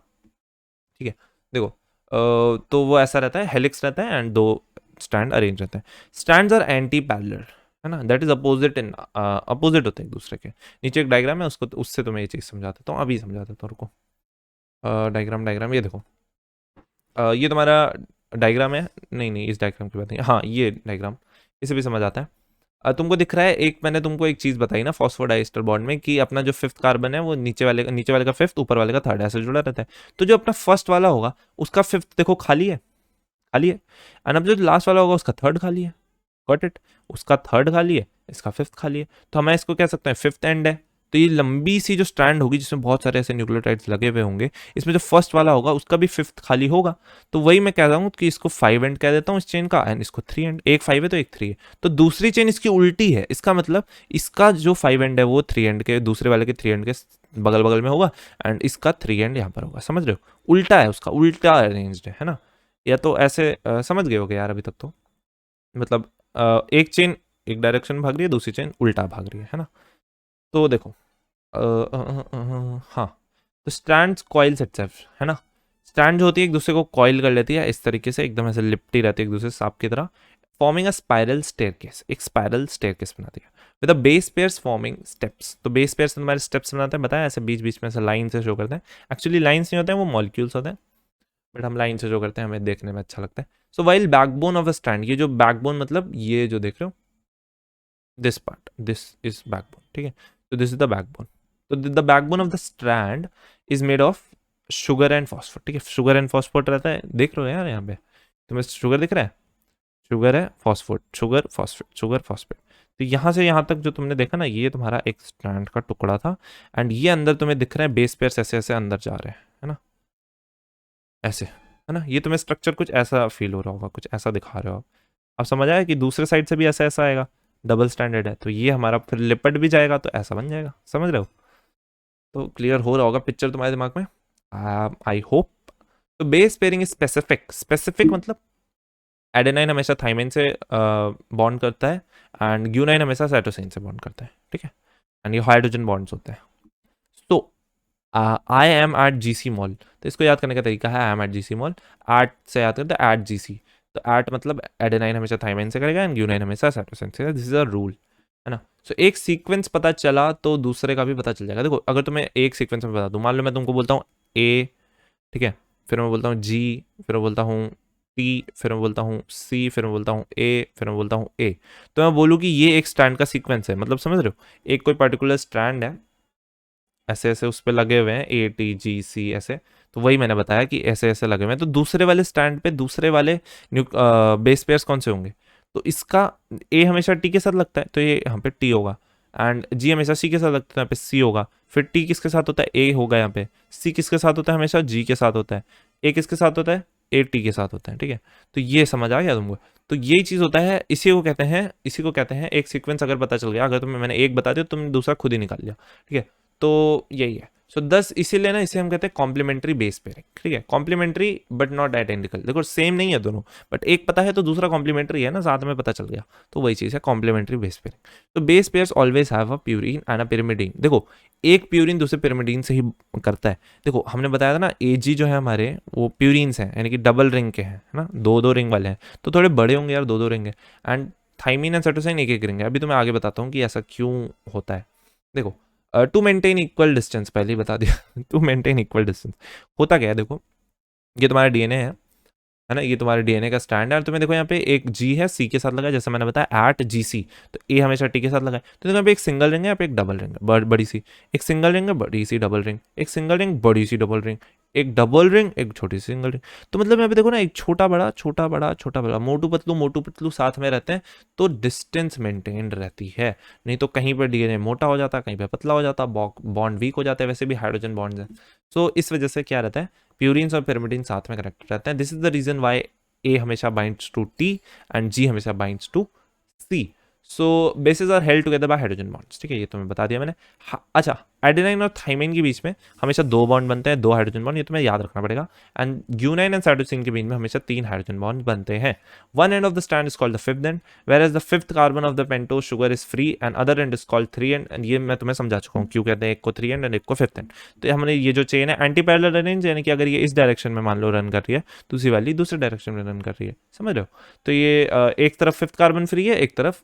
ठीक है। देखो, तो वो ऐसा रहता है, हेलिक्स रहता है, एंड 2 स्टैंड अरेंज रहते हैं। स्टैंड्स आर एंटी पैरेलल, है ना, that is opposite in opposite होते हैं एक दूसरे के। नीचे एक डायग्राम है, उसको उससे तुम्हें ये चीज़ समझा देता हूँ, अभी समझा देता हूँ, रुको। डायग्राम ये देखो, ये तुम्हारा डायग्राम है, नहीं नहीं इस डायग्राम की बात नहीं, हाँ ये डायग्राम, इसे भी समझ आता है। तुमको दिख रहा है, एक मैंने तुमको एक चीज़ बताई ना फॉस्फोडाइस्टर बॉन्ड में, कि अपना जो 5th कार्बन है वो नीचे वाले का 5th, ऊपर वाले का 3rd, ऐसे जुड़ा रहता है। तो जो अपना फर्स्ट वाला होगा उसका 5th देखो खाली है, खाली है, एंड अब जो लास्ट वाला होगा उसका 3rd खाली है। Got it. उसका 3rd खाली है, इसका 5th खाली है, तो हम इसको कह सकते हैं 5th एंड है। तो ये लंबी सी जो स्ट्रैंड होगी जिसमें बहुत सारे ऐसे न्यूक्लियोटाइड्स लगे हुए होंगे, इसमें जो फर्स्ट वाला होगा उसका भी 5th खाली होगा। तो वही मैं कह रहा हूँ कि इसको 5 एंड कह देता हूँ इस चेन का, एंड इसको 3 एंड, एक 5 है तो एक 3 है। तो दूसरी चेन इसकी उल्टी है, इसका मतलब इसका जो 5 एंड है वो 3 एंड के, दूसरे वाले के 3 एंड के बगल बगल में होगा, एंड इसका 3 एंड यहाँ पर होगा। समझ रहे हो, उल्टा है उसका, उल्टा अरेंज्ड है ना। या तो ऐसे समझ गए होगे यार अभी तक तो, मतलब एक चेन एक डायरेक्शन भाग रही है, दूसरी चेन उल्टा भाग रही है ना। तो देखो, हाँ, तो स्ट्रैंड्स कॉइल्स इटसेल्फ, है ना, स्ट्रैंड जो होती है एक दूसरे को कॉइल कर लेती है इस तरीके से, एकदम ऐसे लिपटी रहती है एक दूसरे सांप की तरह, फॉर्मिंग अ स्पाइरल स्टेयरकेस, एक स्पाइरल स्टेयरकेस बनाती है with the base pairs forming steps. तो बेस पेयर्स तुम्हारे स्टेप्स बनाते हैं, बताया ऐसे बीच बीच में ऐसे लाइन से शो करते हैं। एक्चुअली लाइन्स नहीं होते हैं, वो मॉलिक्यूल्स होते हैं, बट हम लाइन से शो करते हैं, हमें देखने में अच्छा लगता है। So while backbone of a strand, ये जो बैकबोन मतलब ये जो देख रहे हो, this part, this is backbone, ठीक है। तो दिस इज द बैकबोन। तो the backbone of the strand is made of sugar and phosphate, ठीक है, शुगर एंड फॉस्फेट रहता है, देख रहे हो यार यहाँ पे, तुम्हें शुगर दिख रहा है, शुगर है, phosphate, sugar phosphate, sugar phosphate. तो यहाँ से यहाँ तक जो तुमने देखा ना, ये तुम्हारा एक स्ट्रैंड का टुकड़ा था, एंड ये अंदर तुम्हें दिख रहा है बेस पेयर्स ऐसे ऐसे अंदर जा रहे हैं, है ना, ऐसे, है ना, ये तुम्हें स्ट्रक्चर कुछ ऐसा फील हो रहा होगा, कुछ ऐसा दिखा रहे हो आप। अब समझ आया कि दूसरे साइड से भी ऐसा ऐसा आएगा, डबल स्टैंडर्ड है, तो ये हमारा फिर लिपट भी जाएगा तो ऐसा बन जाएगा, समझ रहे हो। तो क्लियर हो रहा होगा पिक्चर तुम्हारे दिमाग में, आई होप। तो base pairing is specific, specific मतलब एडेनाइन हमेशा थाइमिन से बॉन्ड करता है, एंड ग्यूनाइन हमेशा साइटोसिन से बॉन्ड करता है, ठीक है, एंड ये हाइड्रोजन बॉन्ड्स होते हैं। तो I am at G C mall, तो इसको याद करने का तरीका है I am at G C mall, at से याद करते हैं एट जी सी, तो एट मतलब एडेनाइन हमेशा थाइमिन से करेगा एंड ग्यूनाइन हमेशा साइटोसिन से, दिस इज अ रूल, है ना। सो एक सीक्वेंस पता चला तो दूसरे का भी पता चल जाएगा। देखो अगर तुम्हें एक सीक्वेंस में बता दूं, मान लो मैं तुमको बोलता हूँ ए, ठीक है, फिर मैं बोलता हूँ जी, फिर मैं बोलता हूँ टी, फिर मैं बोलता हूँ सी, फिर मैं बोलता हूँ ए, फिर मैं बोलता हूँ ए, तो मैं बोलूँ कि ये एक स्ट्रैंड का सीक्वेंस है, मतलब समझ रहे हो, एक कोई पर्टिकुलर स्ट्रैंड है, ऐसे ऐसे उस पर लगे हुए हैं ए टी जी सी ऐसे, तो वही मैंने बताया कि ऐसे ऐसे लगे हुए हैं, तो दूसरे वाले स्टैंड पे दूसरे वाले बेस पेयर्स कौन से होंगे, तो इसका ए हमेशा टी के साथ लगता है तो ये यहाँ पे टी होगा, एंड जी हमेशा सी के साथ लगता है, यहाँ पे सी होगा, फिर टी किसके साथ होता है, ए होगा यहाँ पे, सी किसके साथ होता है, हमेशा जी के साथ होता है, ए किसके साथ होता है, ए टी के साथ होता है, ठीक है। तो ये समझ आ गया तुमको, तो यही चीज़ होता है, इसी को कहते हैं एक सीक्वेंस अगर पता चल गया, अगर तुम्हें मैंने एक बता दिया तुमने दूसरा खुद ही निकाल लिया, ठीक है, तो यही है। सो 10 इसीलिए ना इसे हम कहते हैं कॉम्प्लीमेंट्री बेस पेयरिंग, ठीक है, कॉम्प्लीमेंट्री बट नॉट आइडेंटिकल, देखो सेम नहीं है दोनों, बट एक पता है तो दूसरा कॉम्प्लीमेंट्री है ना, साथ में पता चल गया, तो वही चीज़ है कॉम्प्लीमेंट्री बेस पेयरिंग। तो base pairs always have a purine and a pyrimidine, देखो एक प्यूरिन दूसरे पिरिमिडीन से ही करता है। देखो हमने बताया था ना एजी जो है हमारे वो प्यूरिन्स हैं, यानी कि डबल रिंग के हैं, है ना, दो दो रिंग वाले हैं, तो थोड़े बड़े होंगे यार, दो दो रिंग है, एंड थाइमिन एंड साइटोसिन एक एक रिंग है। अभी तो मैं आगे बताता हूँ कि ऐसा क्यों होता है। देखो टू मेंटेन इक्वल डिस्टेंस, पहले ही बता दिया टू मेंटेन इक्वल डिस्टेंस होता क्या है, देखो ये तुम्हारा डीएनए है ना, ये तुम्हारे डीएनए का स्टैंड है, और तुम्हें देखो यहाँ पे एक जी है सी के साथ लगा है, जैसे मैंने बताया एट जी सी, तो ए हमेशा टी के साथ लगा है, तो देखो यहाँ पे एक सिंगल रिंग है, यहाँ पे एक डबल रिंग है, बड़ी सी, एक सिंगल रिंग है, बड़ी सी डबल रिंग, एक सिंगल रिंग, बड़ी सी डबल रिंग, एक डबल रिंग, एक छोटी सी सिंगल रिंग। तो मतलब यहाँ पे देखो ना, एक छोटा बड़ा छोटा बड़ा छोटा बड़ा, मोटू पतलू साथ में रहते हैं, तो डिस्टेंस मेंटेन्ड रहती है, नहीं तो कहीं पर डीएनए मोटा हो जाता, कहीं पर पतला हो जाता, बॉन्ड वीक हो जाता है, वैसे भी हाइड्रोजन बॉन्ड्स हैं। सो इस वजह से क्या रहता है, प्यूरिन्स और पिरिमिडिन साथ में कनेक्टेड रहते हैं, this is the reason why A हमेशा binds to T and G हमेशा binds to C. So bases are held together by hydrogen bonds, ठीक है, ये तो मैं बता दिया मैंने। अच्छा, एडेनाइन और थाइमिन के बीच में हमेशा दो बॉन्ड बनते हैं, दो हाइड्रोजन बॉन्ड, ये तुम्हें याद रखना पड़ेगा, एंड ग्यूनाइन एंड साइटोसिन के बीच में हमेशा तीन हाइड्रोजन बॉन्ड बनते हैं। One end of the strand is called the fifth end, whereas the fifth carbon of the pentose sugar is free and other end is called three end ये मैं तुम्हें समझा चुका हूँ क्यों कहते हैं एक को थ्री एंड एक को फिफ्थ एंड। तो हमने ये जो चेन है एंटी पैरेलल अरेंज, यानी कि अगर ये इस डायरेक्शन में मान लो रन कर रही है, दूसरी वाली दूसरे डायरेक्शन में रन कर रही है, समझ रहे हो। तो ये एक तरफ फिफ्थ कार्बन फ्री है, एक तरफ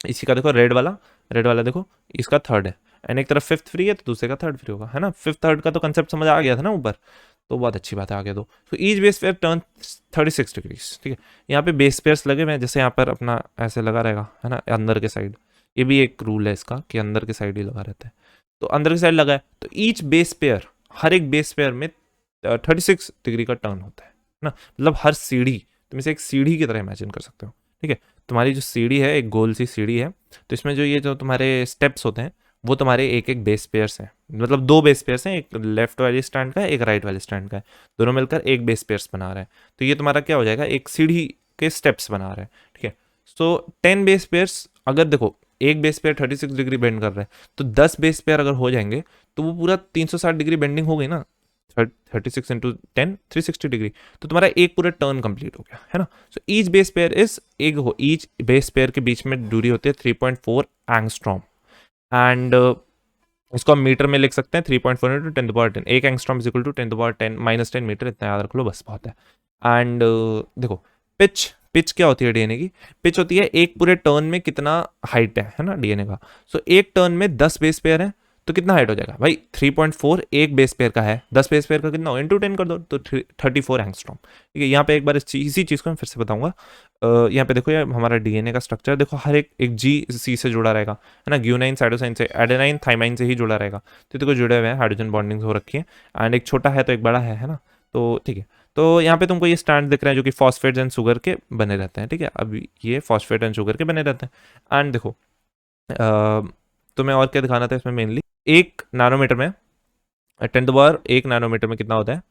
इसी का देखो रेड वाला देखो इसका थर्ड है, एंड एक तरफ फिफ्थ फ्री है तो दूसरे का थर्ड फ्री होगा, है ना। फिफ्थ थर्ड का तो कंसेप्ट समझ आ गया था ना ऊपर, तो बहुत अच्छी बात है आगे दो। तो each base pair turn 36 degrees, ठीक है, यहाँ पे बेस पेयर्स लगे हुए हैं, जैसे यहाँ पर अपना ऐसे लगा रहेगा, है ना, अंदर के साइड, ये भी एक रूल है इसका कि अंदर के साइड ही लगा रहता है, तो अंदर की साइड लगा है, तो ईच बेस पेयर, हर एक बेस पेयर में 36 डिग्री का टर्न होता है ना, मतलब हर सीढ़ी, तुम इसे एक सीढ़ी की तरह इमेजिन कर सकते हो, ठीक है। तुम्हारी जो सीढ़ी है एक गोल सी सीढ़ी है, तो इसमें जो ये जो तुम्हारे स्टेप्स होते हैं वो तुम्हारे एक एक बेस पेयर्स हैं, मतलब दो बेस पेयर्स हैं, एक लेफ्ट वाले स्टैंड का है, एक राइट वाले स्टैंड का है, दोनों मिलकर एक बेस पेयर्स बना रहे हैं, तो ये तुम्हारा क्या हो जाएगा, एक सीढ़ी के स्टेप्स बना रहे हैं, ठीक है। सो 10 बेस पेयर्स, अगर देखो एक बेस पेयर 36 डिग्री बेंड कर रहे हैं, तो 10 बेस पेयर अगर हो जाएंगे तो वो पूरा 360 डिग्री बेंडिंग हो गई ना, 36 इंटू 10 360 डिग्री, तो तुम्हारा एक पूरा टर्न कंप्लीट हो गया, है ना। So each base pair is एक हो, ईच बेस पेयर के बीच में दूरी होती है 3.4 एंगस्ट्रॉम, एंड इसको हम मीटर में लिख सकते हैं 3.4 इंटू 10 एक angstrom is equal to 10 metre, इतना याद रख लो बस, बहुत है। एंड देखो पिच, पिच क्या होती है डीएनए की, पिच होती है एक पूरे टर्न में कितना हाइट है ना डीएनए का। सो एक टर्न में 10 बेस पेयर है तो कितना हाइट हो जाएगा भाई, 3.4 एक बेस पेयर का है, 10 बेस पेयर का कितना हो, इंटू 10 कर दो तो 34 एंगस्ट्रॉम, ठीक है। यहाँ पे एक बार इसी चीज़ को मैं फिर से बताऊंगा, यहाँ पे देखो ये हमारा डीएनए का स्ट्रक्चर देखो, हर एक जी सी से जुड़ा रहेगा, है ना, ग्यूनाइन साइटोसाइन से, एडेनाइन थाइमाइन से ही जुड़ा रहेगा, तो देखो जुड़े हुए हैं, हाइड्रोजन बॉन्डिंग हो रखी है, एंड एक छोटा है तो एक बड़ा है ना, तो ठीक है। तो यहाँ पे तुमको ये स्टैंड दिख रहे हैं जो कि फॉस्फेट्स एंड शुगर के बने रहते हैं, ठीक है। अब ये फॉस्फेट एंड शुगर के बने रहते हैं। एंड देखो तुम्हें और क्या दिखाना था इसमें, मेनली 1 नैनोमीटर में 1 नैनोमीटर में कितना होता है,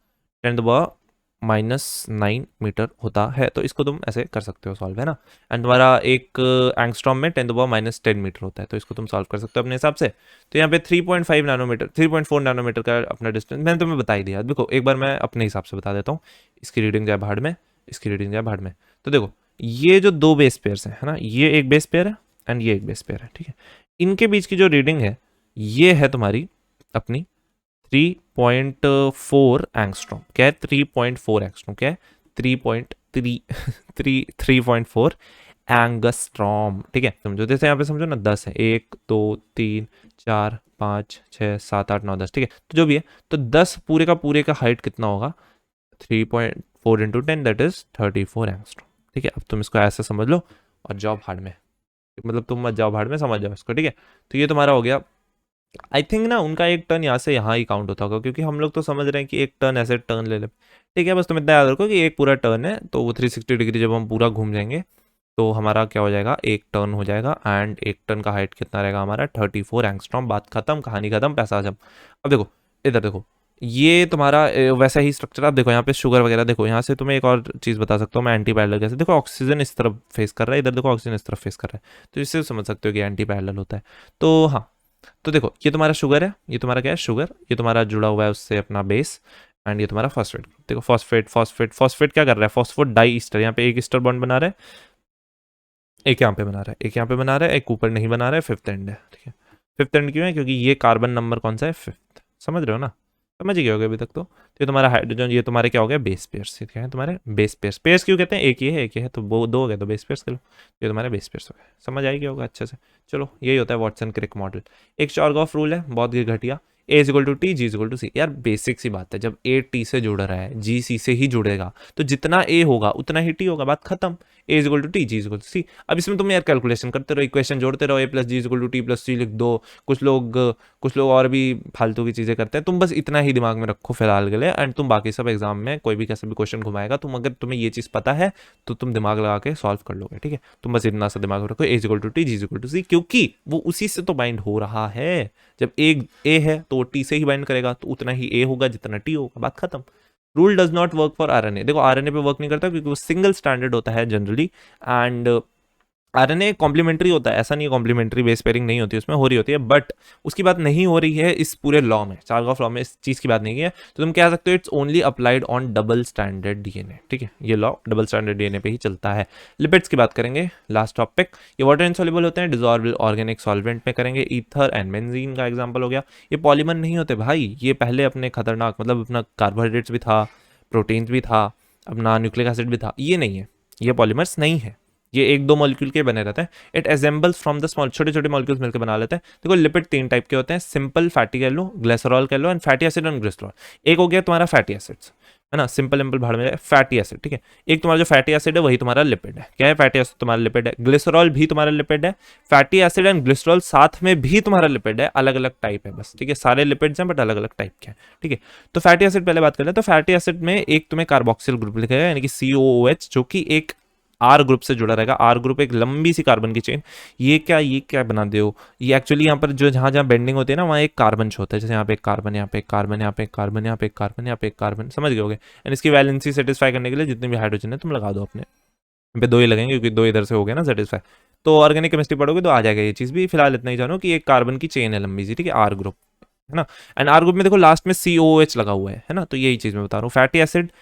10⁻⁹ मीटर होता है। तो इसको तुम ऐसे कर सकते हो सॉल्व, है ना। एंड तुम्हारा 1 एंगस्ट्रॉम में 10⁻⁻10 मीटर होता है, तो इसको तुम सॉल्व कर सकते हो अपने हिसाब से। तो यहाँ पे 3.5 नैनोमीटर 3.4 नैनोमीटर का अपना डिस्टेंस मैंने तुम्हें बता ही दिया। देखो एक बार मैं अपने हिसाब से बता देता हूँ, इसकी रीडिंग जाए भाड़ में, इसकी रीडिंग जाए भाड़ में। तो देखो ये जो दो बेस पेयर्स हैं, है ना, ये एक बेस पेयर है एंड ये एक बेस पेयर है, ठीक है। इनके बीच की जो रीडिंग है ये है तुम्हारी अपनी 3.4 एंगस्ट्रॉम। क्या है 3.4 एंगस्ट्रॉम, क्या है 3.4 एंगस्ट्रॉम, ठीक है। समझो, जैसे यहाँ पे समझो ना 10 है, 1 2 3 4 5 6 7 8 9 10, ठीक है। तो जो भी है, तो 10 पूरे का हाइट कितना होगा, 3.4 इंटू 10 दैट इज 34 एंगस्ट्रॉम, ठीक है। अब तुम इसको ऐसे समझ लो और जाओ भाड़ में, मतलब तुम मत जाओ भाड़ में, समझ जाओ इसको, ठीक है। तो ये तुम्हारा हो गया। आई थिंक ना उनका एक टर्न यहाँ से यहाँ ही काउंट होता होगा, क्योंकि हम लोग तो समझ रहे हैं कि एक टर्न ऐसे टर्न ले ले, ठीक है। बस तुम इतना याद रखो कि एक पूरा टर्न है, तो वो 360 डिग्री जब हम पूरा घूम जाएंगे तो हमारा क्या हो जाएगा, एक टर्न हो जाएगा। एंड एक टर्न का हाइट कितना रहेगा हमारा, 34 एंगस्ट्रॉम। बात खत्म, कहानी खत्म, पैसा जब। अब देखो इधर देखो, ये तुम्हारा वैसा ही स्ट्रक्चर। आप देखो यहाँ पे शुगर वगैरह, देखो यहाँ से तुम्हें एक और चीज़ बता सकता हूँ मैं, एंटी पैरेलल कैसे। देखो ऑक्सीजन इस तरफ फेस कर रहा है, इधर देखो ऑक्सीजन इस तरफ फेस कर रहा है, तो इससे समझ सकते हो कि एंटी पैरेलल होता है। तो हाँ, तो देखो ये तुम्हारा शुगर है, ये तुम्हारा क्या है शुगर, ये तुम्हारा जुड़ा हुआ है उससे अपना बेस, एंड ये तुम्हारा फॉस्फेट। देखो फॉस्फेट क्या कर रहा है, फॉस्फोट डाई ईस्टर, यहाँ पे एक ईस्टर बॉन्ड बना रहा है, एक यहाँ पे बना रहा है, एक यहाँ पे बना रहा है, एक ऊपर नहीं बना रहा है, फिफ्थ एंड है, ठीक है। फिफ्थ एंड क्यों है, क्योंकि ये कार्बन नंबर कौन सा है, फिफ्थ। समझ रहे हो ना, समझ गए होगे अभी तक। तो ये तुम्हारा हाइड्रोजन, ये तुम्हारे क्या हो गया, बेस पेयर्स। क्या है तुम्हारे बेस पेयर्स। पेयर्स क्यों कहते हैं, एक ही है, एक ही है, तो वो दो हो गए तो बेस पेयर्स कर लो, ये तुम्हारे बेस पेयर्स हो गए। समझ आएगी होगा अच्छे से। चलो यही होता है वॉटसन क्रिक मॉडल। एक चॉर्गॉफ रूल है, बहुत ही घटिया, A is equal to T, G is equal to C. यार बेसिक सी बात है, जब ए टी से जुड़ रहा है, जी सी से ही जुड़ेगा, तो जितना ए होगा उतना ही टी होगा, बात खत्म। A is equal to T, G is equal to C. अब इसमें तुम यार कैलकुलेशन करते रहो, इक्वेशन जोड़ते रहो, A plus G is equal to T plus C लिख दो। कुछ लोग और भी फालतू की चीज़ें करते हैं, तुम बस इतना ही दिमाग में रखो फिलहाल के लिए। एंड तुम बाकी सब एग्जाम में कोई भी कैसे भी क्वेश्चन घुमाएगा, तुम अगर तुम्हें ये चीज़ पता है तो तुम दिमाग लगा के सॉल्व कर लोगे, ठीक है। तुम बस इतना सा दिमाग रखो, A is equal to T, G is equal to C, क्योंकि वो उसी से तो बाइंड हो रहा है। जब एक ए है तो वो टी से ही बाइंड करेगा, तो उतना ही ए होगा जितना टी होगा, बात खत्म। Rule does not work for RNA. देखो आरएनए पे वर्क नहीं करता क्योंकि वो सिंगल स्टैंडर्ड होता है जनरली। एंड आरएनए कॉम्प्लीमेंट्री होता है, ऐसा नहीं है कॉम्प्लीमेंट्री बेस पेयरिंग नहीं होती, उसमें हो रही होती है, बट उसकी बात नहीं हो रही है इस पूरे लॉ में, चार्गॉफ लॉ में इस चीज़ की बात नहीं है। तो तुम कह सकते हो it's only applied on double standard DNA, ठीक है। ये लॉ डबल स्टैंडर्ड डीएनए पे ही चलता है। लिपिड्स की बात करेंगे, लास्ट टॉपिक। ये वाटर इनसॉल्युबल होते हैं, डिजॉल्व ऑर्गेनिक सॉल्वेंट में करेंगे। ईथर एंड बेंजीन का एग्जाम्पल हो गया। ये पॉलीमर नहीं होते भाई, ये पहले अपने खतरनाक, मतलब अपना कार्बोहाइड्रेट्स भी था, प्रोटीन्स भी था, अपना न्यूक्लिक एसिड भी था, ये नहीं है, ये पॉलीमर्स नहीं है, ये एक दो मॉलिक्यूल के बने रहते हैं। It assembles from the small, छोटे छोटे मॉलिक्यूल्स मिलकर बना लेते हैं। देखो लिपिड 3 टाइप के होते हैं, सिंपल फैटी कह लो, ग्लिसरॉल कह लो, and fatty acid and glycerol. एक हो गया तुम्हारा फैटी एसिड्स, है ना, सिंपल भाड़ में फैटी एसिड, ठीक है। एक तुम्हारा जो फैटी एसिड है वही तुम्हारा लिपिड है। क्या है, फैटी एसिड तुम्हारा लिपिड है, ग्लिसरॉल भी तुम्हारा लिपिड है, फैटी एसिड एंड ग्लिसरॉल साथ में भी तुम्हारा लिपिड है, अलग अलग टाइप है बस, ठीक है। सारे लिपिड्स हैं बट अलग अलग टाइप के हैं, ठीक है। तो फैटी एसिड पहले बात कर ले, तो फैटी एसिड में एक तुम्हें कार्बोक्सिल ग्रुप लिखेगा, यानी कि COOH, जो कि एक आर ग्रुप से जुड़ा रहेगा। आर ग्रुप एक लंबी सी कार्बन की चेन। ये क्या बना दे हो, ये एक्चुअली यहाँ पर जो जहाँ जहाँ बेंडिंग होती है ना, वहाँ एक कार्बन होता है, जैसे यहाँ पे एक कार्बन, यहाँ पे एक कार्बन, यहाँ पे एक कार्बन, यहाँ पे एक कार्बन, यहाँ पे एक कार्बन, समझ गए होगे। एंड इसकी वैलेंसी सेटिस्फाई करने के लिए जितने भी हाइड्रोजन है तुम लगा दो अपने पे, दो ही लगेंगे क्योंकि दो इधर से हो गया ना सेटिस्फाई। तो ऑर्गेनिक केमिस्ट्री पढ़ोगे तो आ जाएगा ये चीज़ भी। फिलहाल इतना ही जानो कि एक कार्बन की चेन है लंबी सी, ठीक है, आर ग्रुप, है ना। एंड आर ग्रुप में देखो लास्ट में COOH लगा हुआ है ना, तो यही चीज़ मैं बता रहा हूँ। फैटी एसिड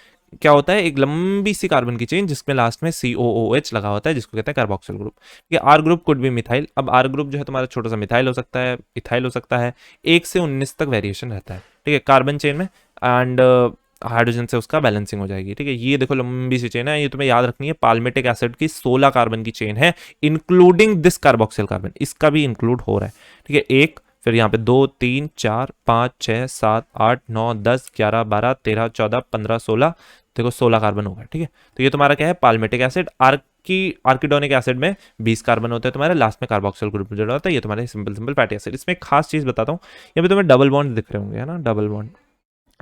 क्या होता है, एक लंबी सी कार्बन की चेन जिसमें लास्ट में COOH लगा होता है, जिसको कहते हैं कार्बोक्सिल ग्रुप। ठीक है, आर ग्रुप कुड भी मिथाइल। अब आर ग्रुप जो है तुम्हारा छोटा सा मिथाइल हो सकता है, इथाइल हो सकता है, 1 से 19 तक वेरिएशन रहता है, ठीक है, कार्बन चेन में। एंड हाइड्रोजन से उसका बैलेंसिंग हो जाएगी, ठीक है। ये देखो लंबी सी चेन है, ये तुम्हें याद रखनी है। पाल्मेटिक एसिड की 16 कार्बन की चेन है, इंक्लूडिंग दिस कार्बोक्सिल कार्बन, इसका भी इंक्लूड हो रहा है, ठीक है। एक, फिर यहाँ पे 2 3 4 5 6 7 8 9 10 11 12 13 14 15 16, देखो 16 कार्बन हो गए, ठीक है। तो ये तुम्हारा क्या है, पाल्मेटिक एसिड। आर्किडोनिक एसिड में 20 कार्बन होते हैं तुम्हारे, लास्ट में कार्बोक्सिल ग्रुप जुड़ा होता है। ये तुम्हारे सिंपल फैटी एसिड। इसमें एक खास चीज बताता हूँ, यहाँ पे तुम्हें डबल बॉन्ड दिख रहे होंगे, है ना, डबल बॉन्ड।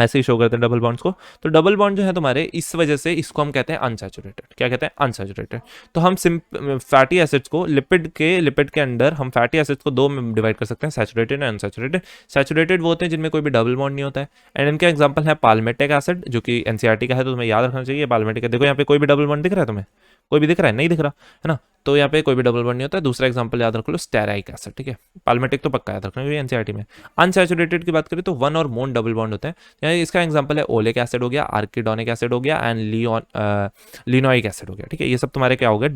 ऐसे ही शो करते हैं डबल बॉन्ड्स को। तो डबल बॉन्ड जो है तुम्हारे, इस वजह से इसको हम कहते हैं अनसैचुरेटेड। क्या कहते हैं? अनसैचुरेटेड। तो हम फैटी एसिड्स को लिपिड के अंदर हम फैटी एसिड्स को दो में डिवाइड कर सकते हैं, सैचुरेटेड एंड अनसैचुरेटेड। सैचुरेटेड वो होते हैं जिनमें कोई भी डबल बॉन्ड नहीं होता है, एंड इनके एग्जाम्पल है पाल्मेटिक एसिड, जो कि एनसीईआरटी का है, तो तुम्हें याद रखना चाहिए पाल्मेटिक। देखो यहाँ पे कोई भी डबल बॉन्ड दिख रहा है तुम्हें? कोई भी दिख रहा है? नहीं दिख रहा है ना, तो यहाँ पे कोई भी डबल बॉन्ड नहीं होता है। दूसरा एग्जाम्पल याद रख लो, स्टेराइक एसिड। ठीक है, पाल्मेटिक तो पक्का याद रखना क्योंकि एनसीईआरटी में। अनसैचुरेटेड की बात करें तो वन और मोर डबल बॉन्ड होते हैं, यानी इसका एग्जांपल है ओलिक एसिड हो गया, आर्किडोनिक एसिड हो गया, एंड लिनोइक एसिड हो गया। ठीक है, ये सब तुम्हारे क्या हो गए?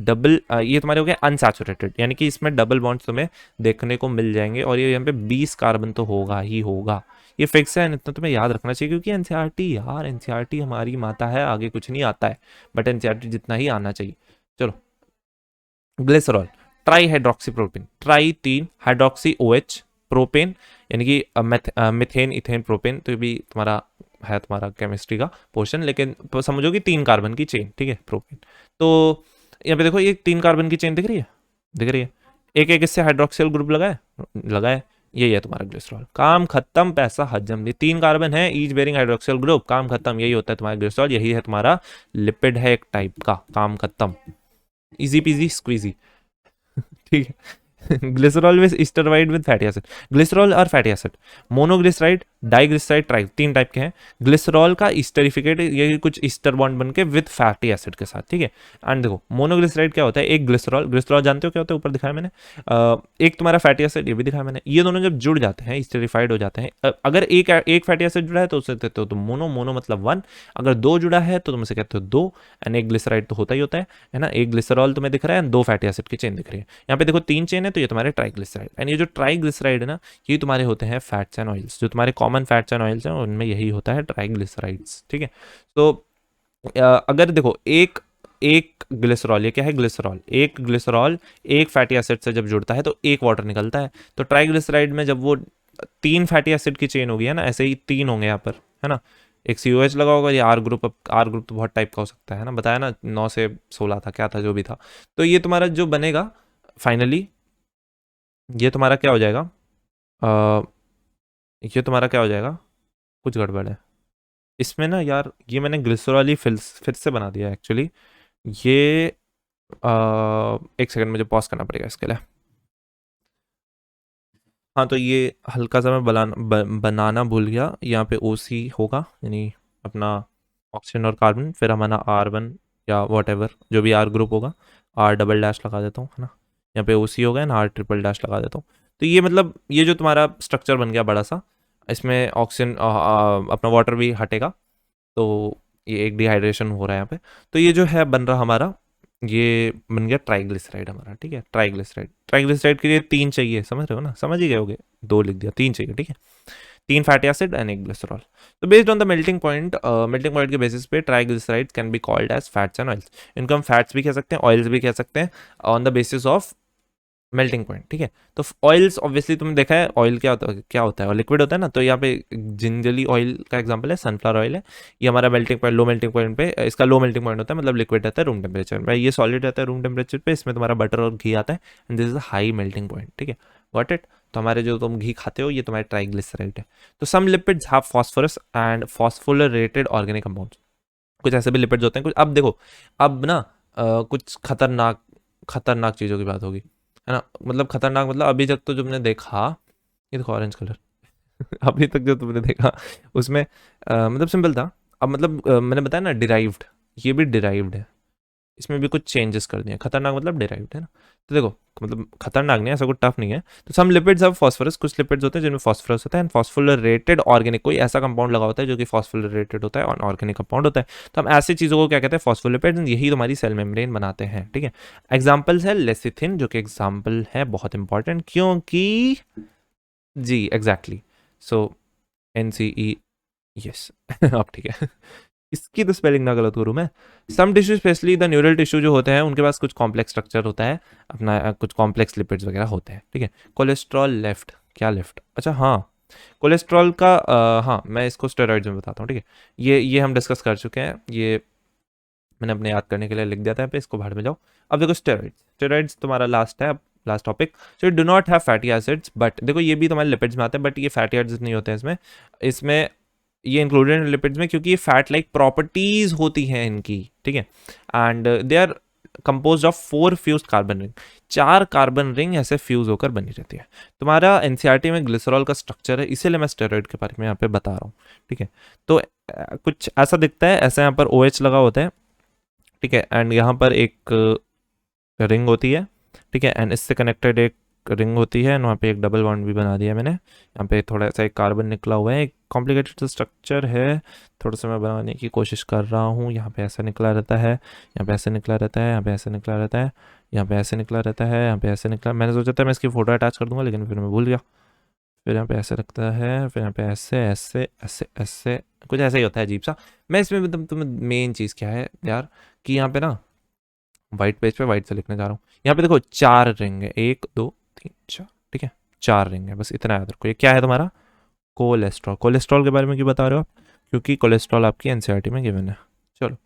ये तुम्हारे हो गए अनसैचुरेटेड, यानी कि इसमें डबल बॉन्ड्स तुम्हें देखने को मिल जाएंगे, और ये यहाँ पे 20 कार्बन तो होगा ही होगा, ये फिक्स है, इतना तुम्हें याद रखना चाहिए। क्योंकि एनसीईआरटी यार, एनसीईआरटी हमारी माता है, आगे कुछ नहीं आता है, बट एनसीईआरटी जितना ही आना चाहिए। चलो, glycerol, try hydroxy propane, try 3 hydroxy OH propane, यानी कि मिथेन इथेन प्रोपेन, तो ये भी तुम्हारा है तुम्हारा केमिस्ट्री का पोर्शन, लेकिन तो समझो कि 3 कार्बन की चेन। ठीक है, प्रोपेन। तो यहाँ पे देखो, ये 3 कार्बन की चेन दिख रही है? दिख रही है। एक एक इससे हाइड्रोक्सिल ग्रुप लगाए, यही है तुम्हारा ग्लिसरॉल। काम खत्म, पैसा हजम। ये 3 कार्बन है, ईच बेरिंग हाइड्रोक्सिल ग्रुप, काम खत्म। यही होता है तुम्हारा ग्लिसरॉल, यही है तुम्हारा लिपिड, है एक टाइप का, काम खत्म, इजी पीजी स्क्वीजी। ठीक है। Glycerol with steroid with fatty acid, glycerol और fatty acid, monoglyceride, diglyceride, tri, 3 type के हैं। ग्लिसरॉल का स्टेरिफिकेट, ये कुछ ईस्टर बॉन्ड बन के विद फैटी एसिड के साथ। ठीक है, एंड देखो मोनोग्लिसराइड क्या होता है? एक ग्लिसरॉल, ग्लिसरॉल जानते हो क्या होता है? ऊपर दिखाया मैंने। एक तुम्हारा फैटी एसिड, ये भी दिखाया मैंने। ये दोनों जब जुड़ जाते हैं, स्टेरिफाइड हो जाते हैं। अगर एक फैटी एसिड जुड़ा है तो उसे कहते हो तुम मोनो, मोनो मतलब 1। अगर 2 जुड़ा है तो तुम उसे कहते हो 2, एंड एक ग्लिसराइड तो होता ही होता है ना। एक ग्लिसरॉल तुम्हें दिख रहा है, 2 फैटी एसिड की चेन दिख रही है। यहाँ पे देखो 3 चेन है, तो ये तुम्हारे ट्राइग्लिसराइड, एंड ये जो ट्राइग्लिसराइड है ना, ये तुम्हारे होते हैं फैट्स एंड ऑयल्स। जो तुम्हारे कॉमन फैट्स एंड ऑयल्स हैं उनमें यही होता है ट्राइग्लिसराइड्स। ठीक है, तो अगर देखो एक एक ग्लिसरॉल, ये क्या है? ग्लिसरॉल, एक ग्लिसरॉल एक फैटी एसिड से जब जुड़ता है तो एक वाटर निकलता है। तो ट्राइग्लिसराइड में जब वो 3 फैटी एसिड की चेन होगी, है ना, ऐसे ही 3 होंगे यहाँ पर, है ना। एक COH लगा होगा, ये आर ग्रुप। आर ग्रुप तो बहुत टाइप का हो सकता है ना, बताया ना, 9 से 16 था, क्या था जो भी था। तो ये तुम्हारा जो बनेगा फाइनली, ये तुम्हारा क्या हो जाएगा? ये तुम्हारा क्या हो जाएगा? कुछ गड़बड़ है इसमें ना यार, ये मैंने ग्लिसरॉल ही फिर से बना दिया एक्चुअली। ये एक सेकंड, मुझे पॉज करना पड़ेगा इसके लिए। हाँ, तो ये हल्का सा मैं बनाना भूल गया। यहाँ पे OC होगा, यानी अपना ऑक्सीजन और कार्बन, फिर हमारा R1 या वॉट एवर जो भी आर ग्रुप होगा, R डबल डैश लगा देता हूँ, है ना। यहाँ पे OC होगा ना, R ट्रिपल डैश लगा देता हूँ। तो ये मतलब ये जो तुम्हारा स्ट्रक्चर बन गया बड़ा सा, इसमें ऑक्सीजन अपना वाटर भी हटेगा, तो ये एक डिहाइड्रेशन हो रहा है यहाँ पे। तो ये जो है बन रहा हमारा, ये बन गया ट्राइग्लिसराइड हमारा। ठीक है, ट्राइग्लिसराइड, ट्राइग्लिसराइड के लिए 3 चाहिए, समझ रहे हो ना? समझ ही गए होगे, 2 लिख दिया, 3 चाहिए। ठीक है, 3 फैटी एसिड एंड एक ग्लिसरॉल। तो based on the melting point के बेसिस पे triglyceride can be called as fats and oils. इनको हम फैट्स भी कह सकते हैं, ऑयल्स भी कह सकते हैं, on the basis of melting point. ठीक है, तो ऑयल्स ऑब्वियसली तुमने देखा है, ऑयल क्या होता है? और लिक्विड होता है ना। तो यहाँ पे जिंजली ऑयल का एग्जांपल है, सनफ्लावर ऑयल है। ये हमारा melting point, low melting point पे, इसका लो मेल्टिंग पॉइंट होता है, मतलब लिक्विड रहता है रूम टेम्परेचर में, ये सॉलिड रहता है रूम टेम्परेचर पे। इसमें तुम्हारा बटर और घी आता है, and this is a high melting point. ठीक है, गॉट इट। तो हमारे जो तुम घी खाते हो, ये तुम्हारे ट्राइग्लिसराइड है। तो some lipids have phosphorus and phosphorylated organic compounds, कुछ ऐसे भी लिपिड्स होते हैं कुछ। अब देखो, अब ना कुछ खतरनाक चीज़ों की बात होगी, है ना। मतलब खतरनाक मतलब अभी तक तो तुमने देखा, ये देखो ऑरेंज कलर। अभी तक जो तुमने देखा उसमें मतलब सिंपल था। अब मतलब मैंने बताया ना डिराइव्ड, ये भी डिराइव्ड है, इसमें भी कुछ चेंजेस कर दिए। खतरनाक मतलब डिराइव्ड, है ना। तो देखो, मतलब खतरनाक नहीं है, ऐसा कुछ टफ नहीं है। तो सम लिपिड्स हैव फास्फोरस, कुछ लिपिड्स होते हैं जिनमें फास्फोरस होता है, एंड फास्फोरिलेटेड ऑर्गेनिक, कोई ऐसा कंपाउंड लगा होता है जो कि फास्फोरिलेटेड होता है और ऑर्गेनिक कंपाउंड होता है। तो हम ऐसी चीज़ों को क्या कहते हैं? फास्फोलिपिड्स, यही तुम्हारी सेल मेम्ब्रेन बनाते हैं। ठीक है, एग्जाम्पल्स है लेसिथिन, जो कि एग्जाम्पल है बहुत इंपॉर्टेंट, क्योंकि जी एग्जैक्टली, सो NCE, यस। अब ठीक है, इसकी तो स्पेलिंग ना गलत करूँ मैं। Some tissue specially the neural tissue जो होते हैं, उनके पास कुछ कॉम्प्लेक्स स्ट्रक्चर होता है अपना, कुछ कॉम्प्लेक्स लिपिड्स वगैरह होते हैं। ठीक है, कोलेस्ट्रॉल लेफ्ट, क्या लेफ्ट? अच्छा हाँ, कोलेस्ट्रॉल का हाँ, मैं इसको स्टेरॉइड्स में बताता हूँ। ठीक है, ये हम डिस्कस कर चुके हैं, ये मैंने अपने याद करने के लिए लिख दिया था यहाँ पे, इसको बाहर में जाओ। अब देखो स्टेरॉइड्स तुम्हारा लास्ट है, last topic. So do not have fatty acids, but देखो ये भी तुम्हारे लिपिड्स में आते हैं, बट ये फैटी एसिड्स नहीं होते हैं इसमें। ये इंक्लूडेड इन लिपिड्स में क्योंकि ये फैट लाइक प्रॉपर्टीज होती हैं इनकी, ठीक है। And they are compose of 4 fused carbon ring, 4 carbon ring ऐसे फ्यूज होकर बनी रहती है। तुम्हारा एनसीईआरटी में ग्लिसरॉल का स्ट्रक्चर है, इसीलिए मैं स्टेरॉइड के बारे में यहाँ पे बता रहा हूँ, ठीक है। तो कुछ ऐसा दिखता है, ऐसा यहाँ पर OH लगा होता है, ठीक है। एंड यहाँ पर एक रिंग होती है, ठीक है। एंड इससे कनेक्टेड एक रिंग होती है, एंड वहाँ पे एक डबल बॉन्ड भी बना दिया मैंने। यहाँ पे थोड़ा सा एक कार्बन निकला हुआ है, एक कॉम्प्लिकेटेड स्ट्रक्चर है, थोड़ा सा मैं बनाने की कोशिश कर रहा हूँ। यहाँ पे ऐसा निकला रहता है, यहाँ पे ऐसे निकला रहता है, यहाँ पे ऐसे निकला रहता है, यहाँ पे ऐसे निकला रहता है, यहाँ पे ऐसे निकला। मैंने सोचा था मैं इसकी फ़ोटो अटैच कर दूंगा, लेकिन फिर मैं भूल गया। फिर यहाँ पे ऐसे रखता है, फिर यहाँ पे ऐसे ऐसे ऐसे ऐसे कुछ ऐसा ही होता है अजीब सा। मैं इसमें तुम्हें मेन चीज़ क्या है यार, कि यहाँ पे ना वाइट पेज पे वाइट से लिखने जा रहा हूँ। यहाँ पे देखो 4 रिंग है, 1 2 3 4, ठीक है। 4 रिंग है, बस इतना याद रखो। ये क्या है तुम्हारा? कोलेस्ट्रॉल। कोलेस्ट्रॉल के बारे में क्यों बता रहे हो आप? क्योंकि कोलेस्ट्रॉल आपकी एनसीईआरटी में गिवन है। चलो,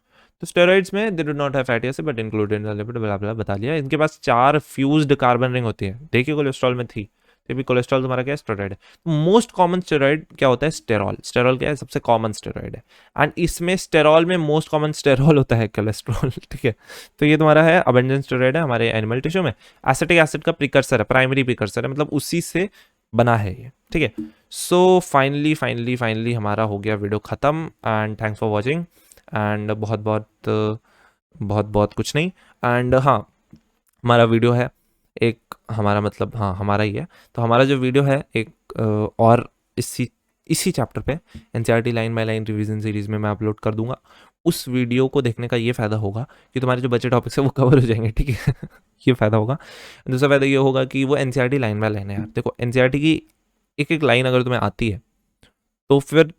तो स्टेरॉइड्स में they do not have fatty acid but included in the lipid, blah blah बता लिया। इनके पास 4 फ्यूज्ड कार्बन रिंग होती है। देखिए कोलेस्ट्रॉल में थी, तो भी कोलेस्ट्रॉल तुम्हारा क्या है? स्टेरॉइड है। मोस्ट कॉमन स्टेरॉइड क्या होता है? स्टेरॉल। स्टेरॉल क्या है? सबसे कॉमन स्टेरॉइड है। एंड इसमें स्टेरॉल में मोस्ट कॉमन स्टेरॉल होता है कोलेस्ट्रॉल, ठीक है। तो ये तुम्हारा है अबंडेंट स्टेरॉइड है हमारे एनिमल टिश्यू में। एसिटिक एसिड का प्रिकर्सर है, प्राइमरी प्रिकर्सर है, मतलब उसी से बना है ये, ठीक है। सो फाइनली हमारा हो गया वीडियो ख़त्म। And thanks for watching. And बहुत बहुत कुछ नहीं। एंड हाँ, हमारा वीडियो है एक, हमारा मतलब हाँ हमारा ही है। तो हमारा जो वीडियो है एक और इसी चैप्टर पे NCERT line by line revision series में मैं अपलोड कर दूंगा। उस वीडियो को देखने का ये फ़ायदा होगा कि तुम्हारे जो बचे टॉपिक्स है वो कवर हो जाएंगे, ठीक है। ये फ़ायदा होगा। दूसरा फ़ायदा ये होगा कि वो एनसीईआरटी लाइन बाय लाइन है यार। देखो एनसीईआरटी की एक एक लाइन अगर तुम्हें आती है तो फिर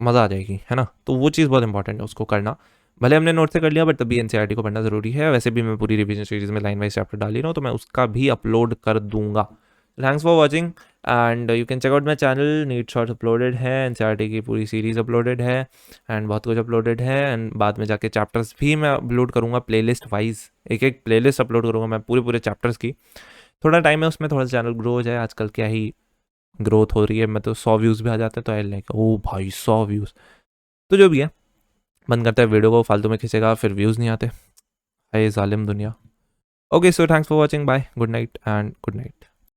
मज़ा आ जाएगी, है ना। तो वो चीज़ बहुत इंपॉर्टेंट है, उसको करना। भले हमने नोट से कर लिया बट तभी एनसीईआरटी को पढ़ना ज़रूरी है। वैसे भी मैं पूरी रिवीजन सीरीज में लाइन वाइज चैप्टर डाल ही रहा हूँ, तो मैं उसका भी अपलोड कर दूंगा। Thanks for watching and you can check out my channel. NEET shorts uploaded है, एनसीईआरटी की पूरी सीरीज अपलोडेड है, एंड बहुत कुछ अपलोडेड है। एंड बाद में जाके चैप्टर्स भी मैं अपलोड करूँगा प्लेलिस्ट वाइज, एक एक प्लेलिस्ट अपलोड करूँगा मैं पूरे पूरे चैप्टर्स की। थोड़ा टाइम है उसमें, थोड़ा सा चैनल ग्रो हो जाए। आजकल क्या ही ग्रोथ हो रही है, मैं तो 100 व्यूज़ भी आ जाते हैं तो आई लाइक ओ भाई 100 व्यूज़। तो जो भी है, बंद करता है वीडियो को, फालतू में खींचेगा फिर व्यूज़ नहीं आते। है ये जालिम दुनिया। Okay so thanks for watching, bye, good night and good night.